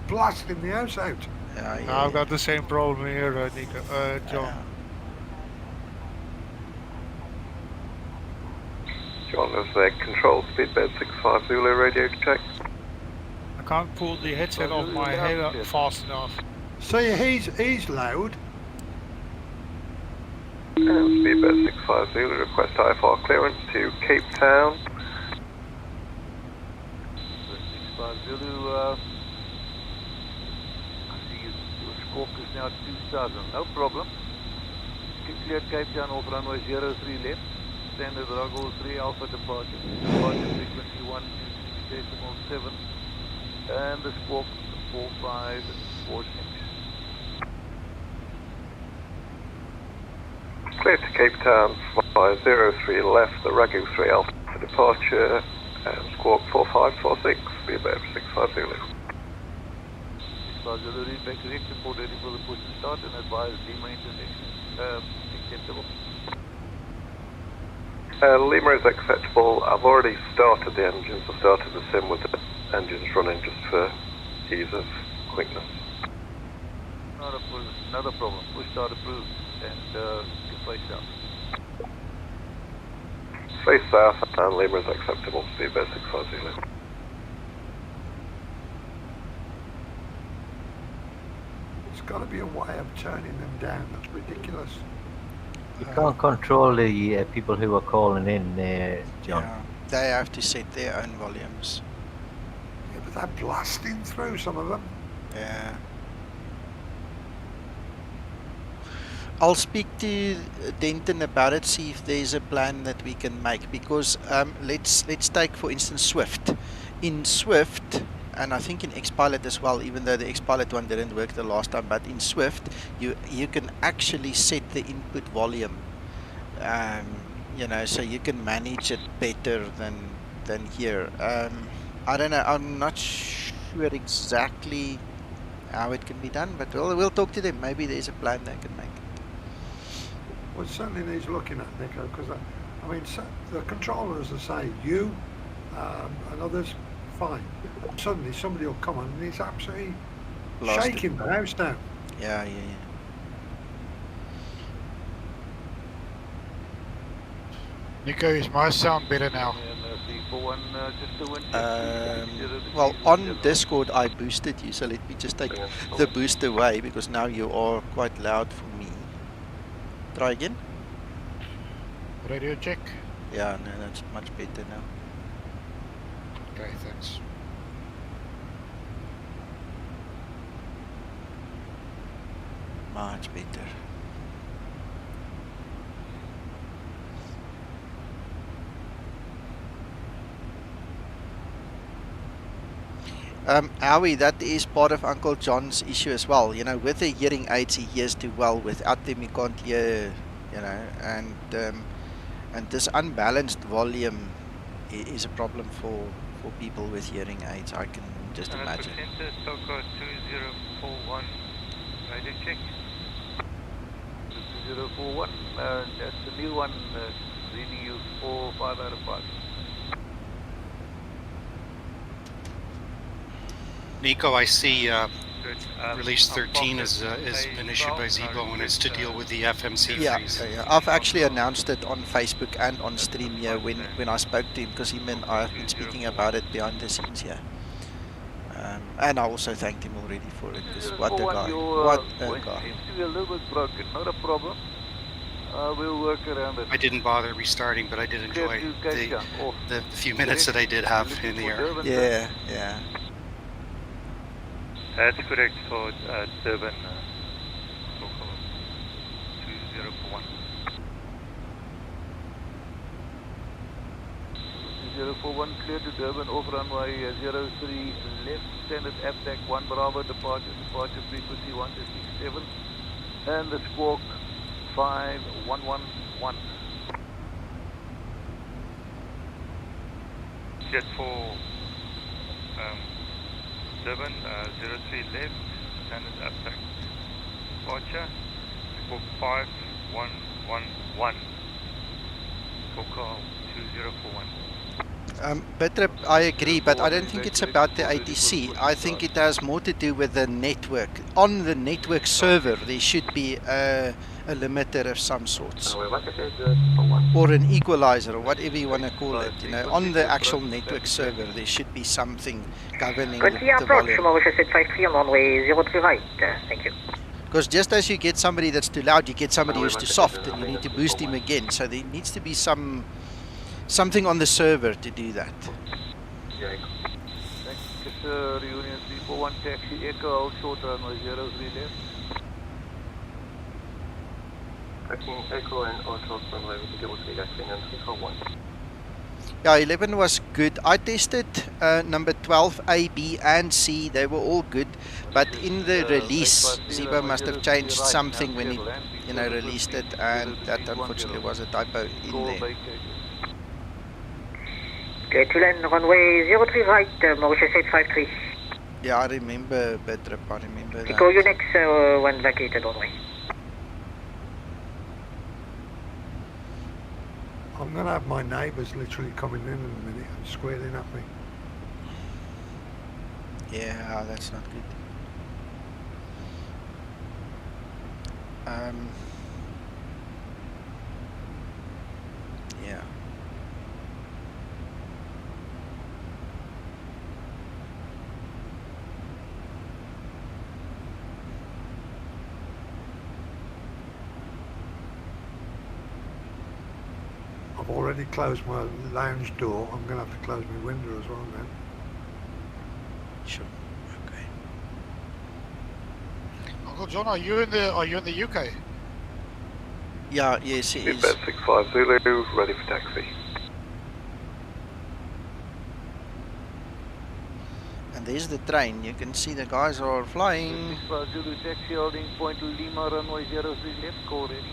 blasting the house out. Yeah, I've got the same problem here, Nico, John. John, is there control speedbed 65 Zulu radio check? I can't pull the headset off my head fast enough. So he's loud. Speedbed 65 Zulu, request IFR clearance to Cape Town. 65 Zulu, I see your squawk is now 2000, no problem. Cleared Cape Town off runway 03 left, standard RAGUL 3 Alpha departure frequency 126.7, and the squawk 4546. Clear to Cape Town by 03 left, the RAGUL 3 Alpha departure, and squawk 4546, speedbed 65 Zulu. 65 Zulu, read back correct, report ready for the push to start, and advise Lima intersection acceptable. Lima is acceptable. I've already started the engines. I've started the sim with the engines running just for ease of quickness. Not a problem. Push start approved, and face south. Face south, and Lima is acceptable. Speedbed 65 Zulu. There's got to be a way of turning them down. That's ridiculous. You can't control the people who are calling in, John. Yeah, they have to set their own volumes. Yeah, but they're blasting through some of them. Yeah. I'll speak to Denton about it, see if there's a plan that we can make, because let's take for instance Swift. In Swift, and I think in Xpilot as well, even though the Xpilot one didn't work the last time, but in Swift you can actually set the input volume, you know, so you can manage it better than here. I don't know, I'm not sure exactly how it can be done, but we'll talk to them. Maybe there's a plan they can make. Well, it certainly needs looking at, Nico, because I mean, the controller, as I say, you and others, fine. Suddenly somebody will come on and he's absolutely shaking the house down. Yeah. Nico, is my sound better now? Well, on Discord I boosted you, so let me just take the boost away, because now you are quite loud for me. Try again. Radio check. Yeah, no, that's much better now. Okay, thanks. Much better. Howie, that is part of Uncle John's issue as well. You know, with the hearing aids, he hears too well. Without them, he can't hear. You know, and this unbalanced volume is a problem for people with hearing aids. I can just imagine. Center, Toko 2041, radio check. 2041, that's the new one, reading you 45 out of 5. Nico, I see Release 13 has been issued by Zibo, and it's to deal with the FMC freeze. Yeah. I've actually announced it on Facebook and on stream here when I spoke to him, because him and I have been speaking about it behind the scenes here. And I also thanked him already for it, because what a guy. What a guy. Seems to be a little bit broken, not a problem. We'll work around it. I didn't bother restarting, but I did enjoy the few minutes that I did have in the air. Yeah. That's correct. So Durban, local 2041. 2041 clear to Durban, off runway 03 left, standard APTAC 1 Bravo, departure frequency 167, and the squawk 5111. Jet for Durban, 03 left, standard APTAC departure, squawk 5111, local 2041. Betrip, I agree, but I don't think it's about the ATC. I think it has more to do with the network. On the network server, there should be a limiter of some sorts, or an equalizer, or whatever you want to call it. You know, on the actual network server, there should be something governing the volume. Mauritius 853 on runway 03 right. Thank you. Because just as you get somebody that's too loud, you get somebody who's too soft, and you need to boost him again. So there needs to be something on the server to do that. Thank you, sir. Reunion 341 taxi Echo, hold short runway 03 left. Tracking Echo and hold short runway 03 left, Union 341. Yeah, 11 was good. I tested number 12, A, B and C. They were all good. But in the release, Zibo must have changed something when he released it, and that unfortunately was a typo in there. Okay, to land runway 03 right, Mauritius 853. Yeah, I remember Betrip, I remember that. Echo Unix, one vacated runway. I'm going to have my neighbours literally coming in a minute and squealing at me. Yeah, that's not good. Yeah. I've already closed my lounge door. I'm going to have to close my window as well then. Sure. Okay. Uncle John, are you in the UK? Yeah, yes, he is. Bed 65 Zulu, ready for taxi. And there's the train. You can see the guys are flying. 65 Zulu taxi holding point Lima, runway 03 left, call ready.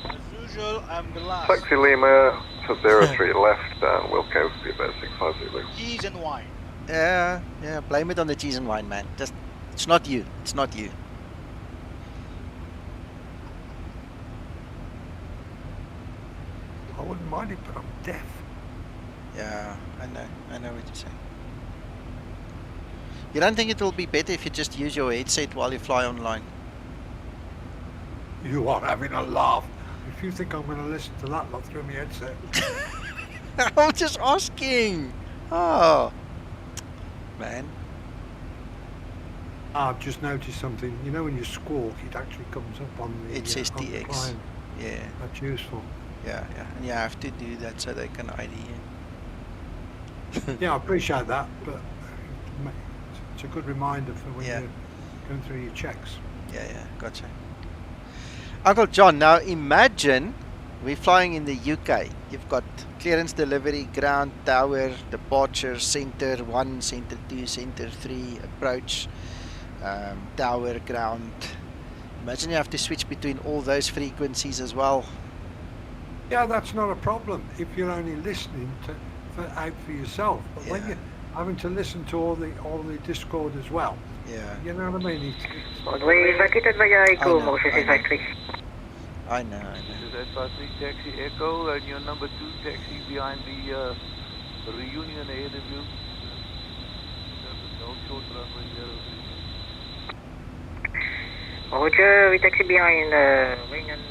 As usual, I'm the last. Taxi Lima to 03 left, Wilco, bed 65 Zulu. Cheese and wine. Yeah, blame it on the cheese and wine, man. Just, it's not you. It's not you. I wouldn't mind it, but I'm deaf. Yeah, I know what you're saying. You don't think it will be better if you just use your headset while you fly online? You are having a laugh. If you think I'm going to listen to that lot through my headset. I'm just asking. Oh, man. I've just noticed something. You know when you squawk, it actually comes up on the It says on the TX. client. Yeah. That's useful. Yeah. And you have to do that so they can ID you. Yeah, I appreciate that, but it's a good reminder for when you're going through your checks. Yeah, gotcha. Uncle John, now imagine we're flying in the UK. You've got clearance, delivery, ground, tower, departure, center 1, center 2, center 3, approach, tower, ground. Imagine you have to switch between all those frequencies as well. Yeah, that's not a problem if you're only listening out for yourself. But when you're having to listen to all the Discord as well, you know what I mean? Runway vacated via Echo, Mauritius 853. I know. This is FA3 taxi Echo, and your number 2 taxi behind the reunion ahead of you. Hold short runway 03. Roger, we taxi behind wing and...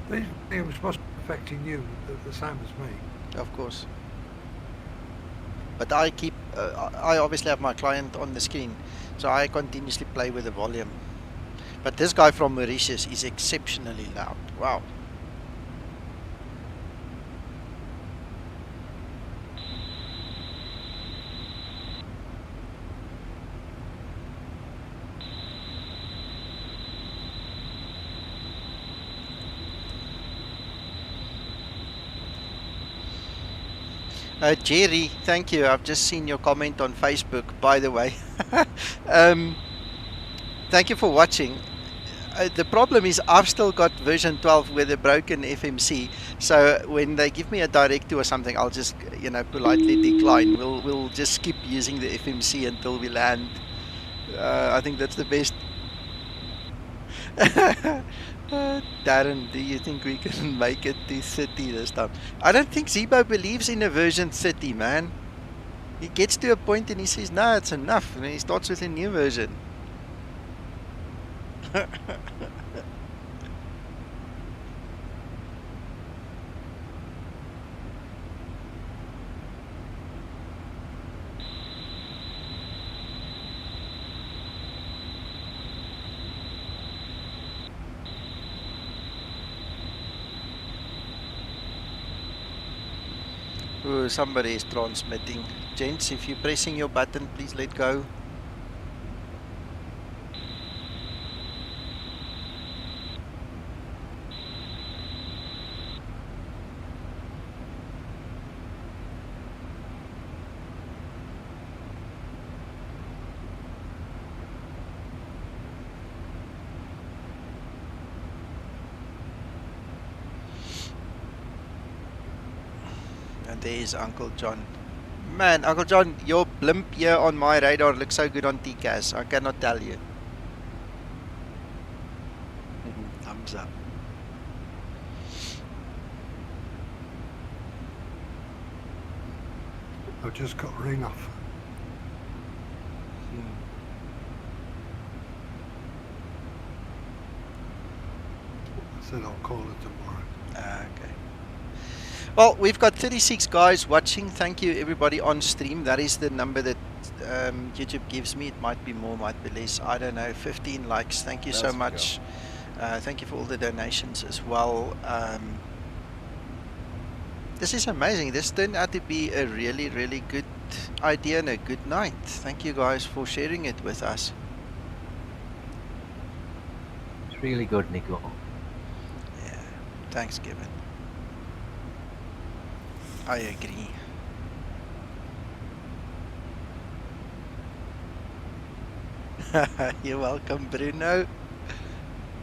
These things must be affecting you the same as me. Of course. But I keep, I obviously have my client on the screen, so I continuously play with the volume. But this guy from Mauritius is exceptionally loud. Wow. Jerry, thank you. I've just seen your comment on Facebook, by the way. Thank you for watching. The problem is I've still got version 12 with a broken FMC, so when they give me a directive or something, I'll just, you know, politely decline. We'll just skip using the FMC until we land. I think that's the best. Darren, do you think we can make it to 30 this time? I don't think Zibo believes in a version 30, man. He gets to a point and he says, no, it's enough, and then he starts with a new version. Ooh, somebody is transmitting. Gents, if you're pressing your button, please let go. There's Uncle John. Man, Uncle John, your blimp here on my radar looks so good on TCAS. I cannot tell you. Thumbs up. I've just got ring off. I said I'll call it tomorrow. Okay. Well, we've got 36 guys watching. Thank you everybody on stream. That is the number that YouTube gives me. It might be more, might be less. I don't know. 15 likes. Thank you so much. Thank you for all the donations as well. This is amazing. This turned out to be a really, really good idea and a good night. Thank you guys for sharing it with us. It's really good, Nico. Yeah. Thanks, Kevin. I agree. You're welcome, Bruno.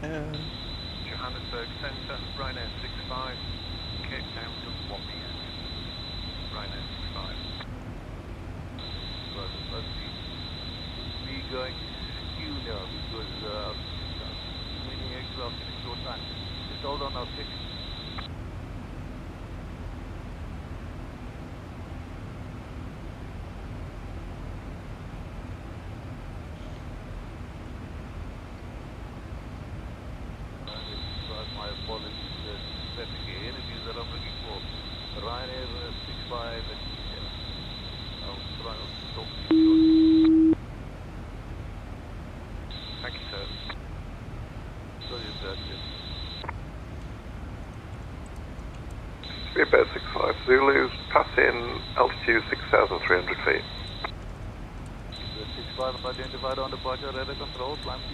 Johannesburg Centre, Ryanair 65, Cape Town to 1 p.m. Ryanair 65. Well, it must be going, you know, because many aircraft in a short time. Just hold on, I'll check. My apologies, that's the interview that I'm looking for. Ryanair 65 and I'll try to talk to you shortly. Thank you, sir. Sorry about this. Speedbird 65 Zulu, pass in altitude 6,300 feet. The 65 identified on the departure radar control, climb to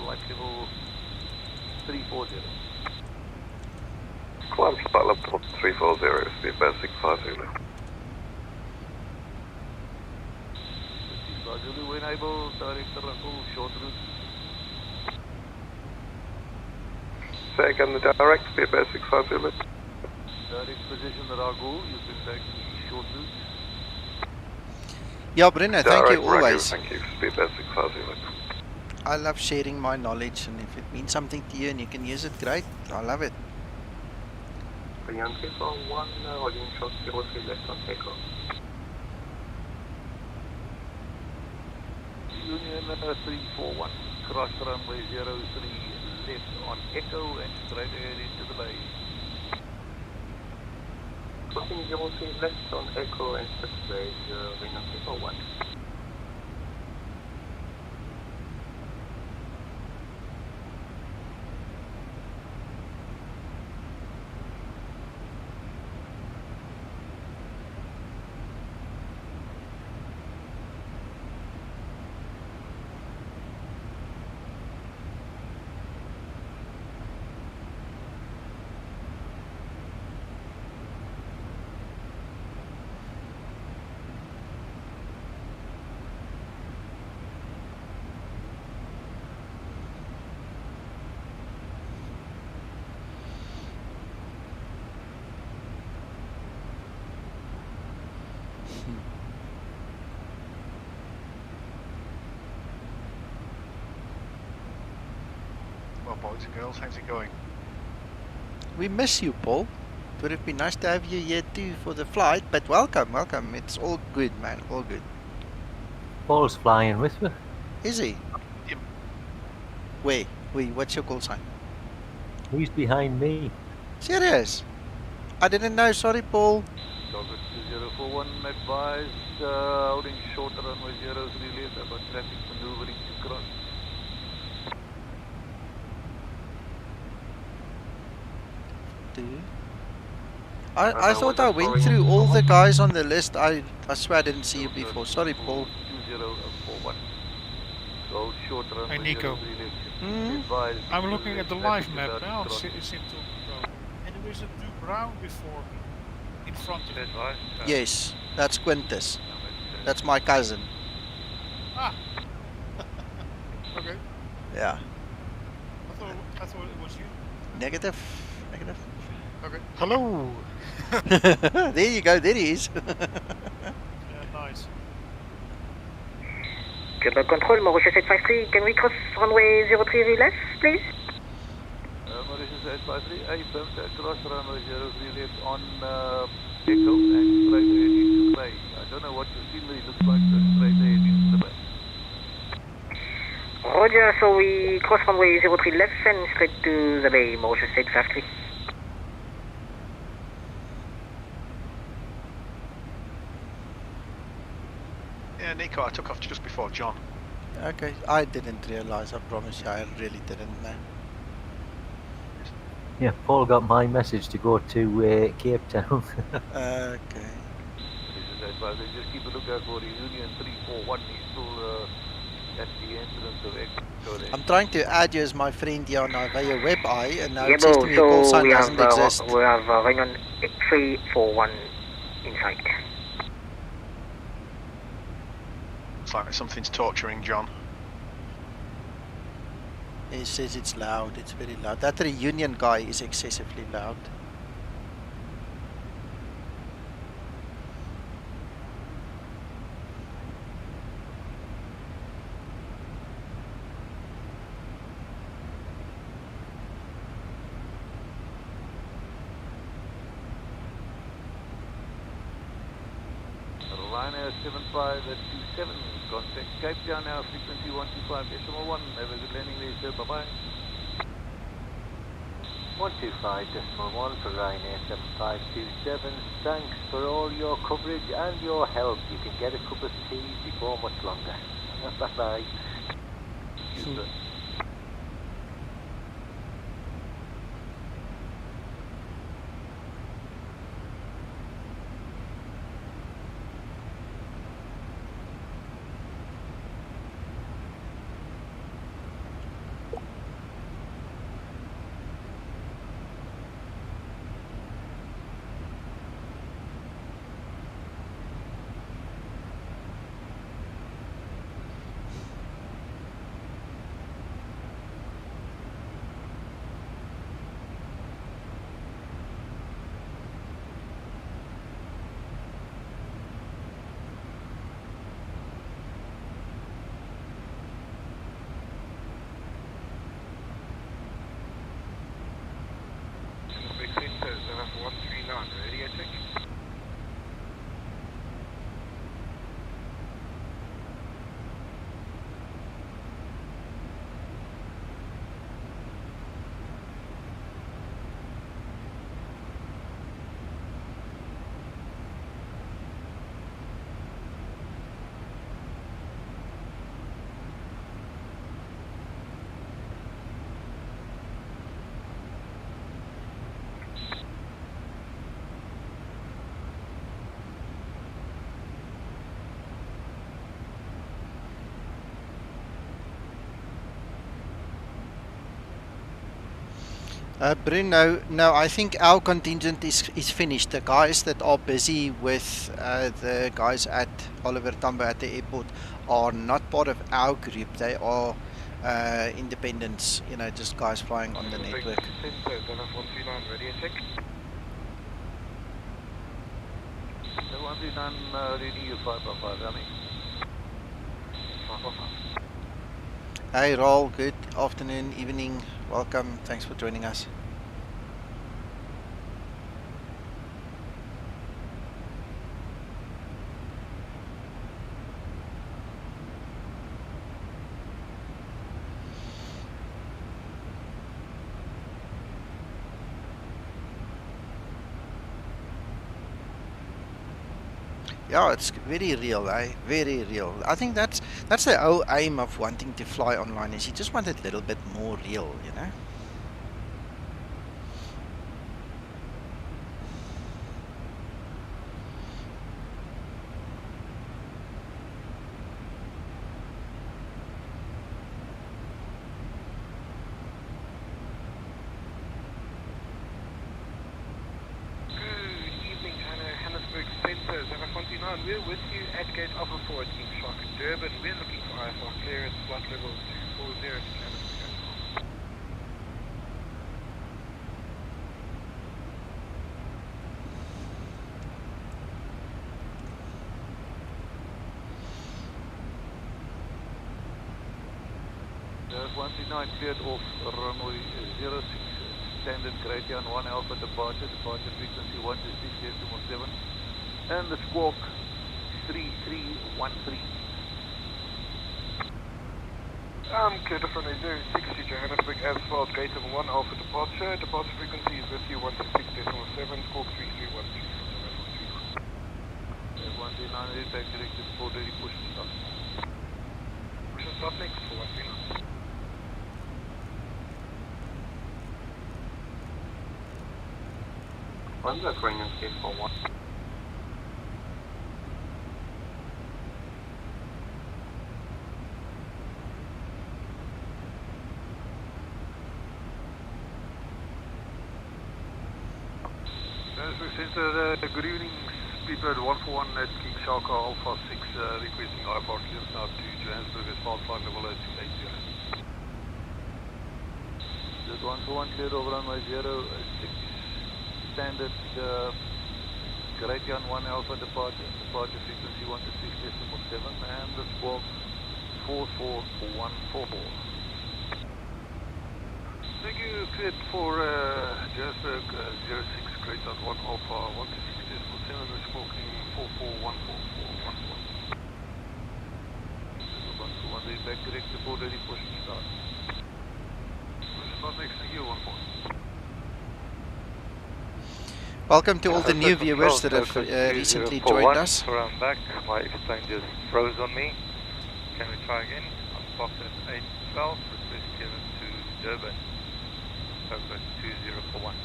flight level 340. Climb to flight level 340, Speedbird 65 Zulu. 65 Zulu, when able, direct RAGUL, short route. Say again, the direct, Speedbird 65 Zulu. Direct position RAGUL, you can take the short route. Yeah, Bruno, thank you Direct, always. thank you, Speedbird 65 Zulu. I love sharing my knowledge, and if it means something to you and you can use it, great. I love it. Union 341, holding short 03 left on takeoff. Union 341, cross runway 03 left on Echo and straight ahead into the bay. Crossing 03 left on Echo and straight bay, Union 341. Well, boys and girls, how's it going? We miss you, Paul. It would have been nice to have you here too for the flight, but welcome, welcome. It's all good, man, all good. Paul's flying with me. Is he? Yep. Wait, what's your call sign? He's behind me. Serious? I didn't know, sorry, Paul. Target 2041, advise, holding short runway 03 left, about traffic maneuvering to cross. I thought I went through all the guys on the list. I swear I didn't see you before. Sorry, Paul. 2041. Hold short runway Hey, Nico. 03 left. Hmm? Advise, I'm looking at the live traffic map about now. cross. It seems to go. And there is a blue brown before me, in front of me. Yes, that's Quintus. That's my cousin. Ah. Okay. Yeah. I thought it was you. Negative. Negative. Okay. Hello. There you go. There he is. Yeah, nice. Quebec Control, Mauritius 853, can we cross runway 03 left, please? Mauritius 853, affirmed, cross runway 03 left on Echo and straight ahead into the bay. I don't know what the scenery looks like, but straight ahead into the bay. Roger, so we cross runway 03 left and straight to the bay, Mauritius 853. Yeah, Nico, I took off just before John. Okay, I didn't realize. I promise you, I really didn't know. Yeah, Paul got my message to go to Cape Town. Okay. Mauritius 853, just keep a lookout for Union 341. He's still at the entrance of Echo. I'm trying to add you as my friend here on IVAO web eye, and now it says to me your call so sign we doesn't have, exist. we have Union 341 in sight. It's like something's torturing John. It says it's loud. It's very loud. That reunion guy is excessively loud. Ryanair 7527, contact Cape Town now, frequency 125.1, have a good landing there, sir, bye-bye. 125.1 for Ryanair 7527, thanks for all your coverage and your help. You can get a cup of tea before much longer. Bye-bye. 129, radio check. Bruno, no, I think our contingent is finished. The guys that are busy with the guys at Oliver Tambo at the airport are not part of our group. They are independents, you know, just guys flying on the network. Radio check. 139, radio 555, running. 555. Hey Raul, good afternoon, evening, welcome, thanks for joining us. Yeah, it's very real, eh? Very real. I think that's the whole aim of wanting to fly online, is you just want it a little bit more real, you know? We're with you at gate Alpha 4 Team Shark at Durban. We're looking for IFR clearance, flight level 240 to Canada. There's 139 cleared off runway 06, standard Gradian 1 Alpha departure frequency 126.7. And the squawk 3313. Cleared from 06 to Johannesburg Asphalt, gate 1 Alpha departure. Departure frequency is with you 126.7, squawk 3313. 139 is back directed for ready push and start. Push and start next for 139. What's the frequency for 1? Center, good evening, Speedbird 141 at King Shark Alpha 6, requesting IFR clearance now to Johannesburg Asphalt flight level 280. This 141 cleared over runway 06, standard Gradian 1 Alpha departure frequency 126.7 and the squawk 44144. Thank you, cleared for Johannesburg 06. Great on 1 Alpha 126.7, we're smoking 4414414. 121 day back direct to 4 ready push and start. Push start next to you 14. Welcome to all the new viewers that have recently joined us. Around back, my explain just froze on me. Can we try again? I'm parked at 812, request clearance to Durban. Over 2041.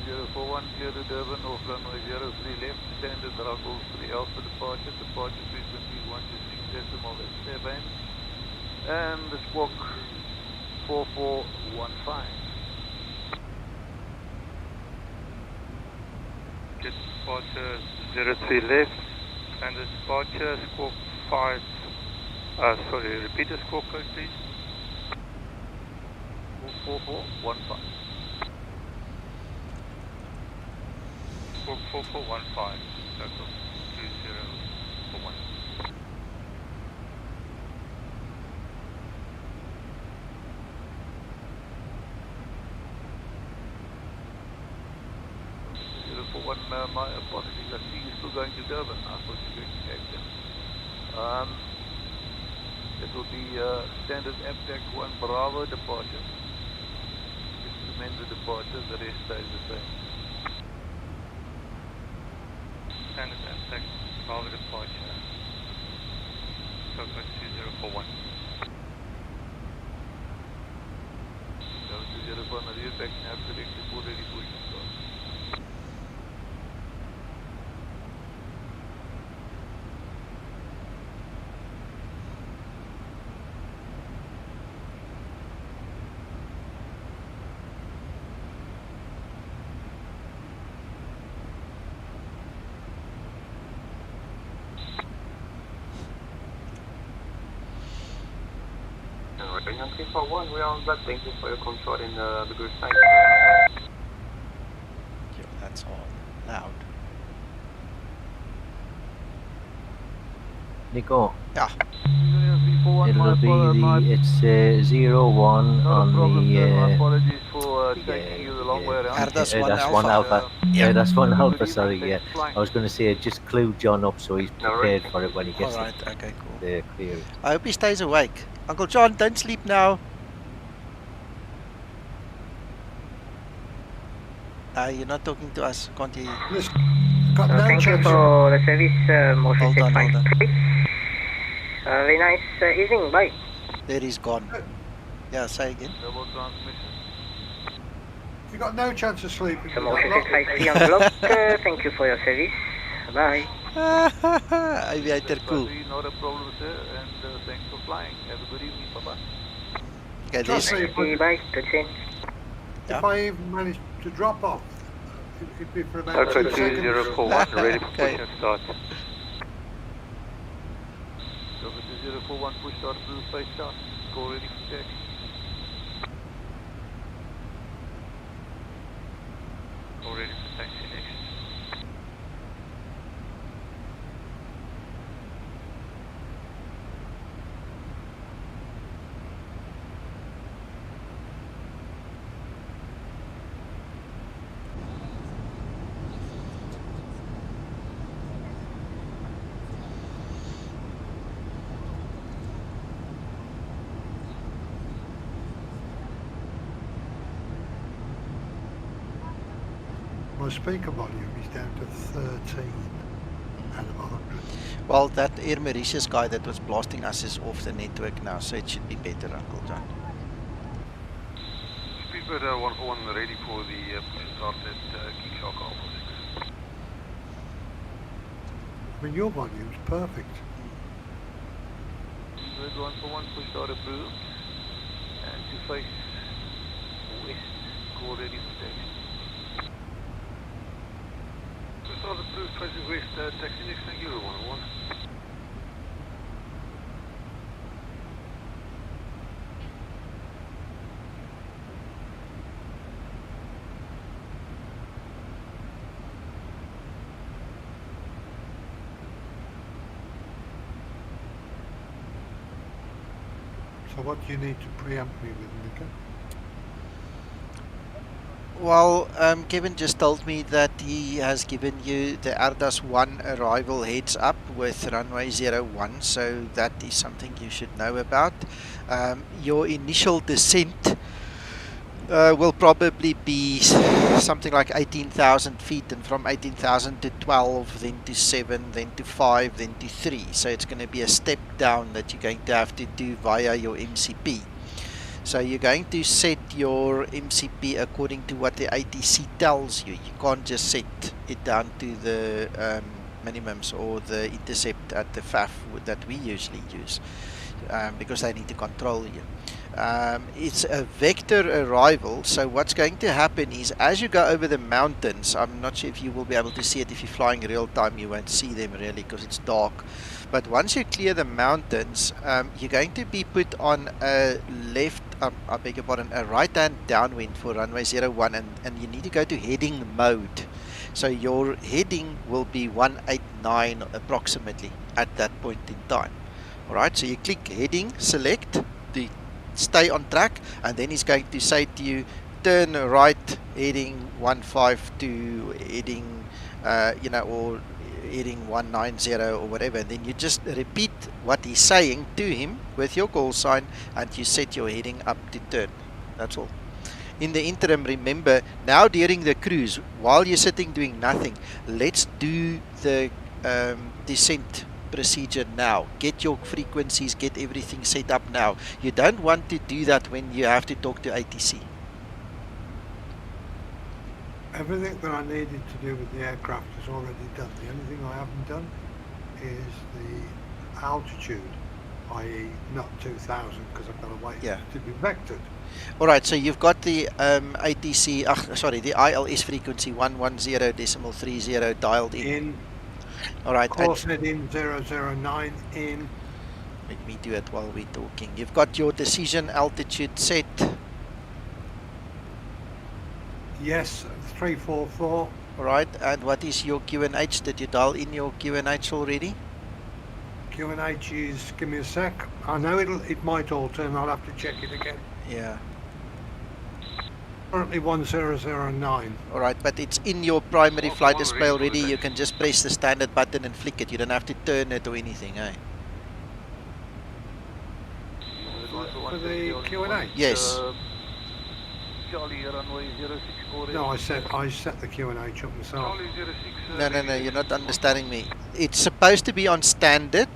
2041 clear to Durban off runway 03 left, standard RAGUL 3 Alpha departure frequency 126.7 and the squawk 4415. Get departure 03 left, standard departure, squawk 5, repeat the squawk code please. 4415. 4415, circle 2041. my apologies. I see you're still going to Durban. I thought you were going to Cape Town. It will be standard APTEC 1 Bravo departure. Just remember the departure, the rest stays the same. Standard APTEC Bravo departure. Focus 2041. Go to 01, rear back nav corrected, full ready for you. Region 341, we are on black. Thank you for your control in the good side. Yeah, that's all loud. Nico. Yeah. It'll be it's 01 on the apologies for taking you the long way around. ERDAS 1 that's Alpha. one Alpha. Yeah, that's one Alpha. Sorry, yeah. I was going to say just clue John up so he's prepared for it when he gets Alright, okay, cool. the clear. I hope he stays awake. Uncle John, don't sleep now. You're not talking to us, can't hear you. Thank you for the service, motion 653. Very nice evening, bye. There he's gone. Yeah, say again. Double transmission. You got no chance of sleeping. So motion 653 on the block. Thank you for your service. Bye. Aviator cool. Not a problem, sir, and thanks for flying. Have a good evening. Bye-bye. Okay, Just say bye. Good change. If I even managed to drop off, it'd be for about Alpha 2 seconds. 2041, ready for push and start. Alpha 2041, push start, blue face south. Go ready for taxi. Go ready for taxi next. My speaker volume is down to 13 out of 100. Well, that Air Mauritius guy that was blasting us is off the network now, so it should be better, Uncle John. Speedbird 141 ready for the push and start at King Shark Alpha 6. I mean, your volume's perfect. Speedbird 141, push start approved. And to face west, go ready for taxi. Push start approved, facing west, taxi next, thank you, 101. So what do you need to preempt me with, Nico? Well, Kevin just told me that he has given you the ERDAS 1 arrival heads up with runway 01, so that is something you should know about. Your initial descent will probably be something like 18,000 feet, and from 18,000 to 12, then to 7, then to 5, then to 3. So it's going to be a step down that you're going to have to do via your MCP. So you're going to set your MCP according to what the ATC tells you. You can't just set it down to the minimums or the intercept at the FAF that we usually use, because they need to control you. It's a vector arrival, so what's going to happen is as you go over the mountains, I'm not sure if you will be able to see it. If you're flying real time, you won't see them really because it's dark. But once you clear the mountains, you're going to be put on a left, I beg your pardon, a right hand downwind for runway 01, and you need to go to heading mode. So your heading will be 189 approximately at that point in time. Alright, so you click heading, select the stay on track, and then he's going to say to you turn right heading 15 to heading you know, or heading 190 or whatever. And then you just repeat what he's saying to him with your call sign, and you set your heading up to turn. That's all. In the interim, remember, now during the cruise, while you're sitting doing nothing, let's do the descent procedure now. Get your frequencies, get everything set up now. You don't want to do that when you have to talk to ATC. Everything that I needed to do with the aircraft is already done. The only thing I haven't done is the altitude, i.e. not 2000, because I've got to wait to be vectored. Alright, so you've got the ATC, sorry, the ILS frequency 110.30 dialed in. Alright. Course heading 009 in. Let me do it while we're talking. You've got your decision altitude set. Yes, 344. Alright, and what is your QNH? Did you dial in your QNH already? QNH is, give me a sec. I know it might alter, and I'll have to check it again. Yeah. Currently 1009. Alright, but it's in your primary flight display already. You can just press the standard button and flick it. You don't have to turn it or anything, eh? For the QNH? Yes. No, I set the QNH up myself. No, you're not understanding me. It's supposed to be on standard,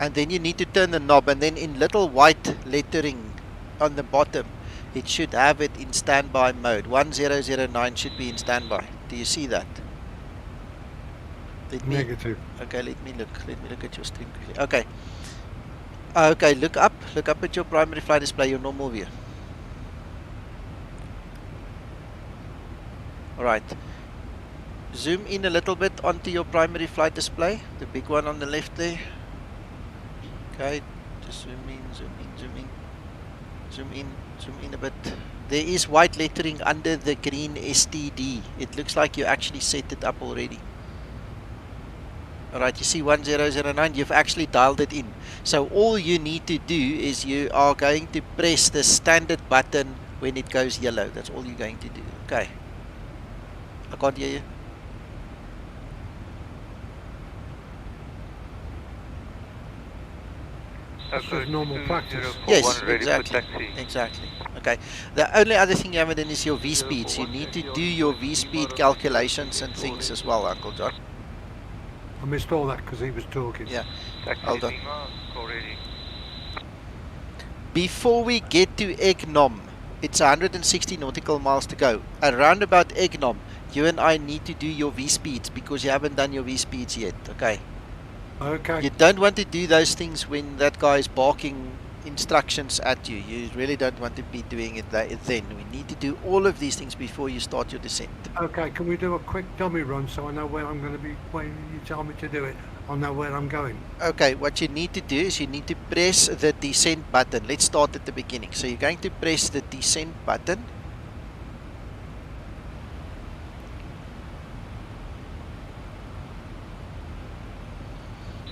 and then you need to turn the knob, and then in little white lettering on the bottom, it should have it in standby mode. 1009 should be in standby. Do you see that? Negative. Okay, let me look at your stream quickly. Okay. Okay, look up at your primary flight display, your normal view. Alright. Zoom in a little bit onto your primary flight display, the big one on the left there. Okay, just zoom in a bit. There is white lettering under the green STD. It looks like you actually set it up already. Alright, you see 1009, you've actually dialed it in. So all you need to do is you are going to press the standard button when it goes yellow. That's all you're going to do. Okay. I can't hear you. That's just normal practice. Yes, exactly. Okay. The only other thing you haven't done is your V-speeds. You need to do your V-speed calculations and things as well, Uncle John. I missed all that because he was talking. Yeah. Hold on. Before we get to Egnom, it's 160 nautical miles to go. Around about Egnom, you and I need to do your V-speeds because you haven't done your V-speeds yet, okay? Okay. You don't want to do those things when that guy is barking instructions at you. You really don't want to be doing it then. We need to do all of these things before you start your descent. Okay, can we do a quick dummy run so I know where I'm going to be when you tell me to do it? I'll know where I'm going. Okay, what you need to do is you need to press the descent button. Let's start at the beginning. So you're going to press the descent button.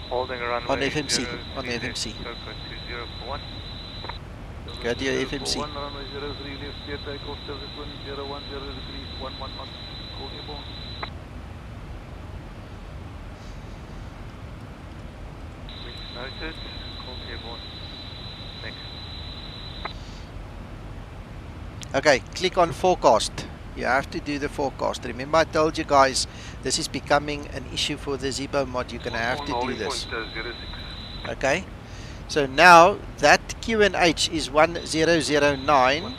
Holding runway on FMC. On the FMC. Go to your FMC. Noted. Call Airborne. Next. Okay, click on forecast. You have to do the forecast. Remember I told you guys this is becoming an issue for the Zibo mod. You're going to have to do this. Okay. So now that QNH is 1009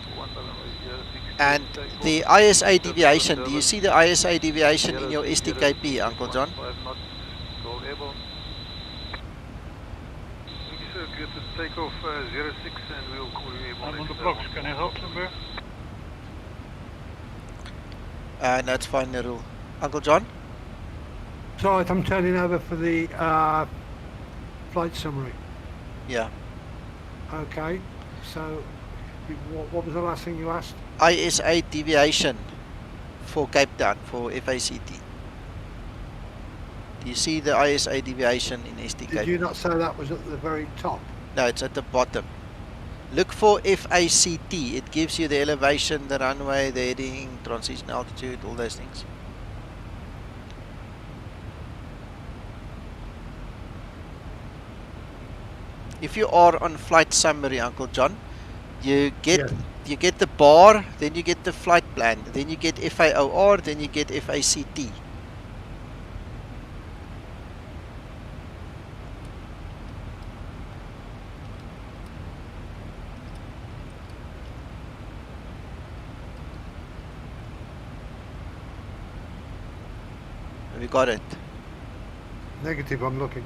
and the ISA deviation. Do you see the ISA deviation in your STKP, Uncle John? Take off 06 and we'll call you. I'm on the blocks, can I help somewhere? No, it's fine, Nerul. Uncle John? It's alright, I'm turning over for the flight summary. Yeah. Okay, so what was the last thing you asked? ISA deviation for Cape Town, for FACT. Do you see the ISA deviation in STK? Did you not say that was at the very top? No, it's at the bottom. Look for FACT. It gives you the elevation, the runway, the heading, transition altitude, all those things. If you are on flight summary, Uncle John, you get Yes. you get the bar, then you get the flight plan, then you get FAOR, then you get FACT. Have you got it? Negative, I'm looking.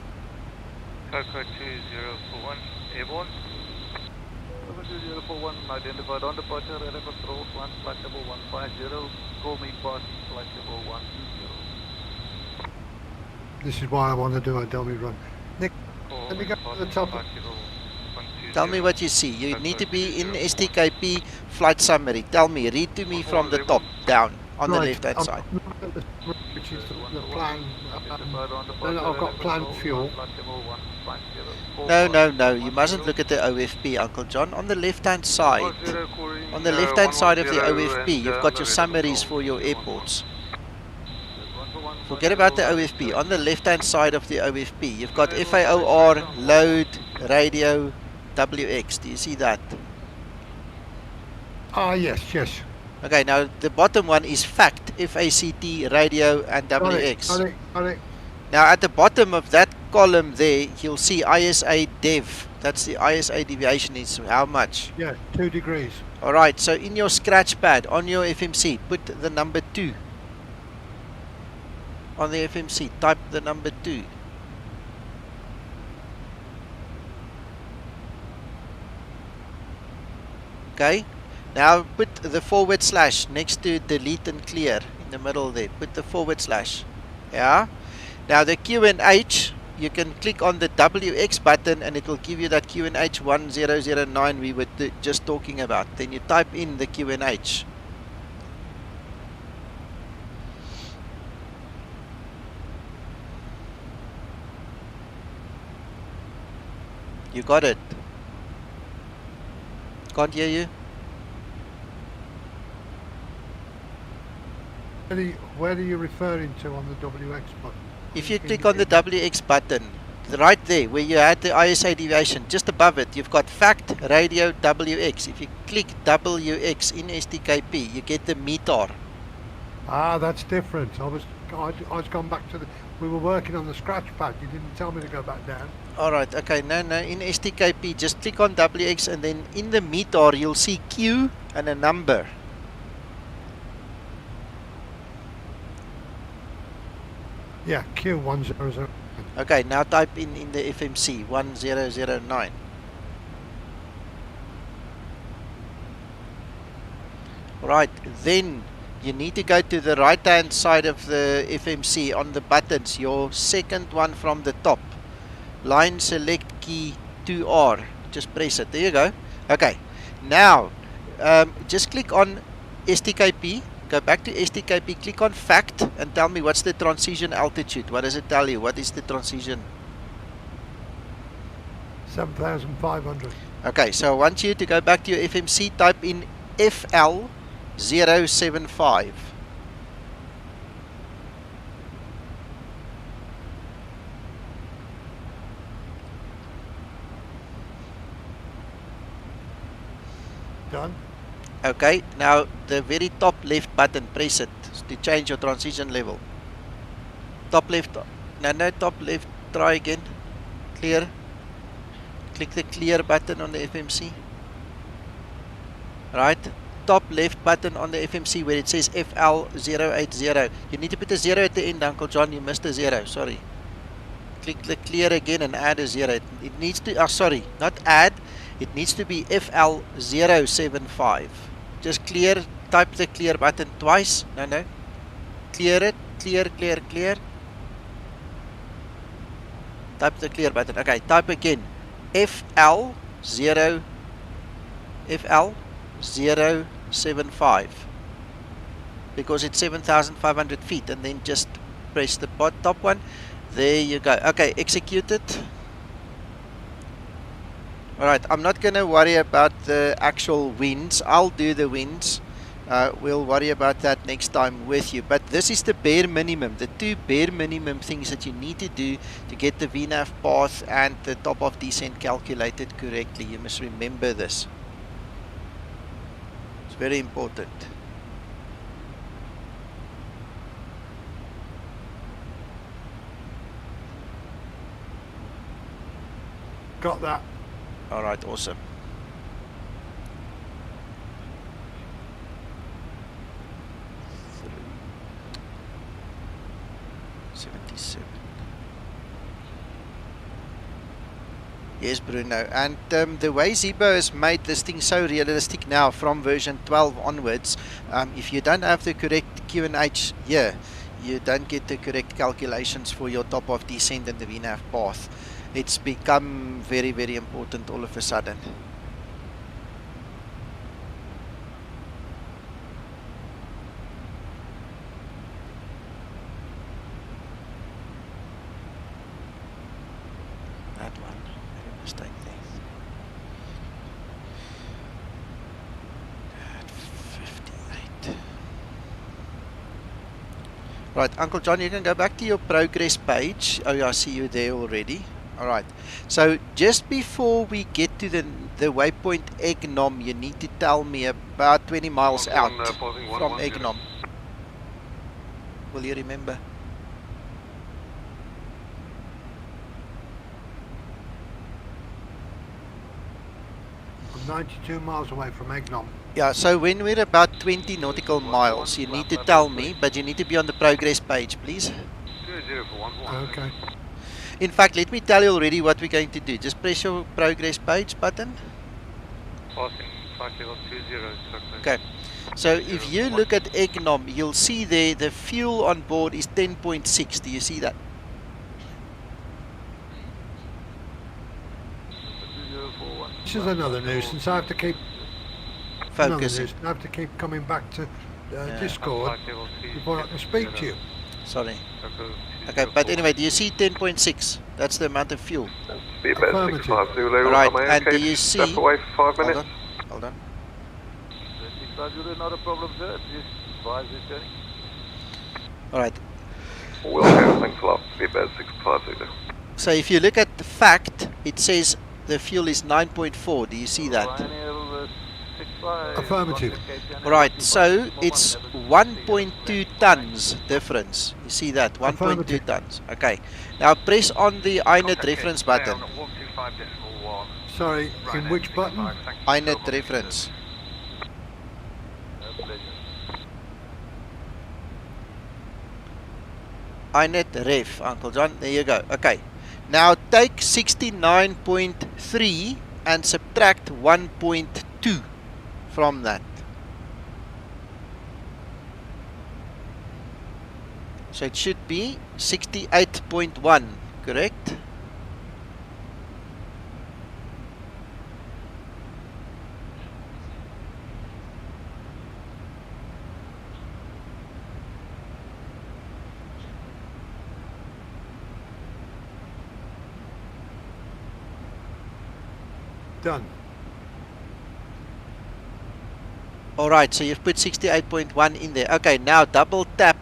Coco 2041, Airborne. Coco 2041, identified on departure, radar control, flight level 150, call me party, flight level 120. This is why I want to do a dummy run. Nick, let me go to the top. Tell me what you see. You need to be in STKP flight summary. Tell me, read to me from the top down on the left hand side. Which is the plan. I've got planned fuel. No. You mustn't look at the OFP, Uncle John. On the left hand side. On the left hand side of the OFP, you've got your summaries for your airports. Forget about the OFP. On the left hand side of the OFP, you've got FAOR, load, radio, WX. Do you see that? Ah, yes. Okay, now the bottom one is FACT, FACT, radio, and WX. Got it. Now at the bottom of that column there, you'll see ISA dev. That's the ISA deviation is how much? Yeah, 2 degrees. Alright, so in your scratch pad on your FMC, put the number 2. On the FMC, type the number 2. Okay, now put the / next to delete and clear in the middle there. Put the / yeah. Now the QNH, you can click on the WX button and it will give you that QNH 1009 we were just talking about. Then you type in the QNH. You got it? Can't hear you? Where are you referring to on the WX button? If you click on the WX button, right there where you had the ISA deviation, just above it, you've got FACT, radio, WX. If you click WX in STKP, you get the meter. Ah, that's different. I was gone back to the. We were working on the scratch pad. You didn't tell me to go back down. Alright, okay, no. In STKP, just click on WX and then in the meter, you'll see Q and a number. Yeah, Q1009. Okay, now type in the FMC 1009. Right, then you need to go to the right hand side of the FMC on the buttons, your second one from the top. Line select key 2R. Just press it. There you go. Okay, now just click on STKP. Go back to STKP, click on FACT and tell me what's the transition altitude. What does it tell you? What is the transition? 7,500. Okay, so I want you to go back to your FMC, type in FL075. Done. Okay, now the very top left button, press it to change your transition level. Top left, no, top left, try again. Clear. Click the clear button on the FMC. Right, top left button on the FMC where it says FL080. You need to put a 0 at the end, Uncle John, you missed a 0, sorry. Click the clear again and add a 0. It needs to, sorry, not add, it needs to be FL075. Just clear, type the clear button twice. No. Clear it, clear. Type the clear button. Okay, type again. FL075. Because it's 7,500 feet. And then just press the top one. There you go. Okay, execute it. Alright, I'm not going to worry about the actual winds. I'll do the winds. We'll worry about that next time with you. But this is the bare minimum, the two bare minimum things that you need to do to get the VNAV path and the top of descent calculated correctly. You must remember this. It's very important. Got that. All right, awesome. Yes, Bruno. And the way Zibo has made this thing so realistic now from version 12 onwards, if you don't have the correct QNH here, you don't get the correct calculations for your top of descent and the VNAV path. It's become very, very important all of a sudden. That one, made a mistake there. At 58. Right, Uncle John, you can go back to your progress page. Oh yeah, I see you there already. Alright, so just before we get to the waypoint Egnom, you need to tell me about 20 miles out from Egnom. Will you remember? I'm 92 miles away from Egnom. Yeah, so when we're about 20 nautical miles, you need to tell me, but you need to be on the progress page, please. Okay. In fact, let me tell you already what we're going to do. Just press your progress page button. Okay. So if you look at Egnom, you'll see there the fuel on board is 10.6. Do you see that? This is another nuisance. I have to keep focusing. I have to keep coming back to Discord before I can speak to you. Sorry. Okay, but anyway, do you see 10.6? That's the amount of fuel. Affirmative. Alright, and do you see... Step away for 5 minutes. Hold on. Not a problem, sir. Just advise this journey. Alright. Welcome, thanks a lot. Speedbird 650. So if you look at the fact, it says the fuel is 9.4. Do you see that? Affirmative. Alright, so it's 1.2 tons difference. You see that? 1.2 tons. Okay. Now press on the INET reference button. Sorry, in which button? INET reference. INET ref, Uncle John. There you go. Okay. Now take 69.3 and subtract 1.2 from that. So it should be 68.1, correct? Done. Alright, so you've put 68.1 in there. Okay, now double tap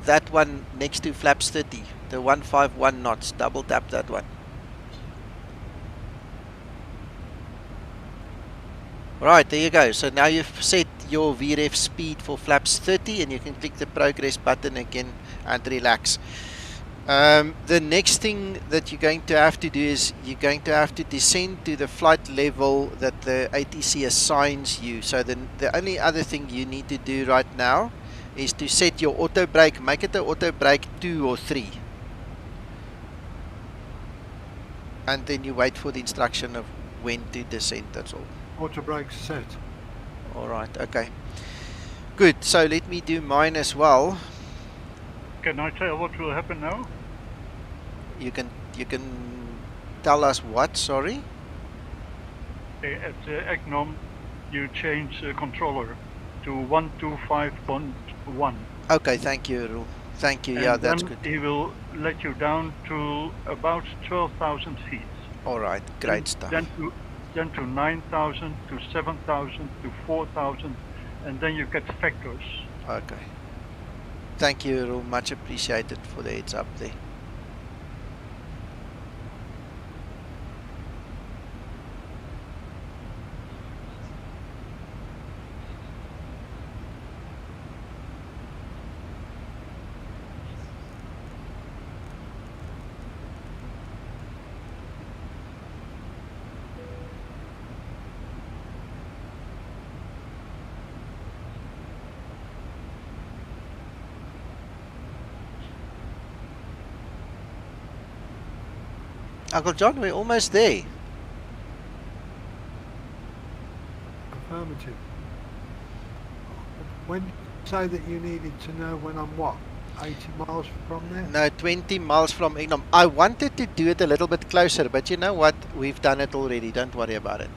that one next to flaps 30, the 151 knots. Double tap that one. Right, there you go. So now you've set your VREF speed for flaps 30 and you can click the progress button again and relax. The next thing that you're going to have to do is you're going to have to descend to the flight level that the ATC assigns you. So the only other thing you need to do right now is to set your auto brake, make it an auto brake 2 or 3. And then you wait for the instruction of when to descend, that's all. Auto brake set. Alright, okay. Good, so let me do mine as well. Can I tell what will happen now? You can tell us what, sorry? At Egnom, you change the controller to 125.1. Okay, thank you, Roel. Thank you, yeah, that's good. He will let you down to about 12,000 feet. Alright, great stuff. Then to 9,000, to 7,000, to 4,000, and then you get vectors. Okay. Thank you, Roel. Much appreciated for the heads up there. Uncle John, we're almost there. Affirmative. When you say that you needed to know when I'm what? 80 miles from there? No, 20 miles from England. I wanted to do it a little bit closer, but you know what? We've done it already. Don't worry about it.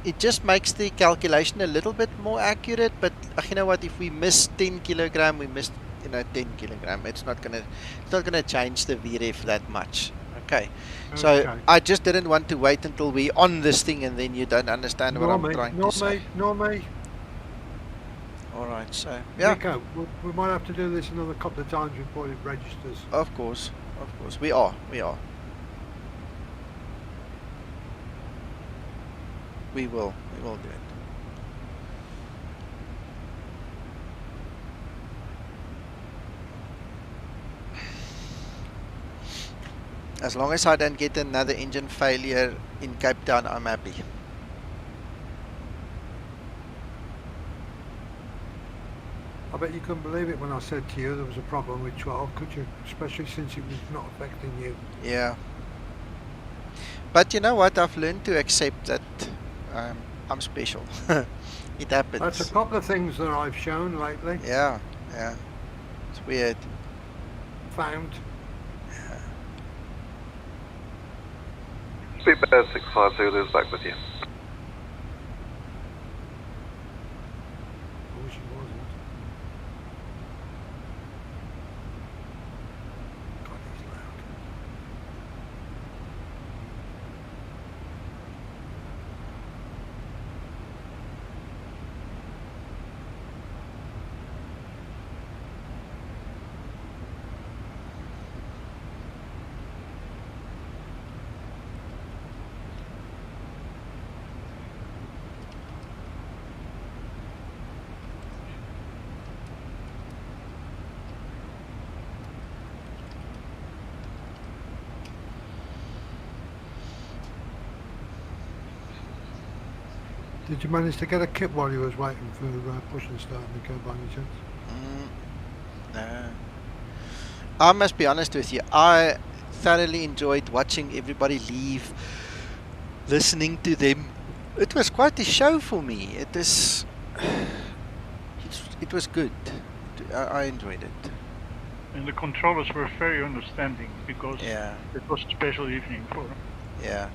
It just makes the calculation a little bit more accurate, but you know what? If we miss 10 kilogram, we missed 10 kilogram. It's not gonna change the VREF that much. Okay. So I just didn't want to wait until we're on this thing and then you don't understand what I'm trying to say. Nor me. Alright, so yeah. Nico, we might have to do this another couple of times before it registers. Of course. We are. We will do it. As long as I don't get another engine failure in Cape Town, I'm happy. I bet you couldn't believe it when I said to you there was a problem with 12, could you? Especially since it was not affecting you. Yeah. But you know what? I've learned to accept that I'm special. It happens. That's a couple of things that I've shown lately. Yeah. It's weird. Found. Speedbird 65 Zulu is back with you. Did you manage to get a kit while you was waiting for push and start to go by any chance? No. I must be honest with you. I thoroughly enjoyed watching everybody leave, listening to them. It was quite a show for me. It was good. I enjoyed it. And the controllers were very understanding because Yeah. it was a special evening for them. Yeah.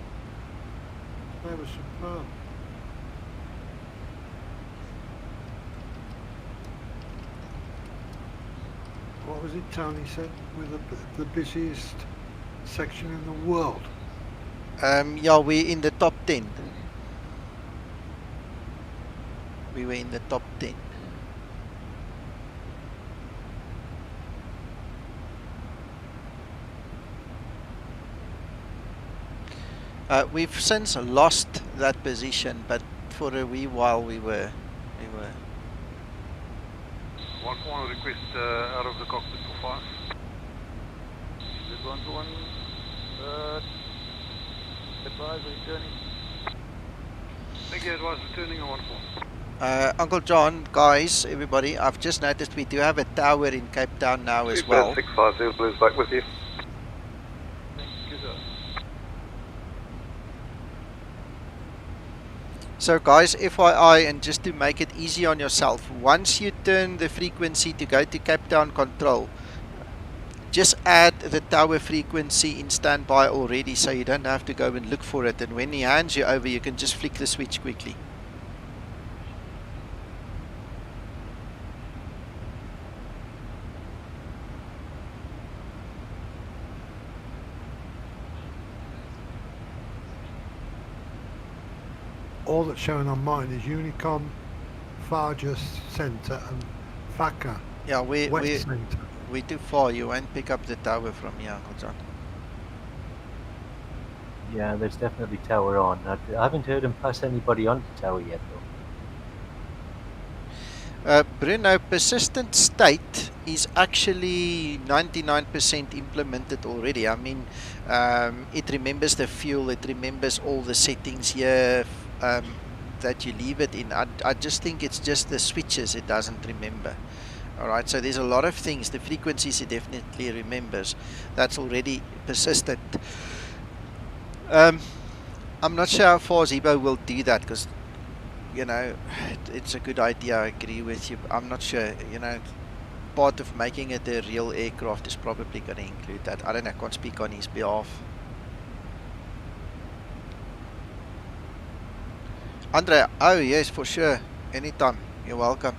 They were superb. What was it Tony said? We're the busiest section in the world. Yeah, we're in the top 10. We were in the top 10. We've since lost that position, but for a wee while we were. 141 request out of the cockpit for fire. This 121, advise returning. Thank you, advise returning on 141. Uncle John, guys, everybody, I've just noticed we do have a tower in Cape Town now as well. 65 Zulu is back with you. Thank you, sir. So guys, FYI, and just to make it easy on yourself, once you turn the frequency to go to Cape Town control, just add the tower frequency in standby already, so you don't have to go and look for it, and when he hands you over you can just flick the switch quickly. All that's showing on mine is Unicom Farjas Centre and Faka Yeah, West Centre. we're too far. You won't pick up the tower from here, Uncle John. Yeah, there's definitely tower on. I haven't heard him pass anybody on the tower yet, though. Bruno, persistent state is actually 99% implemented already. I mean, it remembers the fuel, it remembers all the settings here that you leave it in. I just think it's just the switches it doesn't remember. Alright, so there's a lot of things. The frequencies it definitely remembers. That's already persistent. I'm not sure how far Zibo will do that, because you know, it's a good idea, I agree with you. I'm not sure, you know, part of making it a real aircraft is probably going to include that. I don't know, I can't speak on his behalf. Andre, oh yes, for sure, anytime, you're welcome.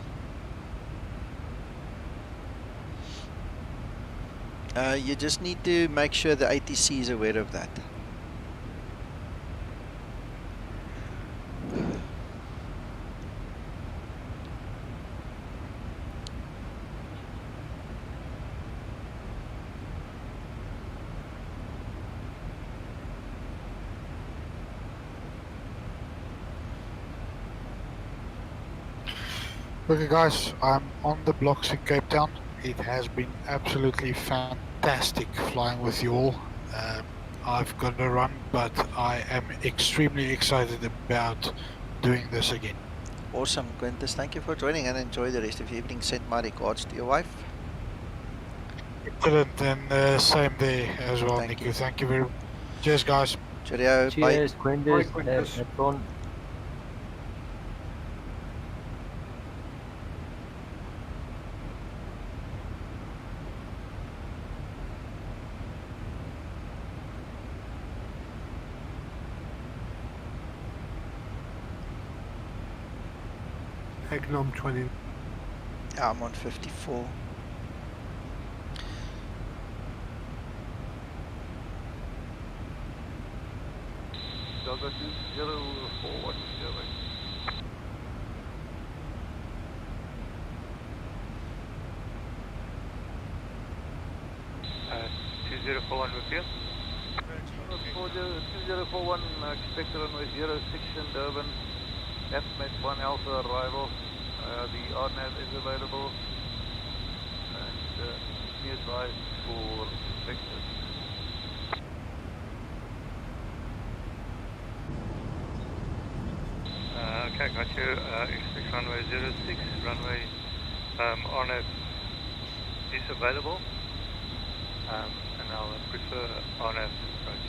You just need to make sure the ATC is aware of that. Okay guys, I'm on the blocks in Cape Town. It has been absolutely fantastic flying with you all. I've got to run, but I am extremely excited about doing this again. Awesome, Quintus. Thank you for joining and enjoy the rest of your evening. Send my regards to your wife. Excellent, and same there as well, Nick. Thank you very much. Cheers, guys. Cheerio. Cheers, Bye. Quintus. Bye, Quintus. Have fun. Egnom 20. Yeah, I'm on 54. Delta 2041. Uh, 2041 with you. For the 2041, expect runway 06 in Durban. FMET 1 Alpha arrival. The RNAV is available. And be advised for vectors. Okay, got you. Expect runway 06, runway RNAV is available. And I'll prefer RNAV approach.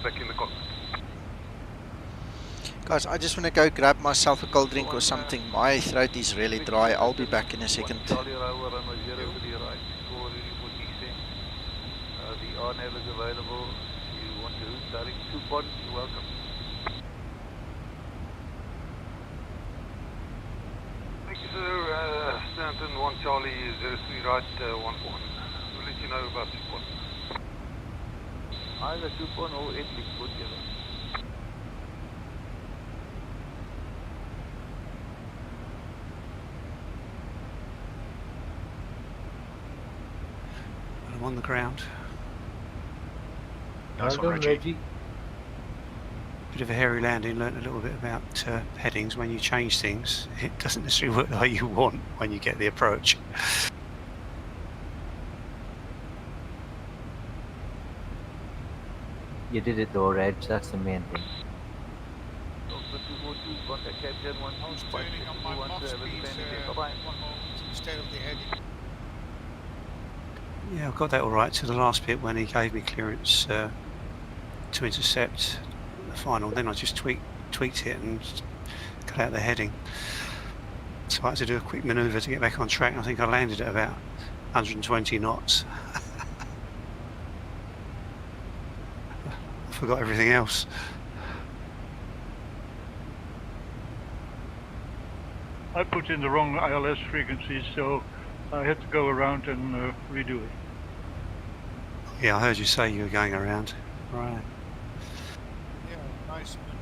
Back in the cockpit. Guys, I just want to go grab myself a cold drink or something. My throat is really dry. I'll be back in a second. The RNAV is available. If you want to direct to Bond, you're welcome. Thank you, sir. Stanton 1 Charlie 03 right 14. We'll let you know about 2-1. Either 2-1 or 8 good together. I'm on the ground. Well done, Reggie. Bit of a hairy landing, learnt a little bit about headings. When you change things, it doesn't necessarily work the way you want when you get the approach. You did it though, Reg, that's the main thing. I was turning on my Mach speed instead of the heading. Yeah, I got that all right to the last bit when he gave me clearance to intercept the final. Then I just tweaked it and cut out the heading. So I had to do a quick manoeuvre to get back on track. I think I landed at about 120 knots. I forgot everything else. I put in the wrong ILS frequency, so I had to go around and redo it. Yeah, I heard you say you were going around. Right. Yeah, nice maneuver.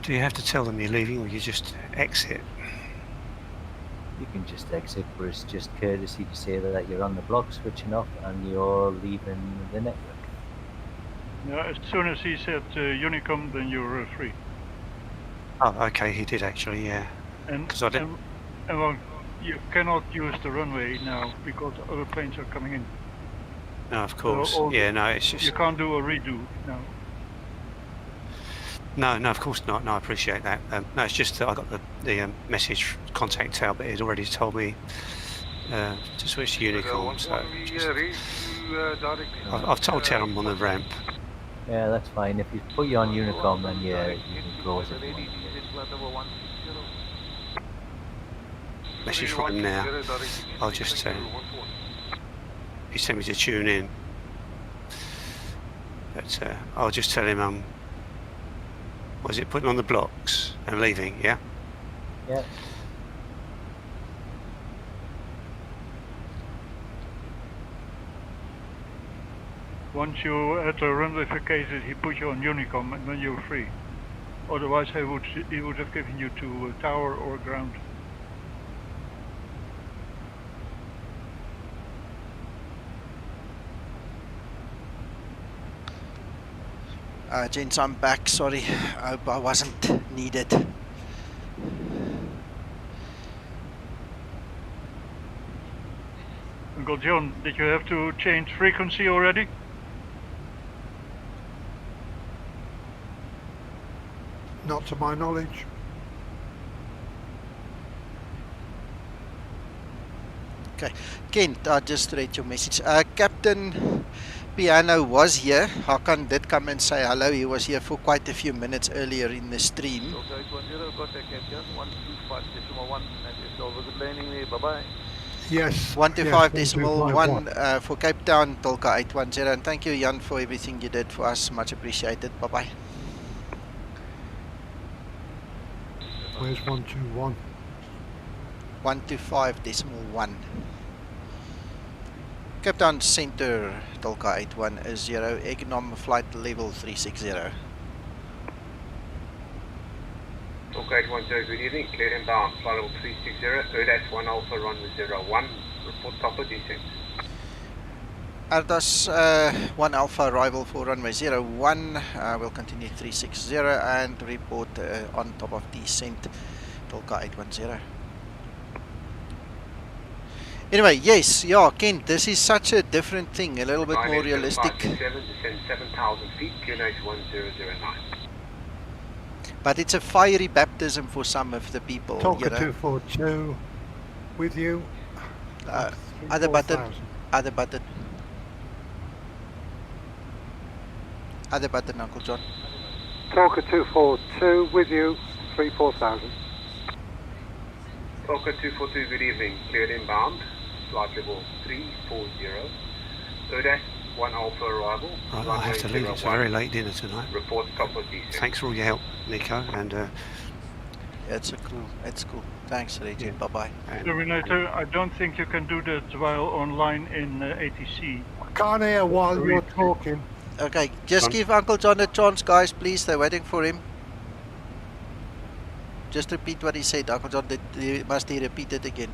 Do you have to tell them you're leaving, or you just exit? You can just exit, but it's just courtesy to say that you're on the block switching off and you're leaving the network. Yeah, as soon as he said Unicom, then you're free. Oh, okay, he did actually, yeah. And, I did. and well, you cannot use the runway now because other planes are coming in. No, of course. So, yeah, no, it's just... You can't do a redo now. No, of course not. No, I appreciate that. No, it's just that I got the message contact tab, but it already told me to switch to Unicom. So I've told Ted I'm on the ramp. Yeah, that's fine. If you put you on Unicom, then yeah, you can close it. Message from him now. I'll just he sent me to tune in, but I'll just tell him was it putting on the blocks and leaving? Yeah. Yeah. Once you had the runway vacated, he put you on Unicom, and then you're free. Otherwise, he would have given you to tower or ground. Gents, I'm back. Sorry, I hope I wasn't needed. Uncle John, did you have to change frequency already? Not to my knowledge. Okay, Kent, I just read your message. Captain Piano was here. Hakan did come and say hello. He was here for quite a few minutes earlier in the stream. Okay, 10, contact Captain 125.1, that is over good landing there, bye-bye. Yes. 125.1 for Cape Town, Tolka 810. And thank you, Jan, for everything you did for us. Much appreciated. Bye-bye. Where's 121? 125.1. Cape Town Center, Tolka 810, Egnom flight level 360. Tolka 810, good evening, clear and bound, flight level 360, ERDAS 1 Alpha, runway 01, report top of descent. ERDAS 1 Alpha, arrival for runway 01, we'll continue 360 and report on top of descent, Tolka 810. Anyway, yes, yeah, Kent, this is such a different thing, a little bit more realistic. Descend 7,000 feet, QNH 1009. But it's a fiery baptism for some of the people. Tolka you know. 242 with you. Other button. Other button, Uncle John. Talker 242 with you, 34,000. Talker 242, good evening. Cleared inbound. Flight level 340. ERDAS 1 Alpha arrival. Right, I have to leave. It's a very late dinner tonight. Report top of descent. Thanks for all your help, Nico, and Yeah, it's cool. It's cool. Thanks, Reggie. Yeah. Bye-bye. Terminator, I don't think you can do that while online in ATC. I can't hear while you're talking. Okay, just give Uncle John a chance, guys, please. They're waiting for him. Just repeat what he said, Uncle John. Must he repeat it again?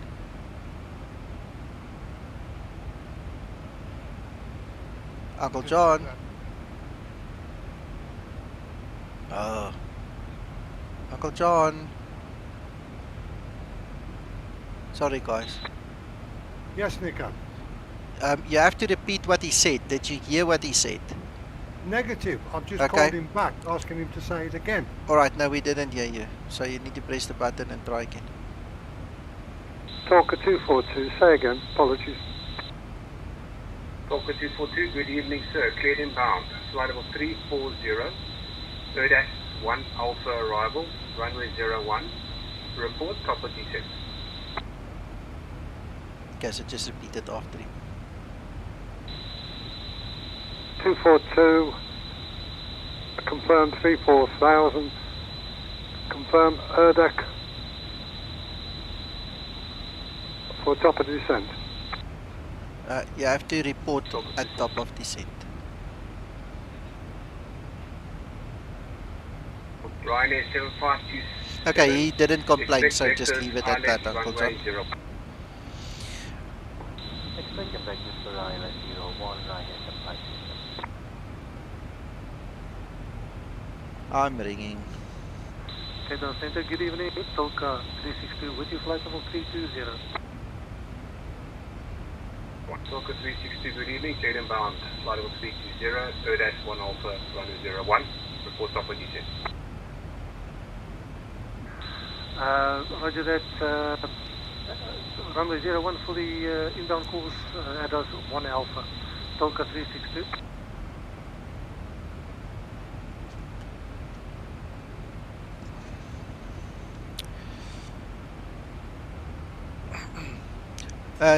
Uncle John. Oh. Uncle John. Sorry, guys. Yes, Nico. You have to repeat what he said. Did you hear what he said? Negative. I've just Okay. called him back, asking him to say it again. Alright, no, we didn't hear you. So you need to press the button and try again. Talker 242, say again. Apologies. Talker 242, good evening, sir. Cleared inbound. Flight level 340. ERDAS 1 Alpha arrival. Runway 01. Report top of descent. Okay, so just repeat it after him. 242, confirm 34,000, confirm ERDAC for top of descent. You have to report at top of descent. Ryanair 752. Okay, he didn't complain, so just leave it at that, Uncle John. Expect effective for Ryanair 01, Ryanair 752. I'm ringing. Cape Town Center, good evening. Tulka 362 with you, flight level 320. Tulka 362, good evening. Jade inbound, flight level 320, ERDAS 1 Alpha, runway 01. Report top of descent. Roger that. Runway 01 for the inbound course, ERDAS 1 Alpha, Tulka 362.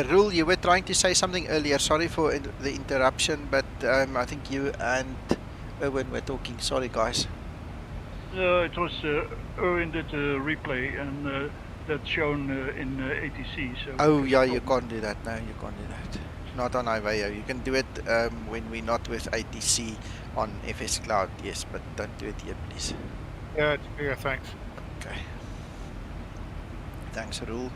Rule, you were trying to say something earlier. Sorry for the interruption, but I think you and Owen were talking. Sorry, guys. It was Owen did a replay, and that's shown in ATC. So Oh, yeah, you can't do that. No, you can't do that. Not on IVAO. You can do it when we're not with ATC on FS Cloud, yes, but don't do it here, please. Yeah, it's clear, thanks. Okay. Thanks, Rule.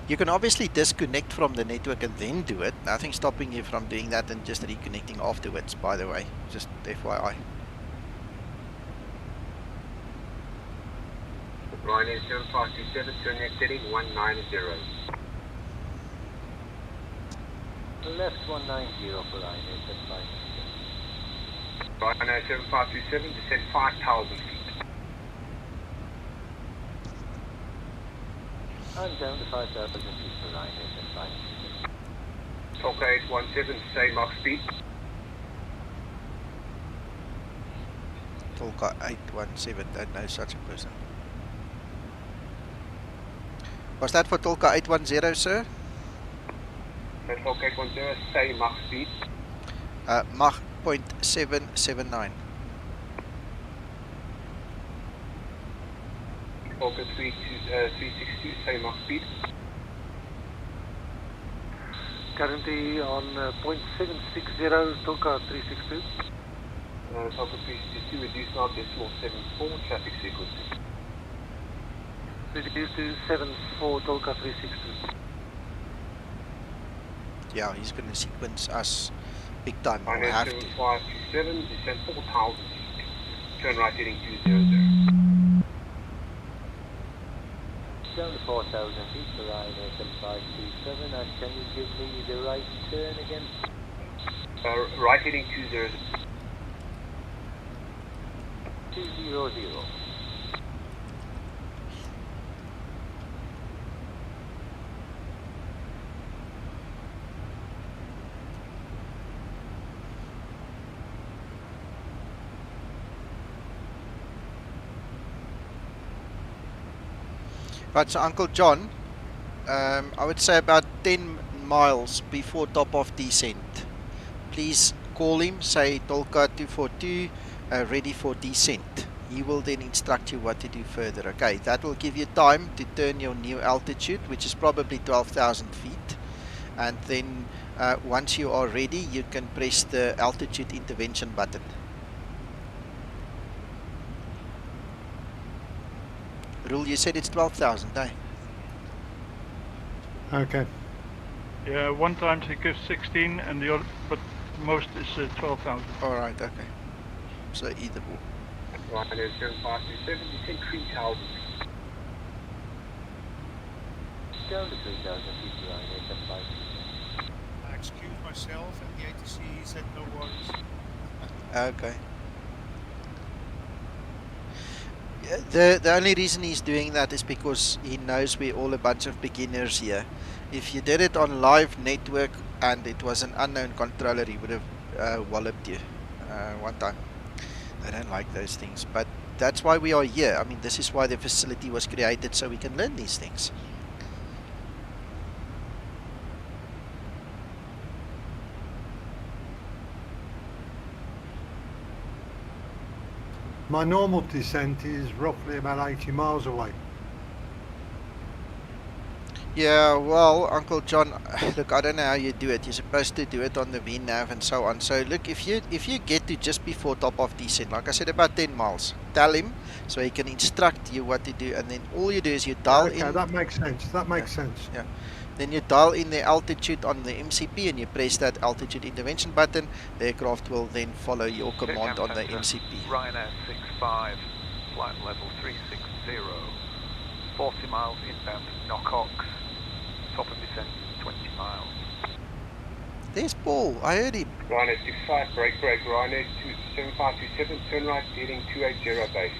You can obviously disconnect from the network and then do it. Nothing stopping you from doing that and just reconnecting afterwards, by the way. Just FYI. Ryanair 7527, turn heading 190. Left 190 for Ryanair 7527. Ryanair 7527, descend 5,000 feet. I'm down to 5,000 feet for Ryanair 7527. Tulka 817, stay Mach speed. Tulka 817, don't know such a person. Was that for Tulka 810, sir? Tulka 810, stay Mach speed. Mach 0.779. Tulka 362, stay Mach speed. Currently on 0.760, Tulka 362. Tulka 362, reduce now decimal 74, traffic sequence. Reduce to 74, Tulka 362. Yeah, he's going to sequence us big time. We Ryanair have to. 7527, descend 4,000 feet. Turn right heading 200. Down to 4,000 feet for Ryanair 7527, and can you give me the right turn again? Right heading 200. 200. Right, so Uncle John, I would say about 10 miles before top of descent. Please call him, say Tolka 242, ready for descent. He will then instruct you what to do further. Okay, that will give you time to turn your new altitude, which is probably 12,000 feet. And then once you are ready, you can press the altitude intervention button. Rule, you said it's 12,000, eh? Okay. Yeah, one time he gives 16 and the other, but most is 12,000. Alright, okay. So either or. Right, there's 7527, descent 3,000. Down to 3,000 feet to line 875. I excused myself and the ATC said no worries. Okay. The only reason he's doing that is because he knows we're all a bunch of beginners here. If you did it on live network and it was an unknown controller, he would have walloped you one time. I don't like those things, but that's why we are here. I mean, this is why the facility was created, so we can learn these things. My normal descent is roughly about 80 miles away. Yeah, well, Uncle John, look, I don't know how you do it. You're supposed to do it on the VNav and so on. So look, if you get to just before top of descent, like I said, about 10 miles, tell him so he can instruct you what to do, and then all you do is you dial in. Okay, that makes sense. That makes sense. Yeah. Then you dial in the altitude on the MCP and you press that altitude intervention button. The aircraft will then follow your command on the MCP. Ryanair 65, flight level 360, 40 miles inbound to Knockox. Top of descent 20 miles. There's Paul, I heard him. Ryanair 65, break, Ryanair 7527, turn right, heading 280 base.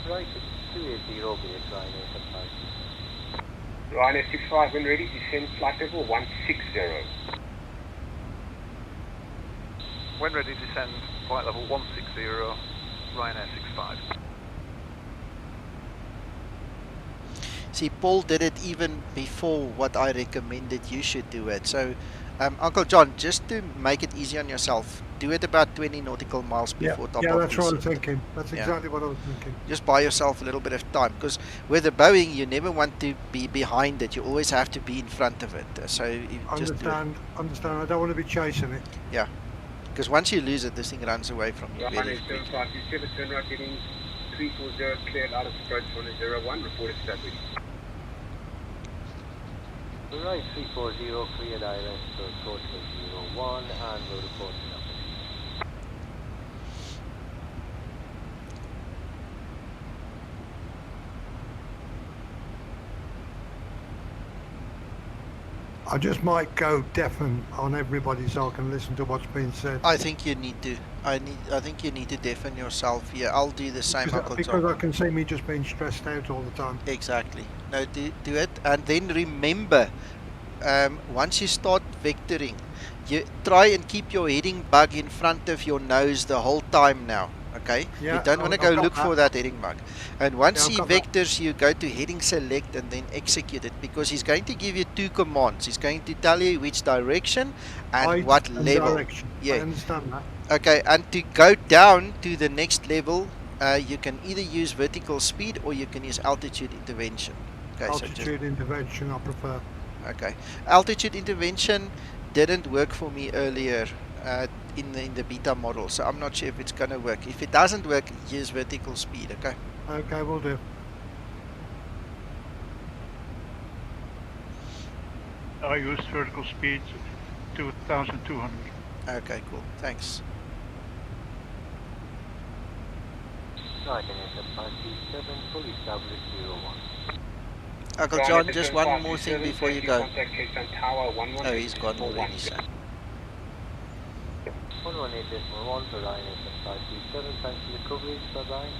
Right, 280 base, Ryanair 75. Ryanair 65, when ready, descend flight level 160. When ready, descend flight level 160, Ryanair 65. See, Paul did it even before what I recommended you should do it. So, Uncle John, just to make it easy on yourself, do it about 20 nautical miles before top of Yeah, that's what I'm descent. thinking. That's exactly what I was thinking. Just buy yourself a little bit of time, because with the Boeing, you never want to be behind it. You always have to be in front of it. So you just do it. Understand. I don't want to be chasing it. Yeah, because once you lose it, this thing runs away from you very Ryanair quickly. 7527, turn right, heading 340, cleared out of approach 101, reported established. Right, 340, cleared island, so approach 01, and we'll report to I just might go deafen on everybody so I can listen to what's being said. I think you need to. I think you need to deafen yourself here. I'll do the same, Uncle John. Because I can see me just being stressed out all the time. Exactly. No, do it, and then remember, once you start vectoring, you try and keep your heading bug in front of your nose the whole time now. Okay? Yeah, you don't want to go look for that heading bug. And once he I've got vectors, you go to heading select and then execute it, because he's going to give you two commands. He's going to tell you which direction and Height what and level. direction. Yeah. I understand that. Okay, and to go down to the next level, you can either use vertical speed or you can use altitude intervention. Okay, Altitude intervention, I prefer. Okay, altitude intervention didn't work for me earlier in the beta model, so I'm not sure if it's gonna work. If it doesn't work, use vertical speed. Okay. Okay, we'll do. I used vertical speed 2,200. Okay, cool. Thanks. Ryanair 7527, fully established 01. Uncle John, just one more thing before you go. Oh, he's gone already, so. 118.1 for Ryanair 7527, thanks for the coverage, bye-bye.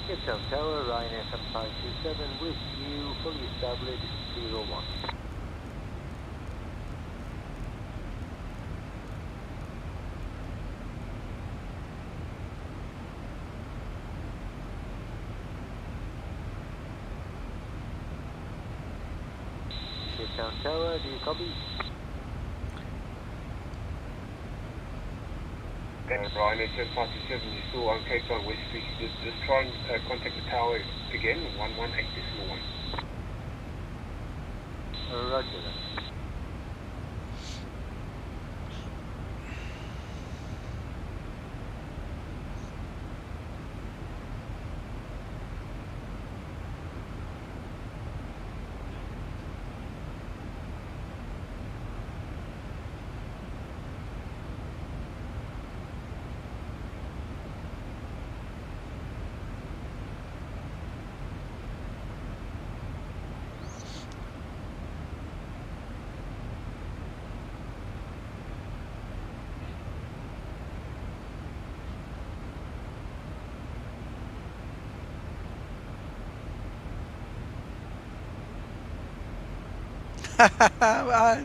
Cape Town Tower, Ryanair 7527, with you, fully established 01. Town Tower, do you copy? Ryan, it's 7527, you're still on Cape Town West Street. Just try and contact the tower again, 118.1. Roger that.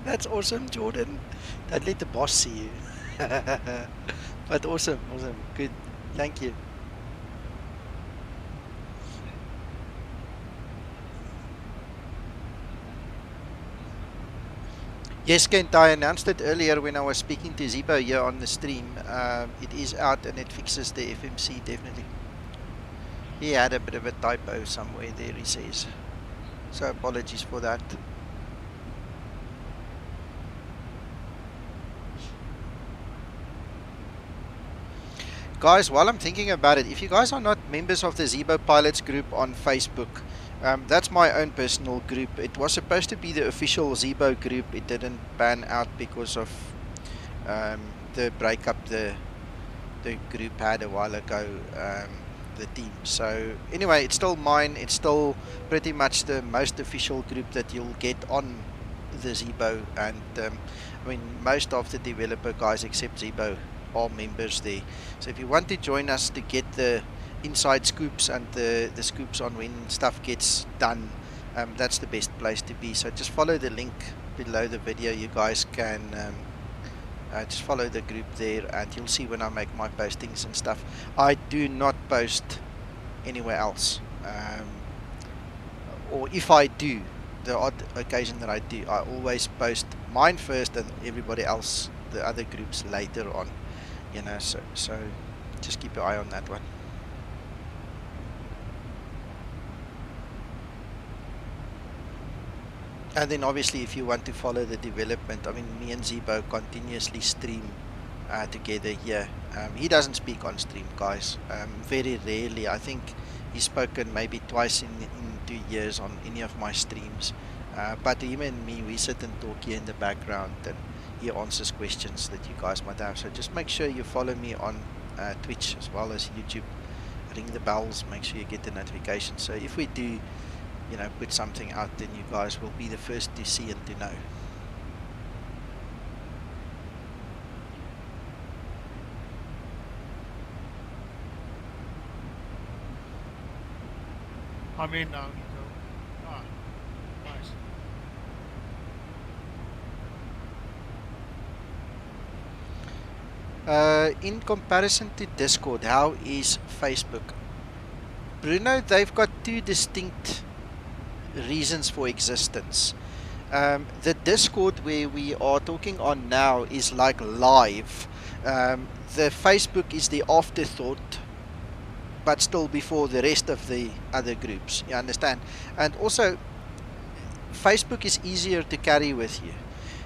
That's awesome, Jordan. Don't let the boss see you. But awesome, awesome, good. Thank you. Yes, Kent, I announced it earlier when I was speaking to Zibo here on the stream. It is out and it fixes the FMC, definitely. He had a bit of a typo somewhere there, he says. So apologies for that. Guys, while I'm thinking about it, if you guys are not members of the Zibo Pilots group on Facebook, that's my own personal group. It was supposed to be the official Zibo group. It didn't pan out because of the breakup the group had a while ago, the team. So anyway, it's still mine. It's still pretty much the most official group that you'll get on the Zibo. And I mean, most of the developer guys except Zibo are members there. So if you want to join us to get the inside scoops and the scoops on when stuff gets done, that's the best place to be. So just follow the link below the video. You guys can just follow the group there and you'll see when I make my postings and stuff. I do not post anywhere else, or if I do, the odd occasion that I do, I always post mine first and everybody else, the other groups, later on. You know, so just keep your eye on that one. And then obviously if you want to follow the development, I mean, me and Zibo continuously stream together here. He doesn't speak on stream, guys. Very rarely. I think he's spoken maybe twice in 2 years on any of my streams. But him and me, we sit and talk here in the background, and he answers questions that you guys might have. So just make sure you follow me on Twitch as well as YouTube. Ring the bells, make sure you get the notifications. So if we do, you know, put something out, then you guys will be the first to see and to know. I'm in now, Nico. Ah, nice. In comparison to Discord, how is Facebook? Bruno, they've got two distinct reasons for existence. The Discord where we are talking on now is like live. The Facebook is the afterthought, but still before the rest of the other groups, you understand? And also, Facebook is easier to carry with you.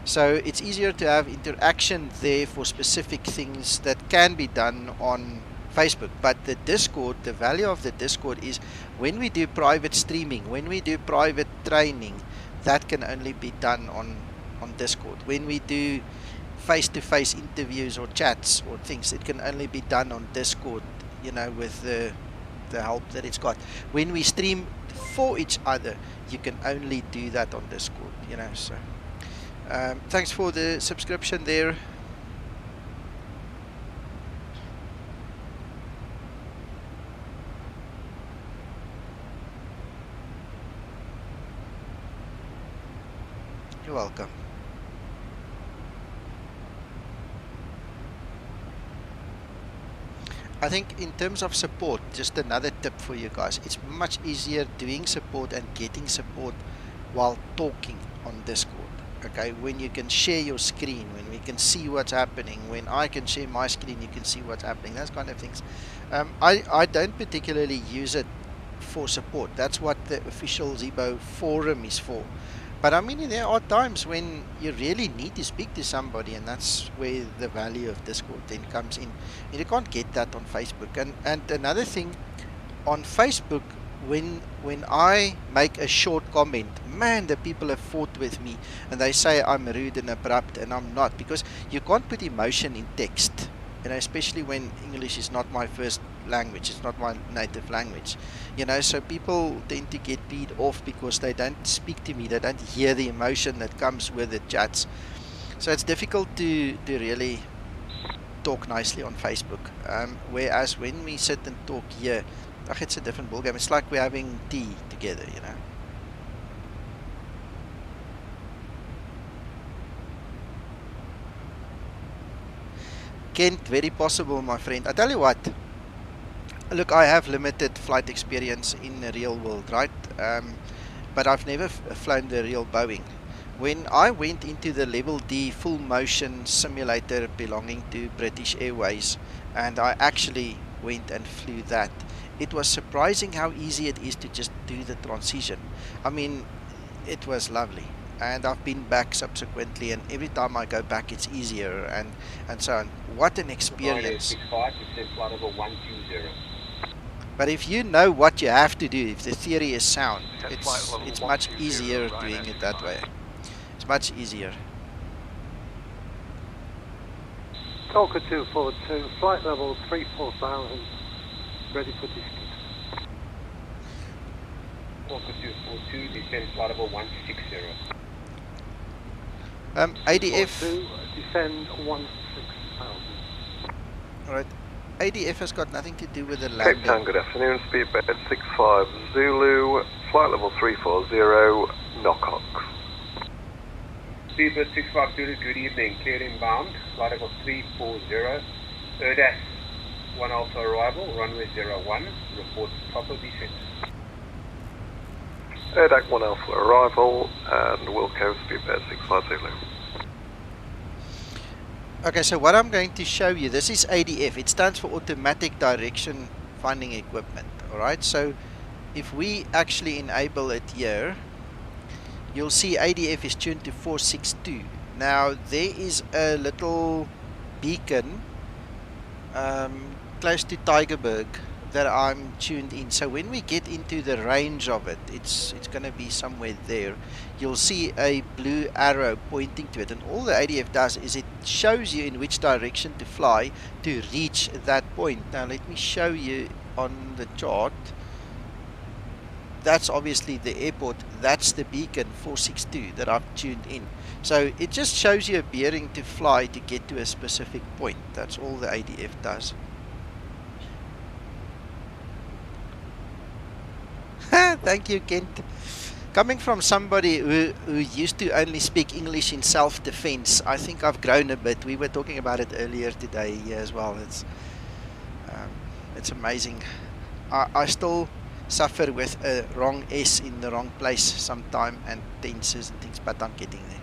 So it's easier to have interaction there for specific things that can be done on Facebook. But the Discord, the value of the Discord is when we do private streaming, when we do private training, that can only be done on Discord. When we do face-to-face interviews or chats or things, it can only be done on Discord, you know, with the help that it's got. When we stream for each other, you can only do that on Discord, you know. So thanks for the subscription there. You're welcome. I think in terms of support, just another tip for you guys, it's much easier doing support and getting support while talking on Discord. Okay, when you can share your screen, when we can see what's happening, when I can share my screen, you can see what's happening, those kind of things. I don't particularly use it for support. That's what the official Zibo forum is for. But I mean, there are times when you really need to speak to somebody, and that's where the value of Discord then comes in. And you can't get that on Facebook. And another thing, on Facebook, when I make a short comment, man, the people have fought with me, and they say I'm rude and abrupt, and I'm not, because you can't put emotion in text, you know, especially when English is not my first language, it's not my native language, you know. So people tend to get peed off because they don't speak to me, they don't hear the emotion that comes with the chats. So it's difficult to really talk nicely on Facebook, whereas when we sit and talk here, it's a different ballgame. It's like we're having tea together, you know. Kent, very possible, my friend. I tell you what, look, I have limited flight experience in the real world, right? But I've never flown the real Boeing. When I went into the Level D full motion simulator belonging to British Airways, and I actually went and flew that, it was surprising how easy it is to just do the transition. I mean, it was lovely. And I've been back subsequently, and every time I go back it's easier, and so on. What an experience. But if you know what you have to do, if the theory is sound, it's much easier doing it that way. It's much easier. Talker 242, flight level 34,000, ready for descent. Talker 242, descend flight level 160. ADF. Descend 16,000. Alright. ADF has got nothing to do with the landing. Cape Town, good afternoon, speedbed 65 Zulu, flight level 340, Knockox. Speedbird 65 Zulu, good evening, cleared inbound, flight level 340, ERDAS 1 Alpha arrival, runway 01, report proper descent. ERDAC 1 Alpha arrival, and Wilco, speedbed 65 Zulu. Okay, so what I'm going to show you, this is ADF. It stands for Automatic Direction Finding Equipment. Alright, so if we actually enable it here, you'll see ADF is tuned to 462. Now, there is a little beacon close to Tygerberg that I'm tuned in. So when we get into the range of it, it's going to be somewhere there. You'll see a blue arrow pointing to it, and all the ADF does is it shows you in which direction to fly to reach that point. Now let me show you on the chart. That's obviously the airport, that's the beacon 462 that I've tuned in. So it just shows you a bearing to fly to get to a specific point. That's all the ADF does. Thank you, Kent. Coming from somebody who used to only speak English in self-defense, I think I've grown a bit. We were talking about it earlier today as well. It's amazing. I still suffer with a wrong S in the wrong place sometime, and tenses and things, but I'm getting there.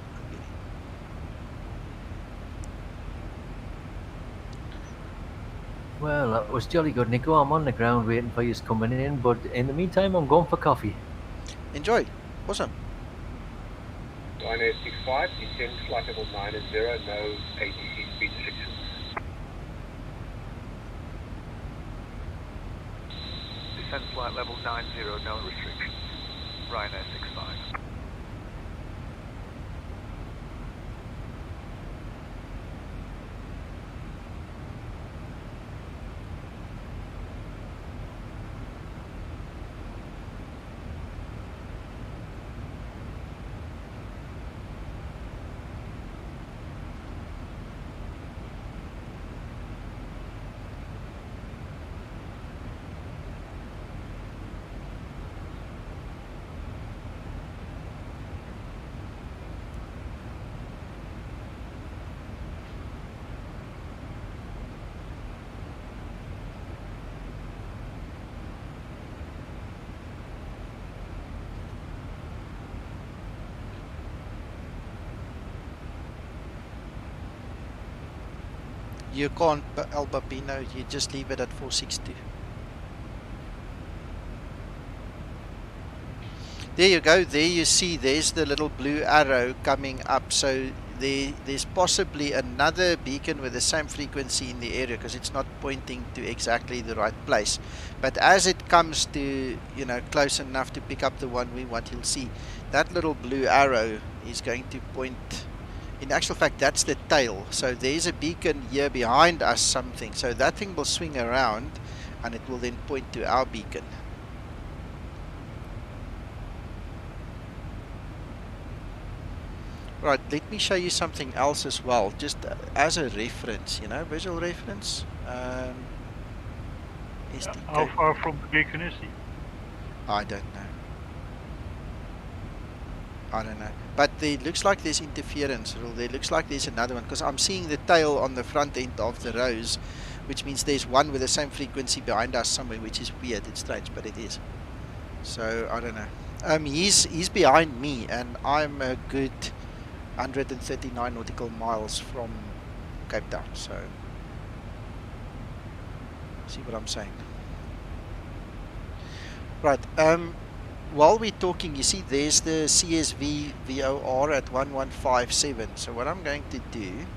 Well, that was jolly good, Nico. I'm on the ground waiting for you coming in, but in the meantime, I'm going for coffee. Enjoy. Awesome. Ryanair 65, descend flight level 90, no ATC speed restrictions. Descend flight level 90, no restrictions. Ryanair 65. You can't, El Babino, you just leave it at 462. There you go, there you see, there's the little blue arrow coming up. So there's possibly another beacon with the same frequency in the area, because it's not pointing to exactly the right place. But as it comes to, you know, close enough to pick up the one we want, you'll see that little blue arrow is going to point. In actual fact, that's the tail. So there's a beacon here behind us, something. So that thing will swing around and it will then point to our beacon. Right, let me show you something else as well, just as a reference, you know, visual reference. How far from the beacon is he? I don't know. I don't know. But there looks like there's interference, or there looks like there's another one, because I'm seeing the tail on the front end of the rows, which means there's one with the same frequency behind us somewhere, which is weird. It's strange, but it is. So, I don't know. He's behind me, and I'm a good 139 nautical miles from Cape Town, so see what I'm saying. Right, while we're talking, you see there's the CSV VOR at 1157. So what I'm going to do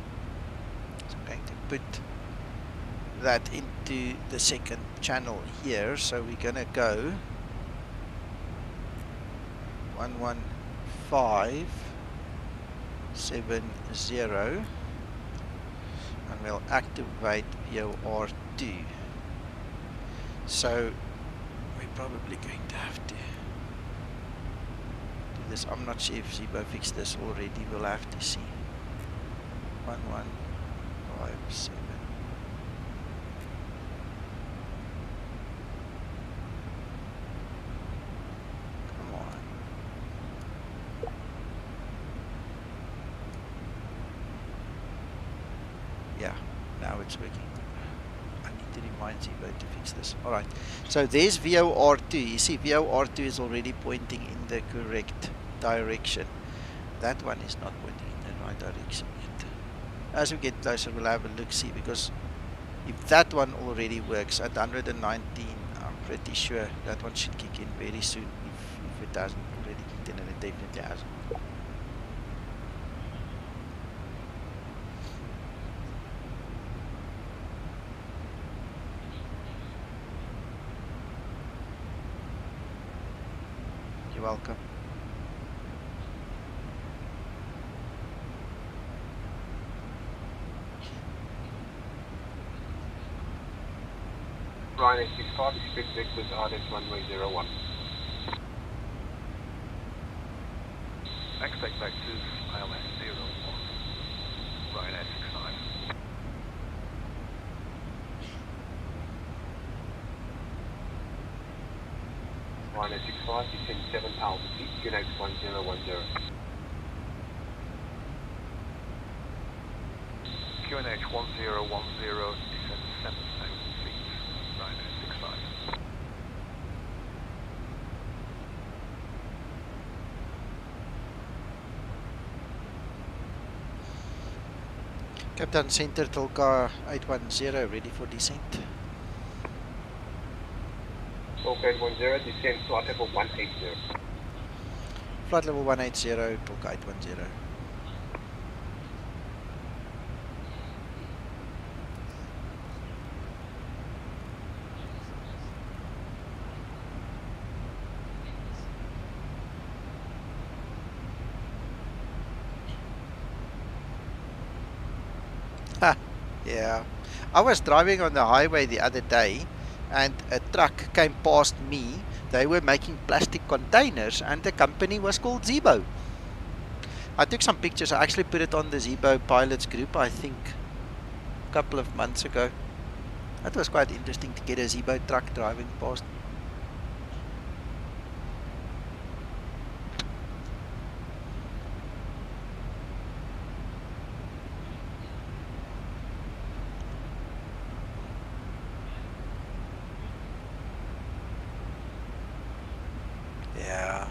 is I'm going to put that into the second channel here. So we're gonna go 11570 and we'll activate VOR2. So we're probably going to have to do this. I'm not sure if Zibo fixed this already. We'll have to see. 1157. Come on. Yeah, now it's working. I need to remind Zibo to fix this. Alright, so there's VOR2. You see VOR2 is already pointing in the correct direction. That one is not pointing in the right direction yet. As we get closer, we'll have a look-see, because if that one already works at 119, I'm pretty sure that one should kick in very soon. If it hasn't already kicked in, and it definitely hasn't. You're welcome. Ryan 65, expect deck with RDS runway 01. Expect back to ILS 01. Ryan 65. Ryan 65, descend 7 altitude, QNH 1010. QNH 1010, descend 7 feet. Ryan 65. Captain Center Tolka 810, ready for descent. Tolka 810, descend flight level 180. Flight level 180, Tolka 810. Yeah, I was driving on the highway the other day and a truck came past me. They were making plastic containers and the company was called Zibo. I took some pictures. I actually put it on the Zibo pilots group, I think a couple of months ago. That was quite interesting to get a Zibo truck driving past me. Yeah.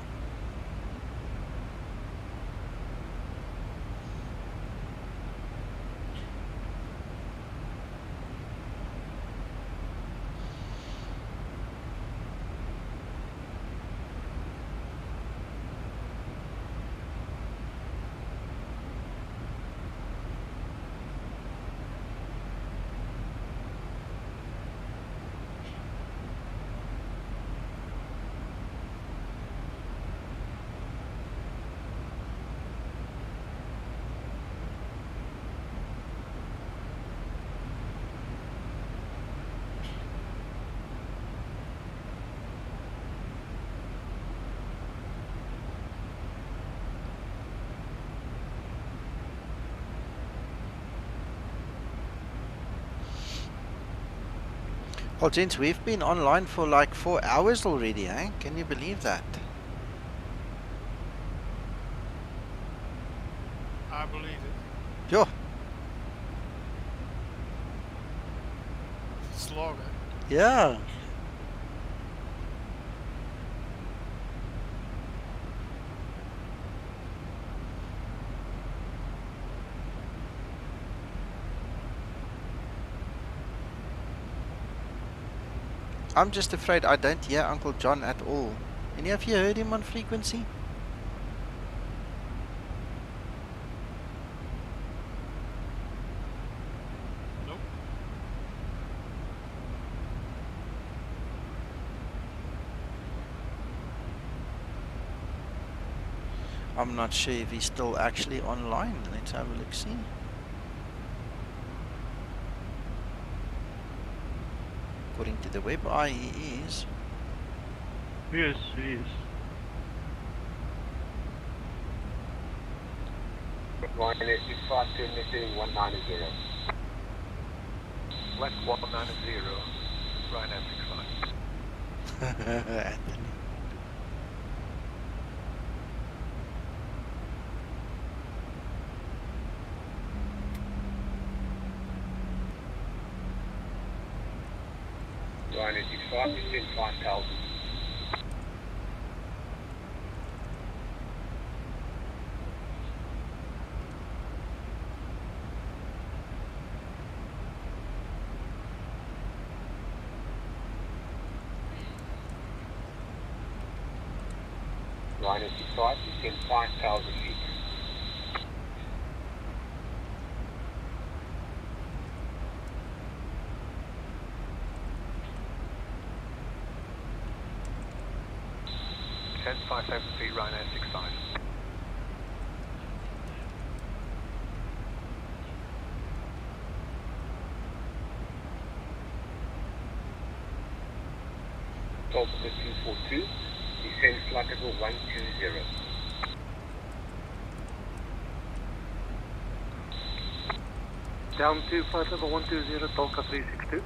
Well, gents, we've been online for like 4 hours already, eh? Can you believe that? I believe it. Sure. It's long, eh? Yeah. I'm just afraid I don't hear Uncle John at all. Any of you heard him on frequency? Nope. I'm not sure if he's still actually online. Let's have a look, see. According to the web eye, he is. Yes, he is. Ryan is 65 missing 190. Left 190, Ryan at 65. Anthony. Ryan is 65, descend 5,000. Ryan is 65, descend 5,000 feet. Descend 5,000 feet, Ryan at 65. Delta 242, descend flight level 120. Down to flight level 120, Delta 362.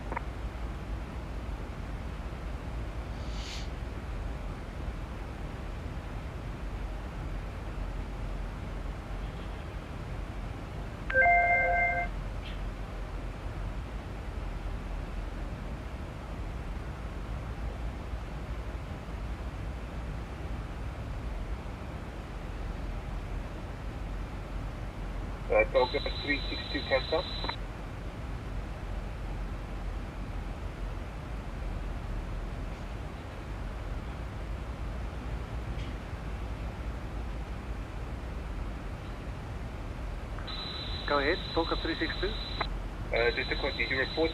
Delta 362 Captain. Go ahead, Delta 362. Just a quick, did you report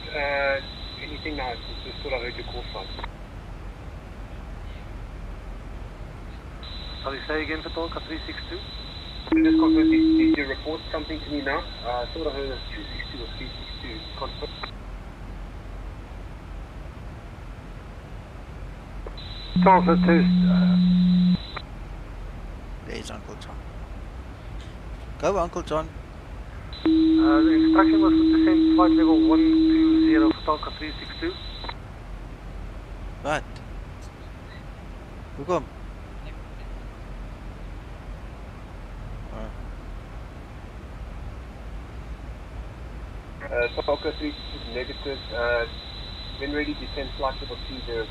anything now? Just thought I heard your call sign. Sorry, say again for Delta 362. Just confirm, did you report something to me now? I thought I heard a 262 or 362. Confirm. Delta 2. There's Uncle John. Go, Uncle John. The instruction was to descend flight level 120 for Delta 362. Wat? Hoekom? Delta 362 negative. When ready, descend flight level 20.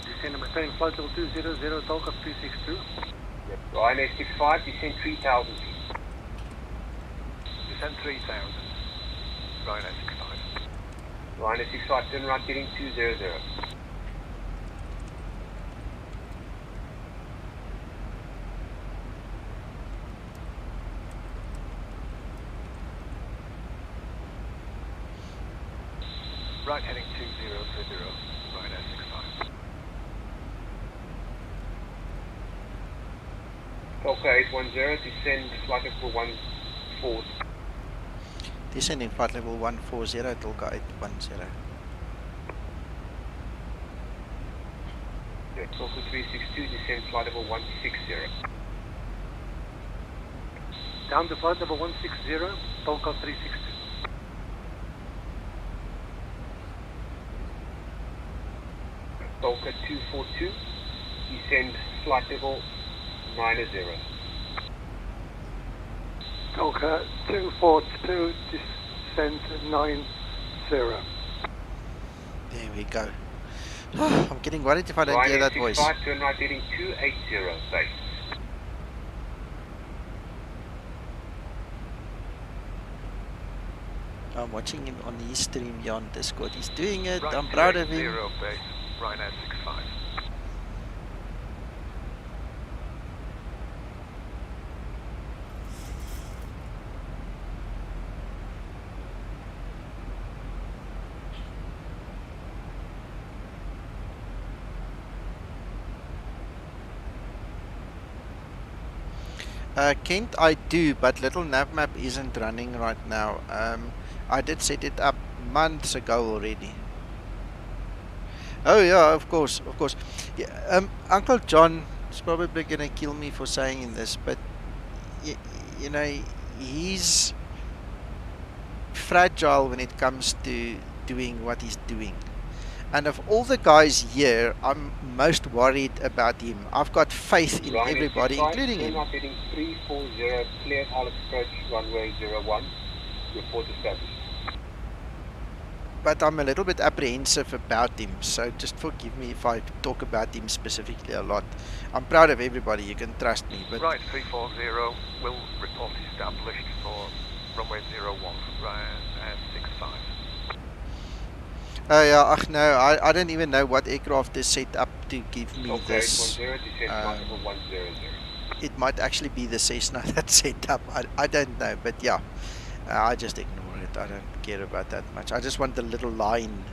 Descend and maintain flight level 200, Delta 362. Yep. Ryan 65, descend 3,000 feet. Descend 3,000, Ryan at 65. Ryan 65, turn right, getting 200. Right heading 2030, Ryan at 65. Delta 810, descend flight level 14. Descending flight level 140, Delta 810. Yeah, Delta 362, descend flight level 160. Down to flight level 160, Delta 362. Volca 242, descend flight level 90. Volca 242, descend 90. There we go. I'm getting worried if I don't hear that voice. Ryanair 65, turn right heading 280 base. I'm watching him on his stream here on Discord. He's doing it. I'm proud of him. 0 base, Ryanair 65. Kent, I do, but little navmap isn't running right now. I did set it up months ago already. Oh yeah, of course. Yeah, Uncle John is probably gonna kill me for saying this, but you know, he's fragile when it comes to doing what he's doing. And of all the guys here, I'm most worried about him. I've got faith in everybody, including him. Heading 340, clear Alex approach runway 01. Report established. But I'm a little bit apprehensive about him, so just forgive me if I talk about him specifically a lot. I'm proud of everybody, you can trust me. But Right 340 will report established for runway 01, Ryanair 65. Oh yeah, ach no, I don't even know what aircraft is set up to give me this. It might actually be the Cessna that's set up, I don't know, but yeah, I just ignore it, I don't care about that much. I just want the little line.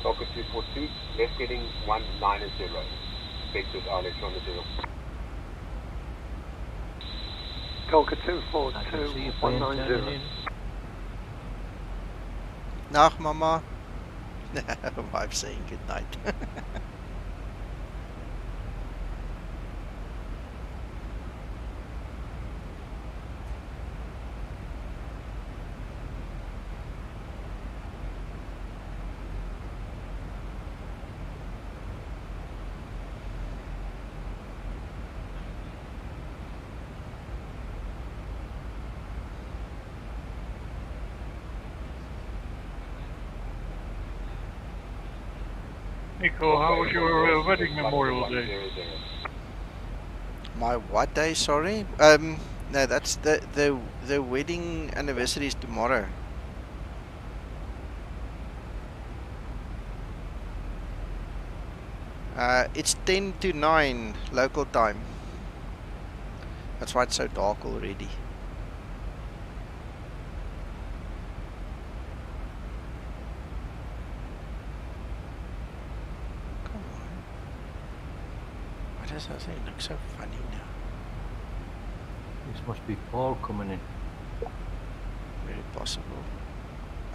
Volca 242, left heading 190. Vectors Alex on the 0. Volca 242, 190. Nacht, Mama. Wife saying good night. Nico, how was your wedding Memorial Day? My what day? Sorry. No, that's the wedding anniversary is tomorrow. It's 10 to 9 local time. That's why it's so dark already. Why does that thing look so funny now? This must be Paul coming in. Very possible.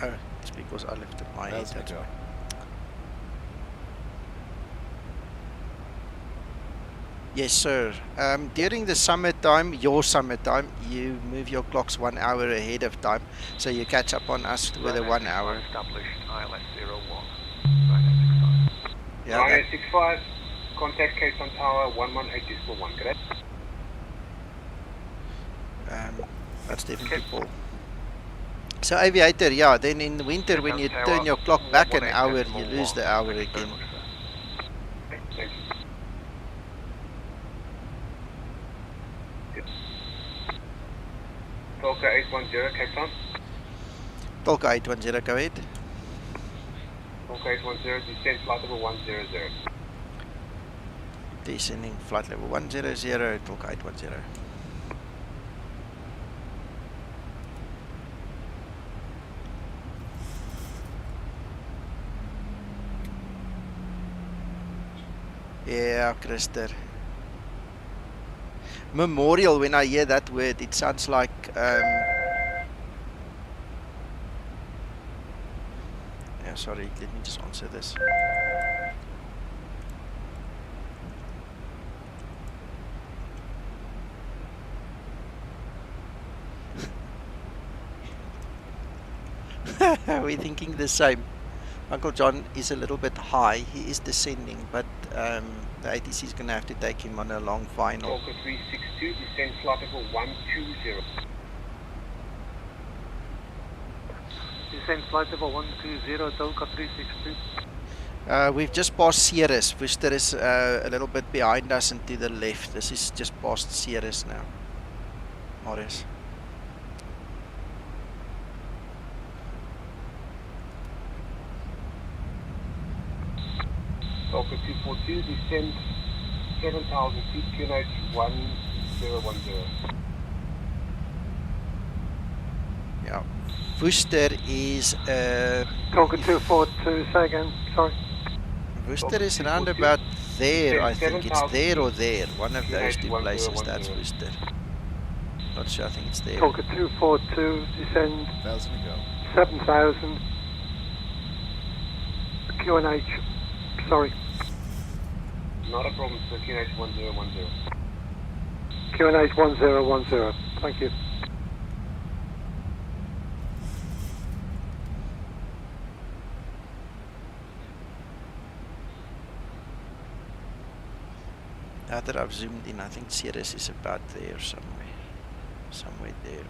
Oh, it's because I lifted my head. That's why. Yes, sir. During the summertime, your summertime, you move your clocks 1 hour ahead of time, so you catch up on us with a 1 hour. Established ILS 01. Yeah. Ryanair 65, contact Cape Town Tower 118.1, correct? That's definitely Paul. So aviator, yeah, then in the winter when you turn your clock back an hour, you lose the hour again. Thank you. Volca 810, Cape Town. Volca 810, go ahead. Volca 810, descend flight level 100. Descending flight level 100, Volca 810. Yeah, Christer. Memorial, when I hear that word, it sounds like yeah, sorry, let me just answer this. We're thinking the same. Uncle John is a little bit high. He is descending, but the ATC is going to have to take him on a long final. Talker 362, descend flight level 120. Descend flight level 120, Delta 362. We've just passed Ceres. Worcester is a little bit behind us and to the left. This is just past Ceres now. Morris. Talker 242, descend 7,000 feet, QNH 1010. Yeah. Worcester is... Talker 242, say again, sorry. Worcester is around about there, I think. It's there or there. One of those two places, that's Worcester. Not sure, I think it's there. Talker 242, descend 1,000 to go. 7,000. QNH, sorry. Not a problem, sir. QNH 1010. QNH 1010, thank you. Now that I've zoomed in, I think Ceres is about there somewhere. Somewhere there.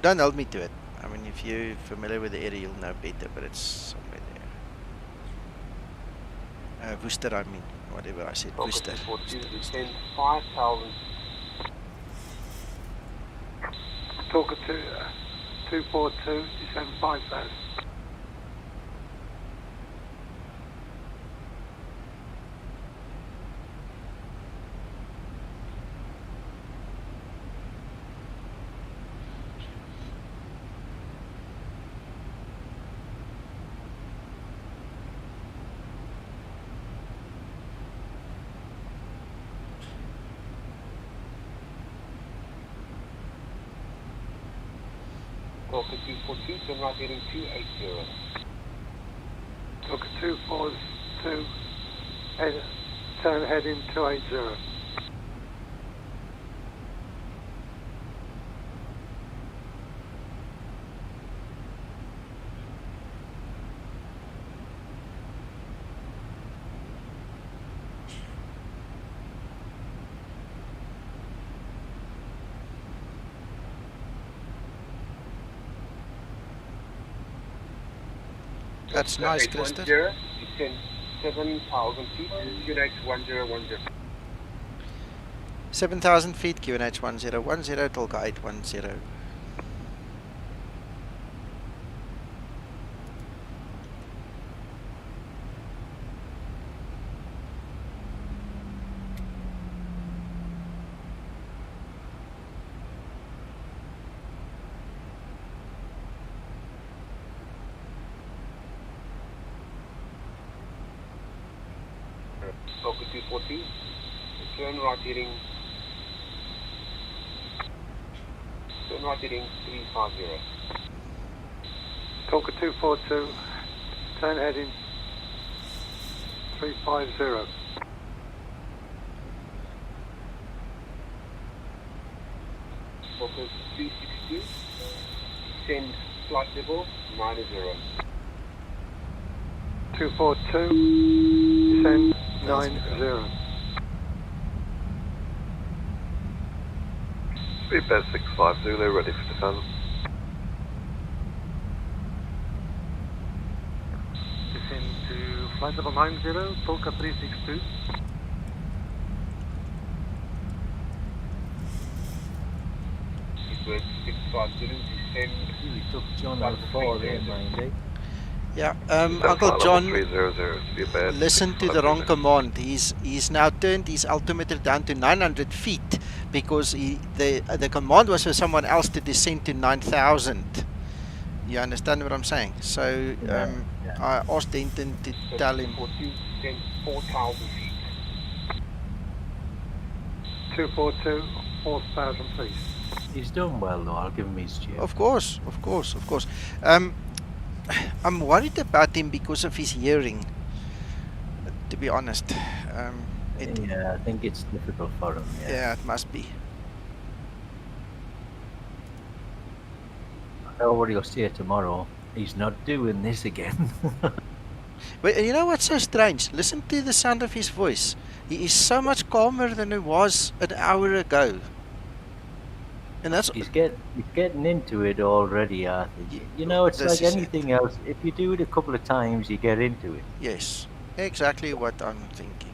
Don't hold me to it. I mean, if you're familiar with the area, you'll know better, but it's somewhere there. Worcester, I mean. Whatever I said. Worcester. Descend 5,000. Talker 242, descend 5,000. Talker 242, turn right heading 280. Talker 242, turn heading 280. That's nice, Christopher. Descend 7,000 feet, QNH 1010. 7,000 feet, QNH 1010, Tolka 810. Talker 240, turn right heading 350. Talker 242, turn heading 350. Talker 362, descend flight level 90. 242, descend 90. Speedbird 65 Zulu, ready for descent. Descend to flight level 90, Talker 362. Speedbird 65 Zulu, descend. You took John on 4 there, mind, eh? Yeah, Uncle John, listen to the wrong command. He's now turned his altimeter down to 900 feet because the command was for someone else to descend to 9,000. You understand what I'm saying? So I asked Denton to tell him. 4,000 feet. 242, 4,000 feet. He's done well though, I'll give him his due. Of course. I'm worried about him because of his hearing, to be honest. Yeah, I think it's difficult for him. Yeah, it must be. I know what he'll say tomorrow. He's not doing this again. But you know what's so strange? Listen to the sound of his voice. He is so much calmer than he was an hour ago. And that's he's getting into it already, Arthur. You know, it's like anything else. If you do it a couple of times, you get into it. Yes, exactly what I'm thinking.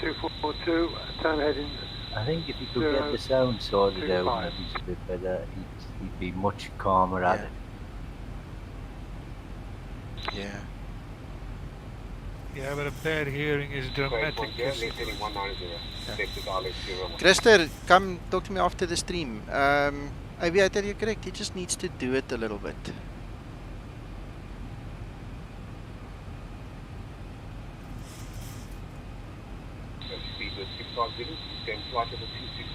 242, turn heading. I think if he could get the sound sorted out maybe a bit better, he'd be much calmer at it. Yeah. Yeah, but a bad hearing is dramatic. Christer, come talk to me after the stream. Aviator, you're correct. He just needs to do it a little bit. Speedbird 650, same flight level 260.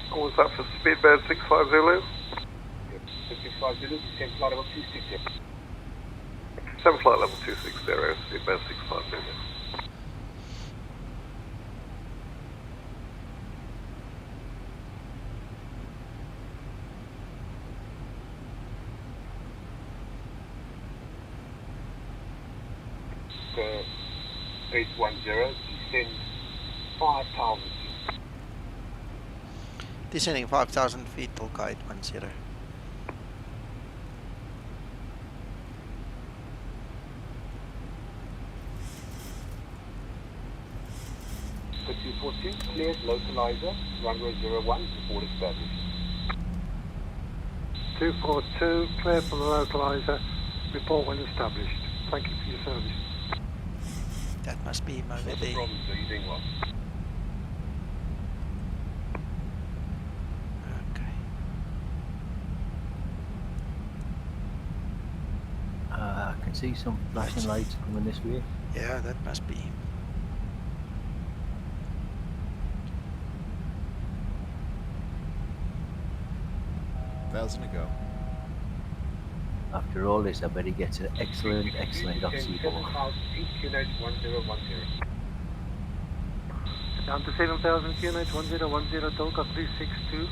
What was that for Speedbird 650? Yep, 650, same flight level 260. 7 flight level 260, Speedbird 650. So, 810, descend 5,000 feet. Descending 5,000 feet, till guide 10. So 242, cleared localizer, runway 01, report established. 242, cleared from the localizer, report when established. Thank you for your service. That must be him over What's the there. problem, sir? You doing well? I can see some flashing lights coming this way. Yeah, that must be him. $1,000 to go. After all this, I bet he gets an excellent off Zibo. Down to 7,000 QNH 1010 Delta 362.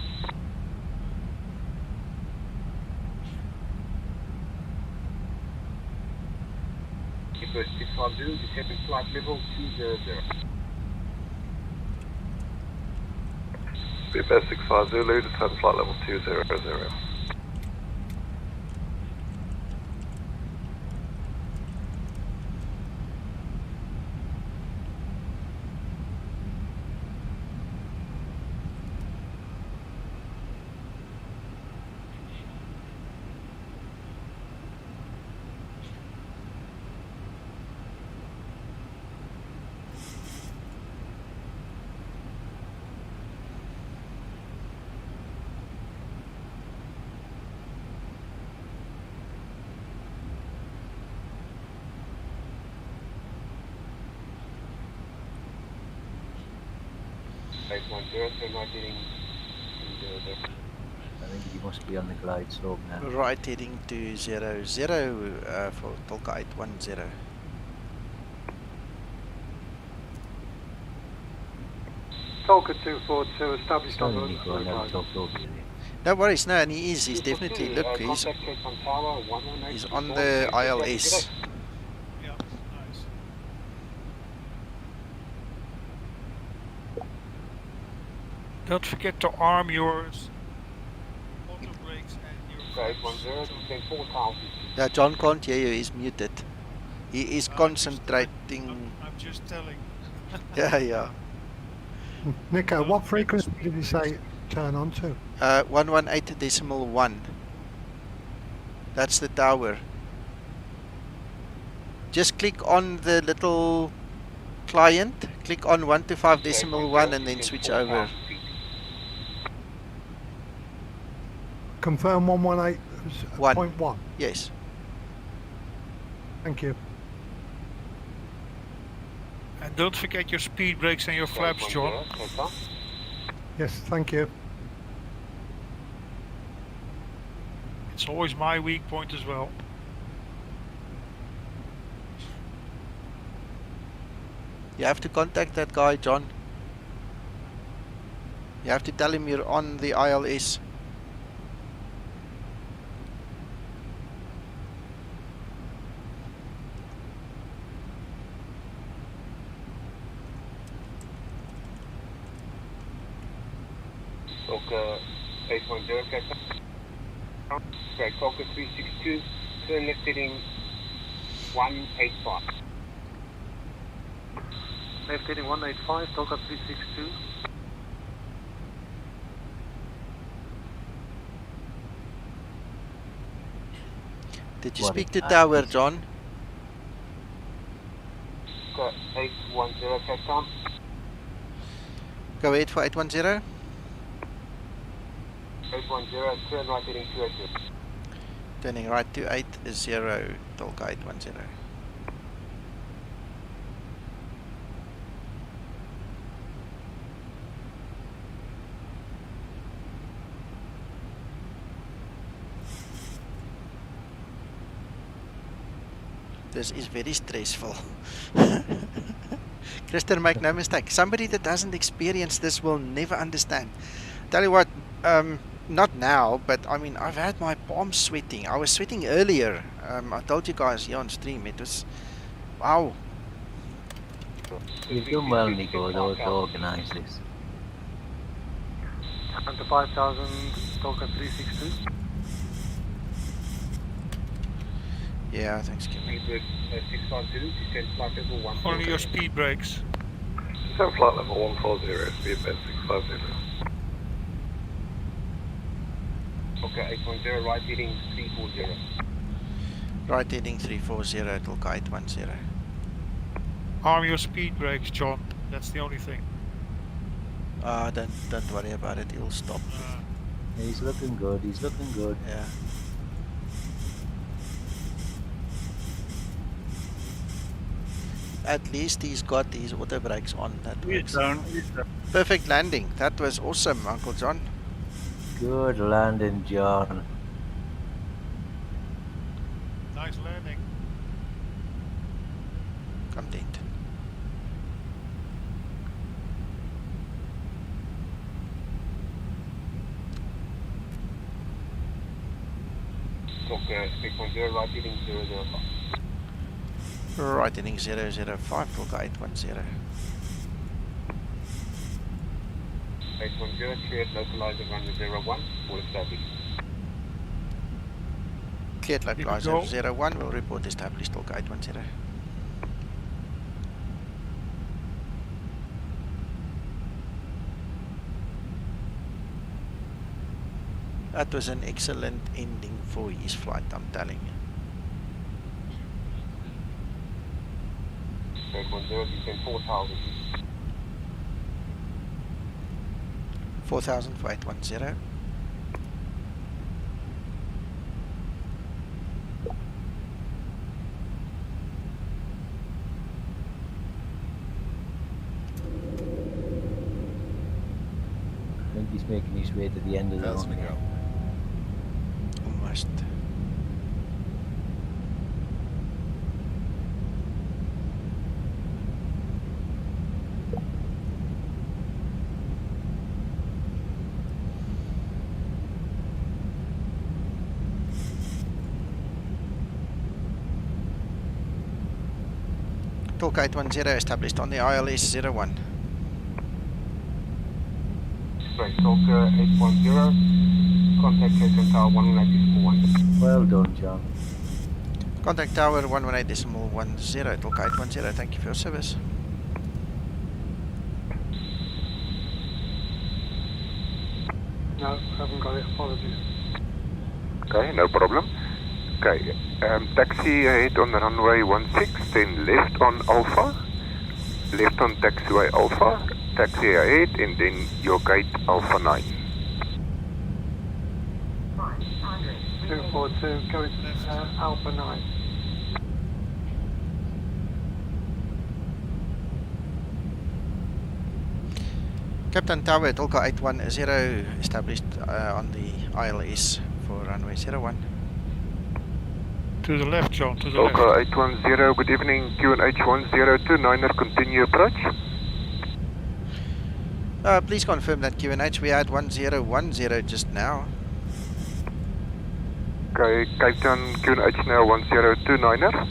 Speedbird 650, descending flight level 200. Speedbird 650, descend flight level 200. I think he must be on the glide slope now. Right, heading to 00 for till guide 10. Talker 242, established on the localizer. No worries, no, and he's definitely, look, he's on the ILS. Yeah, nice. Don't forget to arm yours. Auto brakes and your. Yeah, John can't hear you, he's muted. He is concentrating. I'm just telling. Yeah. Nico, what frequency did you say turn on to? 118.1. That's the tower. Just click on the little client, click on 125.1 and then switch over. confirm 118.1. Yes. Thank you. And don't forget your speed brakes and your flaps, John. Yes, thank you. It's always my weak point as well. You have to contact that guy, John. You have to tell him you're on the ILS. Talk 810, Captain. Okay, Talk 362, turn left heading 185. Left heading 185, Talk 362. Did you speak to tower, John? Okay, 810, Captain. Go ahead for 810. 810, turn right heading 280. Turning right to 80, Tolka 810. This is very stressful. Christian, make no mistake. Somebody that hasn't experienced this will never understand. Tell you what, not now, but I mean, I've had my palms sweating. I was sweating earlier. I told you guys here on stream. It was, wow. You've done well, Nico, to organise this. Under 5,000, Talk 362. Yeah, thanks, Kim. Only your speed brakes. Descend flight level 140, speed bed 650. Okay, 810, right heading 340. Right heading 340, Tolka 810. Arm your speed brakes, John. That's the only thing. Don't worry about it, he'll stop. He's looking good, he's looking good. Yeah. At least he's got his auto brakes on. That works. Perfect landing. That was awesome, Uncle John. Good landing, John. Nice landing. Content. Talk 810, right heading 005. Right heading 005, Tolka 810. 810, cleared localizer runway 01, full established. Cleared localizer 01, will report established, Tolka 810. That was an excellent ending for his flight, I'm telling you. 810, descend 4,000. 4,000 for 810. I think he's making his way to the end of the runway. Almost. Talk 810 established on the ILS 01. Right, Talk 810, contact Cape Tower 118.1. Well done, John. Contact Tower 118.10, Talk 810, thank you for your service. No, haven't got it, apologies. Okay, no problem. Okay, taxi ahead on the runway 16, then left on Alpha, left on taxiway Alpha, taxi ahead, and then your gate Alpha 9. 242, going Alpha 9. Captain Tower, Tolka 810 established on the ILS for runway 01. To the left, John, to the left. Tolka 810, good evening, QNH 1029er, continue approach. Please confirm that QNH, we had 1010 just now. Okay, Cape Town, QNH now 1029er.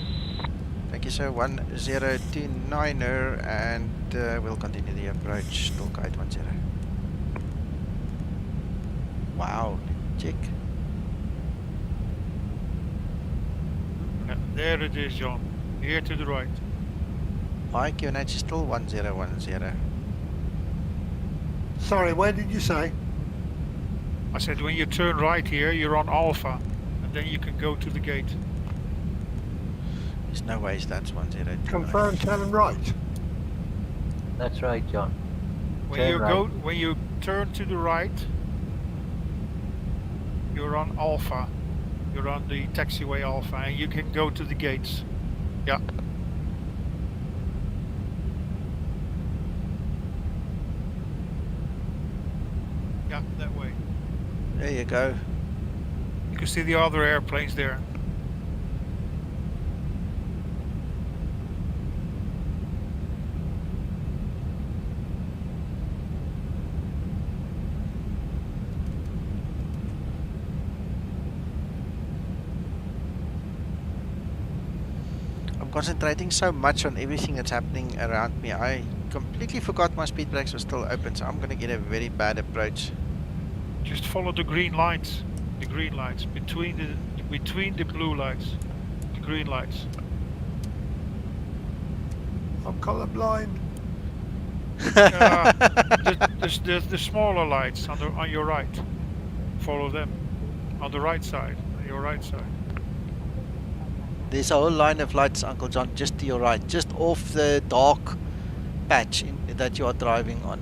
Thank you, sir. 1029er, and we'll continue the approach. Tolka 810. Wow, check. Yeah, there it is, John. Here to the right. My QNH is still 1010. Sorry, where did you say? I said when you turn right here, you're on Alpha, and then you can go to the gate. There's no ways that's 10. Confirm, tell them right. That's right, John. When you turn to the right, you're on Alpha. You're on the taxiway Alpha, and you can go to the gates. Yeah. Yeah, that way. There you go. You can see the other airplanes there. I'm concentrating so much on everything that's happening around me. I completely forgot my speed brakes were still open, so I'm going to get a very bad approach. Just follow the green lights. The green lights between the blue lights. The green lights. I'm colorblind. The smaller lights on your right. Follow them. On the right side. On your right side. There's a whole line of lights, Uncle John, just to your right, just off the dark patch that you are driving on.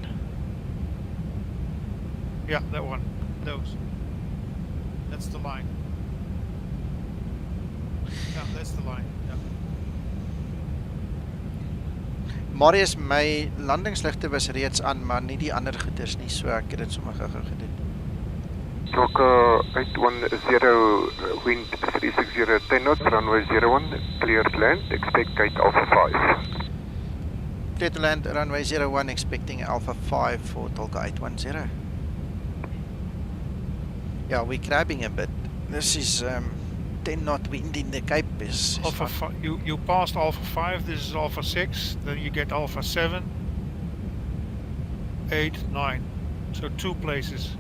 Yeah, that one. Those. That's the line. Yeah, that's the line. Yeah. Marius, my landingsligte was reeds aan, maar nie die ander goeders nie, so ek het dit sommer gou gedoen. Tolka 810, wind 360, 10 knots, runway 01, cleared land, expect gate Alpha 5. Clear to land, runway 01, expecting Alpha 5 for Tolka 810. Yeah, we're crabbing a bit. This is 10 knot wind in the Cape. Is Alpha 5, you passed Alpha 5, this is Alpha 6, then you get Alpha 7, 8, 9. So 2 places.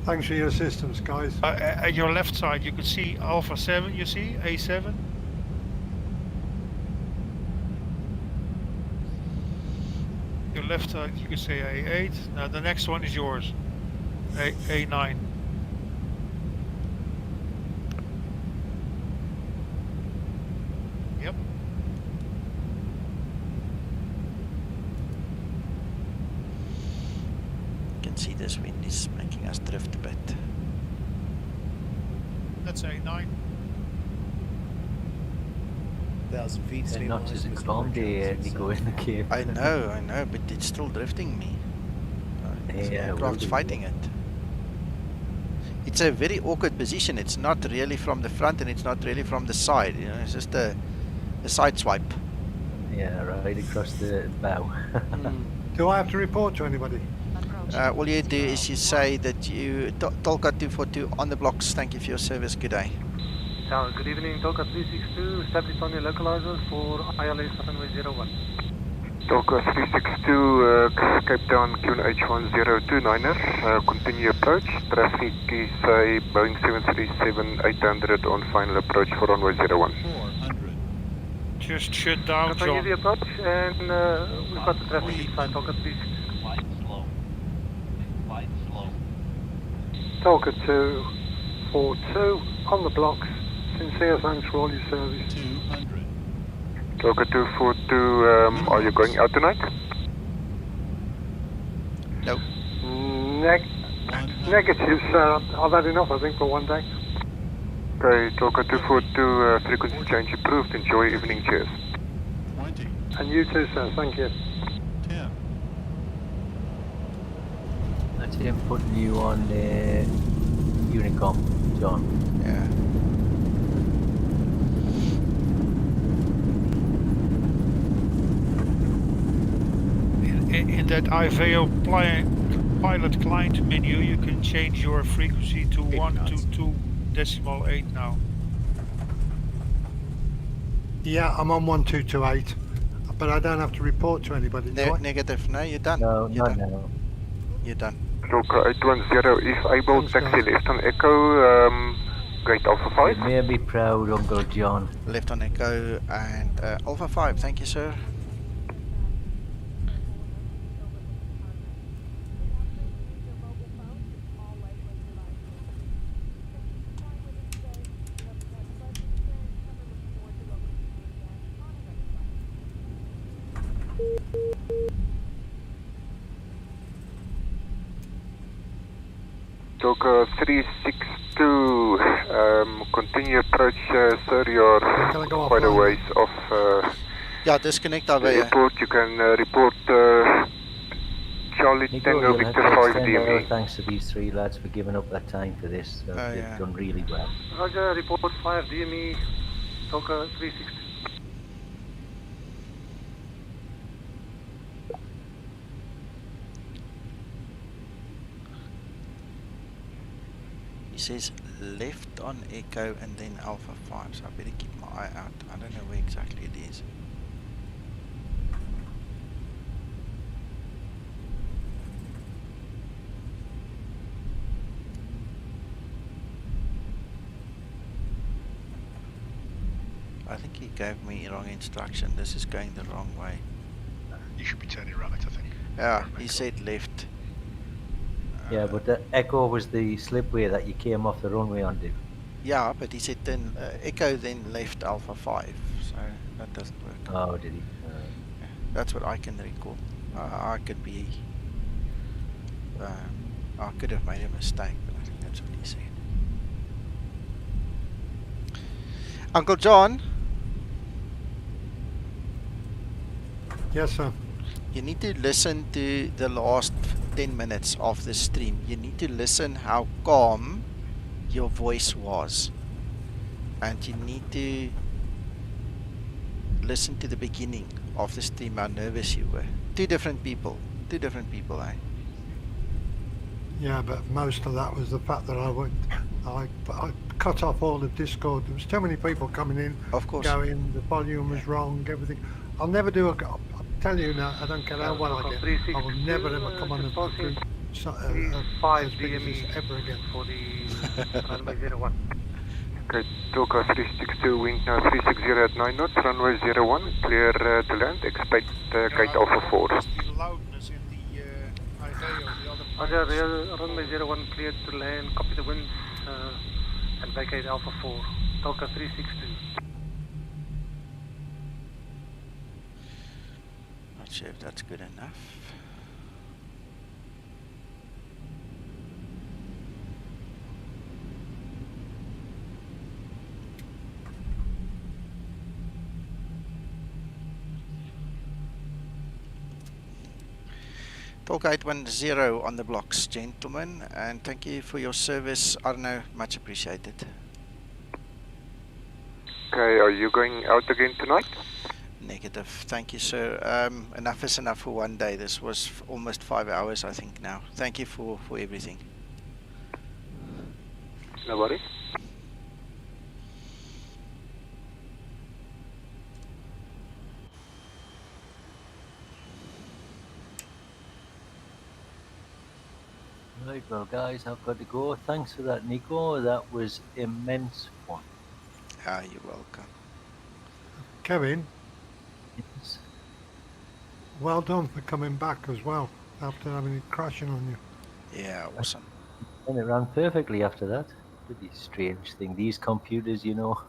Thanks for your assistance, guys. At your left side, you can see Alpha 7, you see? A7. Your left side, you can say A8. Now the next one is yours. A9. Yep. You can see this wind is making us drift a bit. That's A9. 1,000 feet, And not just a calm day, Nico, in the cave. I know, but it's still drifting me. Yeah, Aircraft's fighting it. It's a very awkward position. It's not really from the front and it's not really from the side. You know, it's just a side swipe. Yeah, right across the bow. Do I have to report to anybody? All you do is you say that you Tolka 242 on the blocks. Thank you for your service. Good day. Good evening, Tolka 362, established on your localizer for ILS runway 01. Tolka 362, Cape Town, QNH 1029er, continue approach. Traffic is a Boeing 737-800 on final approach for runway 01. 400. Just shut down, Continue John. the approach, and we've got the traffic inside Tolka 362. Flight slow. Flight slow. Tolka 242 on the blocks. Sincere thanks for all your service. 200. Tolka 242, are you going out tonight? No. Negative, sir. I've had enough, I think, for one day. Okay, Talker 242, frequency change approved. Enjoy evening, cheers. 20. And you too, sir. Thank you. 10. That's him putting you on the Unicom, John. Yeah. In that IVAO pilot client menu, you can change your frequency to 122.8 now. Yeah, I'm on 1228, but I don't have to report to anybody, do I? Negative. No, you're done. No, you're not done. now. You're done. Talker 810, if able, Thanks, taxi guys. left on Echo, gate Alpha 5. You may be proud, Uncle John. Left on Echo and Alpha 5. Thank you, sir. Talker 362, continue approach, sir, you're go quite a offline? ways off Yeah, disconnect the IVAO. airport. You can report Charlie Nico, Tango you'll have Victor to 5 extend our DME. thanks to these three lads for giving up their time for this. So Oh, they've yeah. done really well. Roger, report 5 DME, Talker 360. He says left on Echo and then Alpha 5, so I better keep my eye out. I don't know where exactly it is. I think he gave me wrong instruction. This is going the wrong way. You should be turning right, I think. Yeah, he said left. Yeah, but the Echo was the slipway that you came off the runway onto. Yeah, but he said then Echo then left Alpha 5, so that doesn't work. Oh, did he? Yeah, that's what I can recall. I could be... I could have made a mistake, but I think that's what he said. Uncle John? Yes, sir. You need to listen to the last 10 minutes of the stream. You need to listen how calm your voice was. And you need to listen to the beginning of the stream, how nervous you were. Two different people, eh? Yeah, but most of that was the fact that I cut off all of Discord. There was too many people coming in, of course, going, the volume was wrong, everything. I'll never do I'll tell you now, I don't care how well I get, I will never ever come on a group as big as this ever again. For the runway 01. Okay, Talker 362, wind now 360 at 9 knots, runway 01, clear to land, expect gate Alpha 4. The loudness in the IVAO, the other Roger, runway 01 cleared to land, copy the winds, and vacate Alpha 4, Talker 362. Not sure if that's good enough. Talk 810 on the blocks, gentlemen, and thank you for your service, Arno, much appreciated. Okay, are you going out again tonight? Negative, thank you, sir. Enough is enough for one day. This was almost 5 hours, I think, now. Thank you for everything. No worries. Right, well guys, I've got to go. Thanks for that, Nico. That was immense fun. Ah, you're welcome. Kevin, Yes. well done for coming back as well, after having it crashing on you. Yeah, awesome. And it ran perfectly after that. Pretty strange thing. These computers, you know.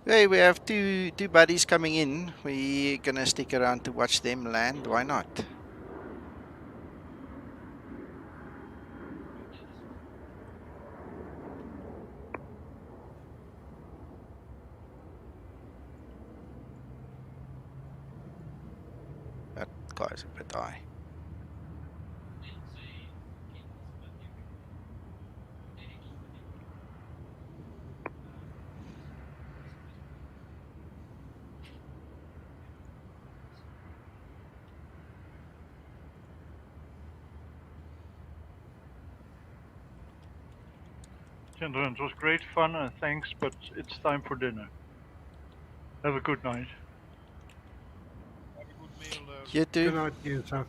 Hey, we have two buddies coming in. We're gonna stick around to watch them land. Why not? guy's a bit high. Gentlemen, it was great fun and thanks, but it's time for dinner. Have a good night. Have a good meal. You too. Good night to you, sir.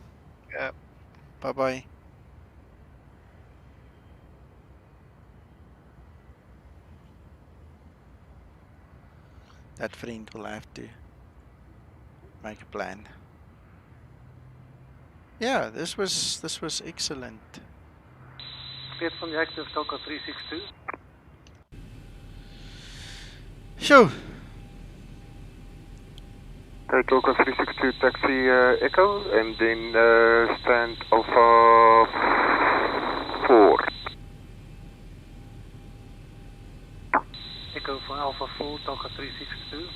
Yeah. Bye-bye. That friend will have to make a plan. Yeah, this was excellent. Cleared from the active Toka 362. Sure. Okay, Toka 362 taxi Echo, and then stand Alpha 4. Echo for Alpha 4, Toka 362.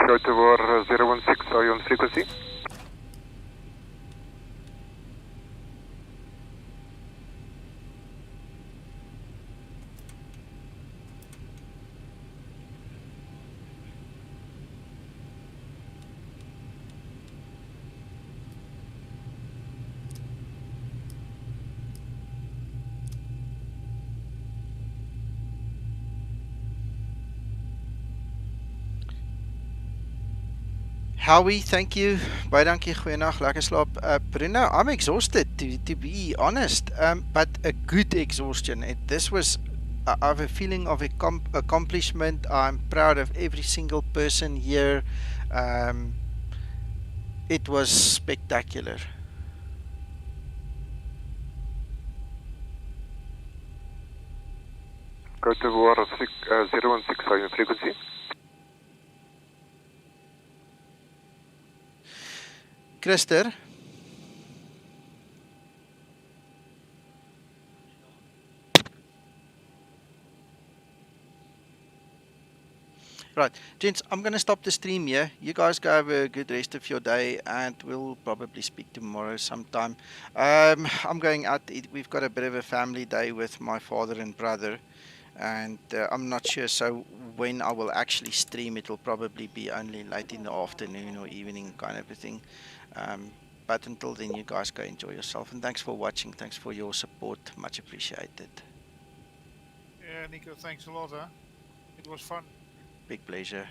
Go toward 016, are you on frequency? Howie, thank you. Baie dankie, goeienaand, lekker slaap. Bruno, I'm exhausted, to be honest, but a good exhaustion. This was, I have a feeling of accomplishment. I'm proud of every single person here. It was spectacular. Go toward 016, are you on frequency? Christer? Right, gents, I'm going to stop the stream here. You guys go have a good rest of your day, and we'll probably speak tomorrow sometime. I'm going out to eat. We've got a bit of a family day with my father and brother, and I'm not sure, so when I will actually stream, it will probably be only late in the afternoon or evening kind of a thing. But until then, you guys go enjoy yourself, and thanks for watching. Thanks for your support. Much appreciated. Yeah, Nico, thanks a lot. It was fun. Big pleasure.